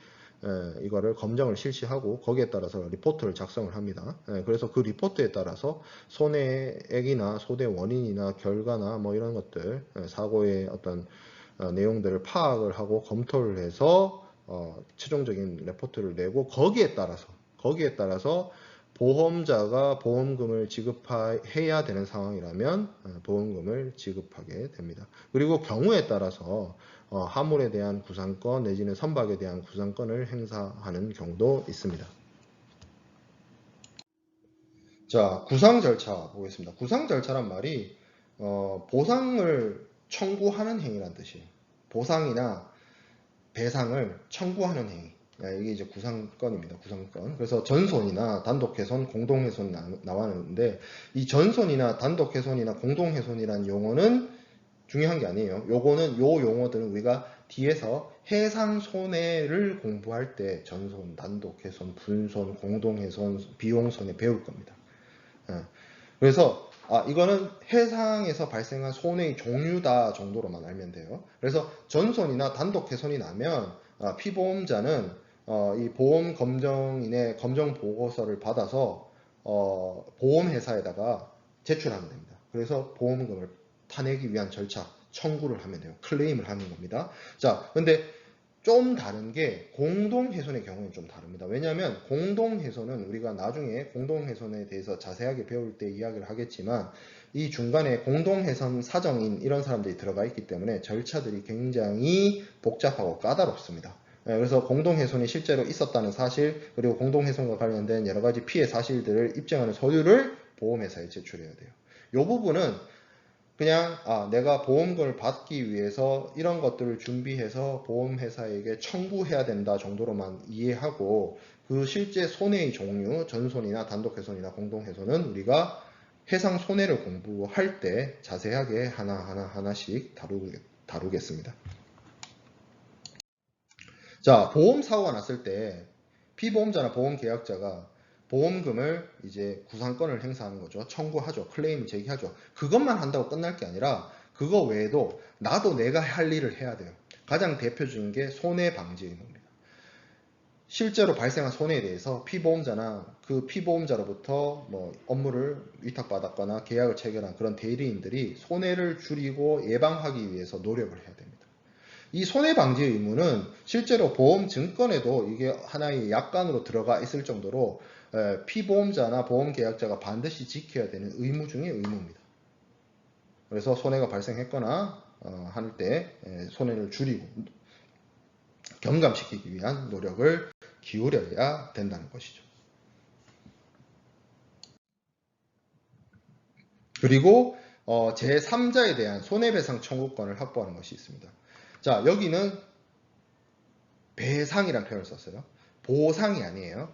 이거를 검정을 실시하고 거기에 따라서 리포트를 작성을 합니다. 그래서 그 리포트에 따라서 손해액이나 손해 원인이나 결과나 뭐 이런 것들 사고의 어떤 내용들을 파악을 하고 검토를 해서 최종적인 레포트를 내고 거기에 따라서 보험자가 보험금을 지급해야 되는 상황이라면 보험금을 지급하게 됩니다. 그리고 경우에 따라서 화물에 대한 구상권 내지는 선박에 대한 구상권을 행사하는 경우도 있습니다. 자, 구상 절차 보겠습니다. 구상 절차란 말이 보상을 청구하는 행위란 뜻이에요. 보상이나 배상을 청구하는 행위. 이게 이제 구상권입니다. 구상권. 그래서 전손이나 단독훼손, 공동훼손 나왔는데 이 전손이나 단독훼손이나 공동훼손이라는 용어는 중요한 게 아니에요. 요거는 요 용어들은 우리가 뒤에서 해상 손해를 공부할 때 전손, 단독훼손, 분손, 공동훼손, 비용손해 배울 겁니다. 그래서 이거는 해상에서 발생한 손해의 종류다 정도로만 알면 돼요. 그래서 전손이나 단독훼손이 나면 피보험자는 이 보험 검정인의 검정 보고서를 받아서 보험회사에다가 제출하면 됩니다. 그래서 보험금을 타내기 위한 절차 청구를 하면 돼요. 클레임을 하는 겁니다. 자, 근데 좀 다른 게 공동훼손의 경우는 좀 다릅니다. 왜냐하면 공동훼손은 우리가 나중에 공동훼손에 대해서 자세하게 배울 때 이야기를 하겠지만 이 중간에 공동훼손 사정인 이런 사람들이 들어가 있기 때문에 절차들이 굉장히 복잡하고 까다롭습니다. 그래서 공동훼손이 실제로 있었다는 사실 그리고 공동훼손과 관련된 여러 가지 피해 사실들을 입증하는 서류를 보험회사에 제출해야 돼요. 이 부분은 그냥 내가 보험금을 받기 위해서 이런 것들을 준비해서 보험회사에게 청구해야 된다 정도로만 이해하고 그 실제 손해의 종류, 전손이나 단독훼손이나 공동훼손은 우리가 해상 손해를 공부할 때 자세하게 하나씩 다루겠습니다. 자, 보험사고가 났을 때 피보험자나 보험계약자가 보험금을 이제 구상권을 행사하는 거죠. 청구하죠. 클레임을 제기하죠. 그것만 한다고 끝날 게 아니라 그거 외에도 나도 내가 할 일을 해야 돼요. 가장 대표적인 게 손해방지 의무입니다. 실제로 발생한 손해에 대해서 피보험자나 그 피보험자로부터 뭐 업무를 위탁받았거나 계약을 체결한 그런 대리인들이 손해를 줄이고 예방하기 위해서 노력을 해야 됩니다. 이 손해방지 의무는 실제로 보험증권에도 이게 하나의 약관으로 들어가 있을 정도로 피보험자나 보험계약자가 반드시 지켜야 되는 의무 중의 의무입니다. 그래서 손해가 발생했거나 할 때 손해를 줄이고 경감시키기 위한 노력을 기울여야 된다는 것이죠. 그리고 제3자에 대한 손해배상 청구권을 확보하는 것이 있습니다. 자, 여기는 배상이란 표현을 썼어요. 보상이 아니에요.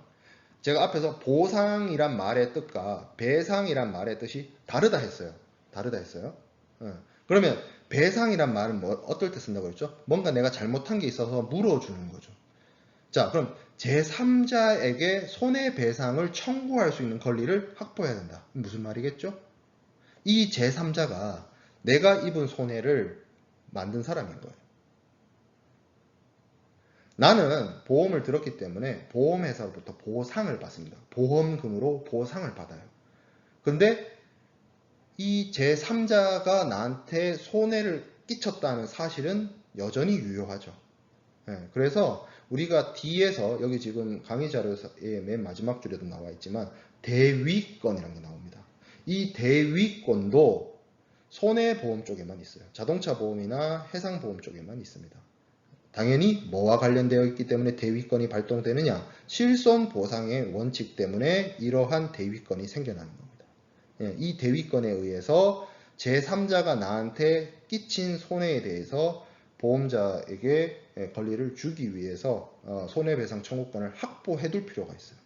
제가 앞에서 보상이란 말의 뜻과 배상이란 말의 뜻이 다르다 했어요. 그러면 배상이란 말은 어떨 때 쓴다고 했죠? 뭔가 내가 잘못한 게 있어서 물어주는 거죠. 자, 그럼 제3자에게 손해배상을 청구할 수 있는 권리를 확보해야 된다. 무슨 말이겠죠? 이 제3자가 내가 입은 손해를 만든 사람인 거예요. 나는 보험을 들었기 때문에 보험회사로부터 보상을 받습니다. 보험금으로 보상을 받아요. 근데 이 제3자가 나한테 손해를 끼쳤다는 사실은 여전히 유효하죠. 그래서 우리가 뒤에서 여기 지금 강의 자료의 맨 마지막 줄에도 나와 있지만 대위권이라는 게 나옵니다. 이 대위권도 손해보험 쪽에만 있어요. 자동차 보험이나 해상보험 쪽에만 있습니다. 당연히 뭐와 관련되어 있기 때문에 대위권이 발동되느냐? 실손보상의 원칙 때문에 이러한 대위권이 생겨나는 겁니다. 이 대위권에 의해서 제3자가 나한테 끼친 손해에 대해서 보험자에게 권리를 주기 위해서 손해배상 청구권을 확보해 둘 필요가 있어요.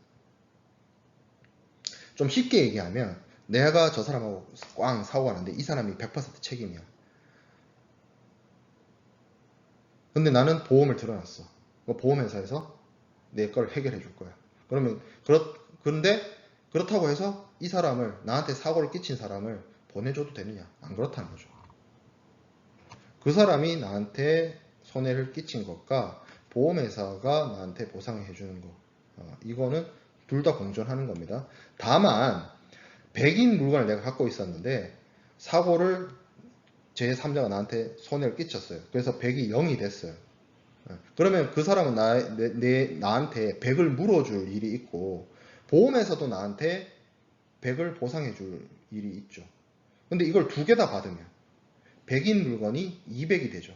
좀 쉽게 얘기하면 내가 저 사람하고 꽝 사고가 났는데 이 사람이 100% 책임이야. 근데 나는 보험을 들어놨어. 보험회사에서 내 걸 해결해 줄 거야. 그런데 그렇다고 해서 이 사람을, 나한테 사고를 끼친 사람을 보내줘도 되느냐? 안 그렇다는 거죠. 그 사람이 나한테 손해를 끼친 것과 보험회사가 나한테 보상해 주는 거, 이거는 둘 다 공존하는 겁니다. 다만 100인 물건을 내가 갖고 있었는데 사고를 제3자가 나한테 손해를 끼쳤어요. 그래서 100이 0이 됐어요. 그러면 그 사람은 나한테 100을 물어줄 일이 있고 보험에서도 나한테 100을 보상해 줄 일이 있죠. 근데 이걸 두 개 다 받으면 100인 물건이 200이 되죠.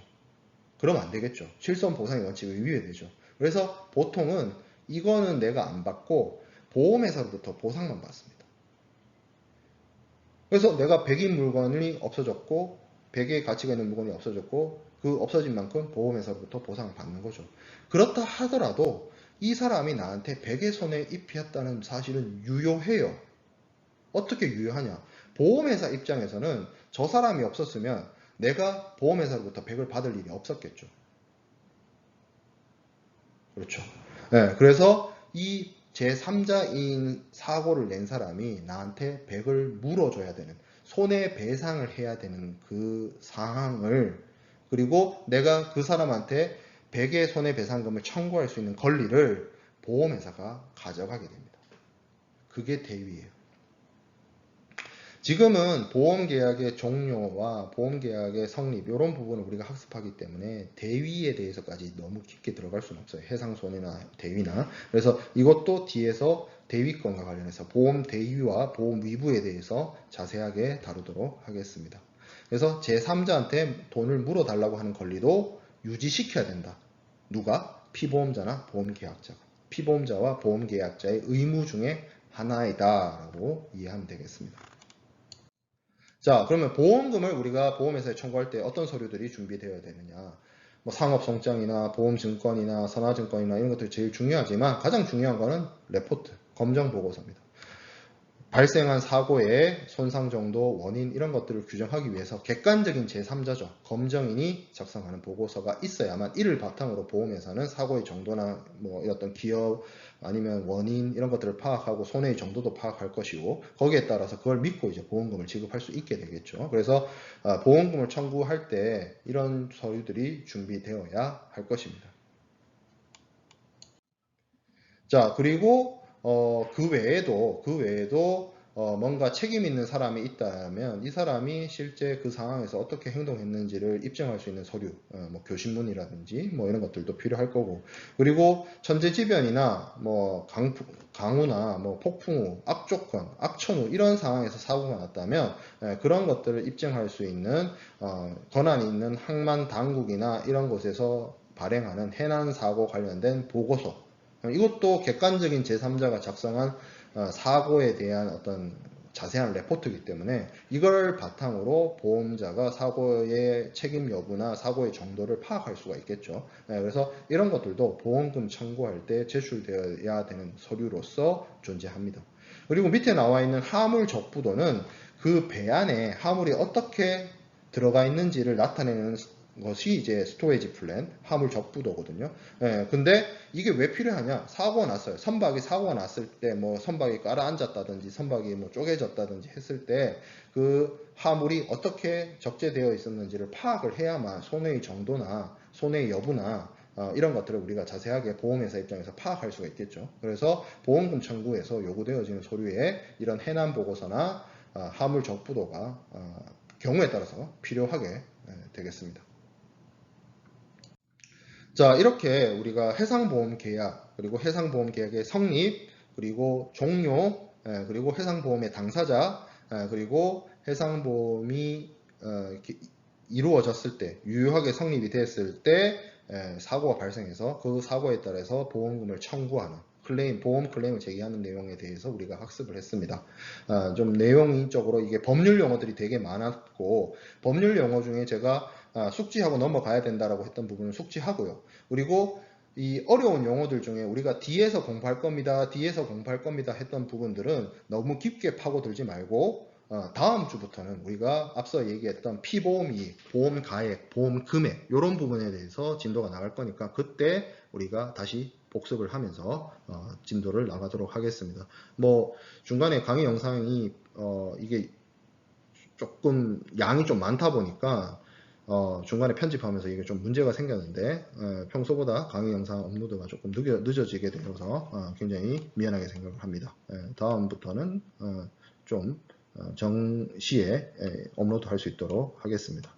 그러면 안 되겠죠. 실손 보상의 원칙을 위배되죠. 그래서 보통은 이거는 내가 안 받고 보험회사로부터 보상만 받습니다. 그래서 내가 100인 물건이 없어졌고 100의 가치가 있는 물건이 없어졌고 그 없어진 만큼 보험회사로부터 보상을 받는 거죠. 그렇다 하더라도 이 사람이 나한테 100의 손해 입혔다는 사실은 유효해요. 어떻게 유효하냐? 보험회사 입장에서는 저 사람이 없었으면 내가 보험회사로부터 100을 받을 일이 없었겠죠. 그렇죠. 네, 그래서 이 제3자인 사고를 낸 사람이 나한테 100을 물어줘야 되는, 손해배상을 해야 되는 그 상황을, 그리고 내가 그 사람한테 100의 손해배상금을 청구할 수 있는 권리를 보험회사가 가져가게 됩니다. 그게 대위예요. 지금은 보험계약의 종료와 보험계약의 성립 이런 부분을 우리가 학습하기 때문에 대위에 대해서까지 너무 깊게 들어갈 수는 없어요. 해상손해나 대위나. 그래서 이것도 뒤에서 대위권과 관련해서 보험 대위와 보험 위부에 대해서 자세하게 다루도록 하겠습니다. 그래서 제3자한테 돈을 물어달라고 하는 권리도 유지시켜야 된다. 누가? 피보험자나 보험계약자가. 피보험자와 보험계약자의 의무 중에 하나이다 라고 이해하면 되겠습니다. 자, 그러면 보험금을 우리가 보험회사에 청구할 때 어떤 서류들이 준비되어야 되느냐? 뭐 상업송장이나 보험증권이나 선화증권이나 이런 것들이 제일 중요하지만 가장 중요한 거는 레포트, 검정보고서입니다. 발생한 사고의 손상 정도, 원인 이런 것들을 규정하기 위해서 객관적인 제3자죠. 검정인이 작성하는 보고서가 있어야만 이를 바탕으로 보험회사는 사고의 정도나 뭐 어떤 기업 아니면 원인 이런 것들을 파악하고 손해의 정도도 파악할 것이고 거기에 따라서 그걸 믿고 이제 보험금을 지급할 수 있게 되겠죠. 그래서 보험금을 청구할 때 이런 서류들이 준비되어야 할 것입니다. 자, 그리고 그 외에도 뭔가 책임 있는 사람이 있다면 이 사람이 실제 그 상황에서 어떻게 행동했는지를 입증할 수 있는 서류, 뭐 교신문이라든지 뭐 이런 것들도 필요할 거고, 그리고 천재지변이나 뭐 강우나 뭐 폭풍우, 악조건, 악천후 이런 상황에서 사고가 났다면 그런 것들을 입증할 수 있는 권한이 있는 항만 당국이나 이런 곳에서 발행하는 해난 사고 관련된 보고서, 이것도 객관적인 제3자가 작성한 사고에 대한 어떤 자세한 레포트이기 때문에 이걸 바탕으로 보험자가 사고의 책임 여부나 사고의 정도를 파악할 수가 있겠죠. 그래서 이런 것들도 보험금 청구할 때 제출되어야 되는 서류로서 존재합니다. 그리고 밑에 나와 있는 화물 적부도는 그 배 안에 화물이 어떻게 들어가 있는지를 나타내는 것이 이제 스토리지 플랜, 화물 적부도거든요. 근데 이게 왜 필요하냐? 사고가 났어요. 선박이 사고가 났을 때 뭐 선박이 깔아앉았다든지 선박이 뭐 쪼개졌다든지 했을 때 그 화물이 어떻게 적재되어 있었는지를 파악을 해야만 손해의 정도나 손해의 여부나 이런 것들을 우리가 자세하게 보험회사 입장에서 파악할 수가 있겠죠. 그래서 보험금 청구에서 요구되어지는 서류에 이런 해난 보고서나 화물 적부도가 경우에 따라서 필요하게 되겠습니다. 자, 이렇게 우리가 해상보험 계약, 그리고 해상보험 계약의 성립, 그리고 종료, 그리고 해상보험의 당사자, 그리고 해상보험이 이루어졌을 때, 유효하게 성립이 됐을 때 사고가 발생해서 그 사고에 따라서 보험금을 청구하는 클레임, 보험 클레임을 제기하는 내용에 대해서 우리가 학습을 했습니다. 좀 내용적으로 이게 법률 용어들이 되게 많았고, 법률 용어 중에 제가 숙지하고 넘어가야 된다라고 했던 부분은 숙지하고요. 그리고 이 어려운 용어들 중에 우리가 뒤에서 공부할 겁니다, 뒤에서 공부할 겁니다 했던 부분들은 너무 깊게 파고들지 말고 다음 주부터는 우리가 앞서 얘기했던 피보험이 보험 가액, 보험 금액 이런 부분에 대해서 진도가 나갈 거니까 그때 우리가 다시 복습을 하면서 진도를 나가도록 하겠습니다. 뭐 중간에 강의 영상이 이게 조금 양이 좀 많다 보니까 중간에 편집하면서 이게 좀 문제가 생겼는데 평소보다 강의 영상 업로드가 조금 늦어지게 되어서 굉장히 미안하게 생각을 합니다. 다음부터는 좀 정시에 업로드 할 수 있도록 하겠습니다.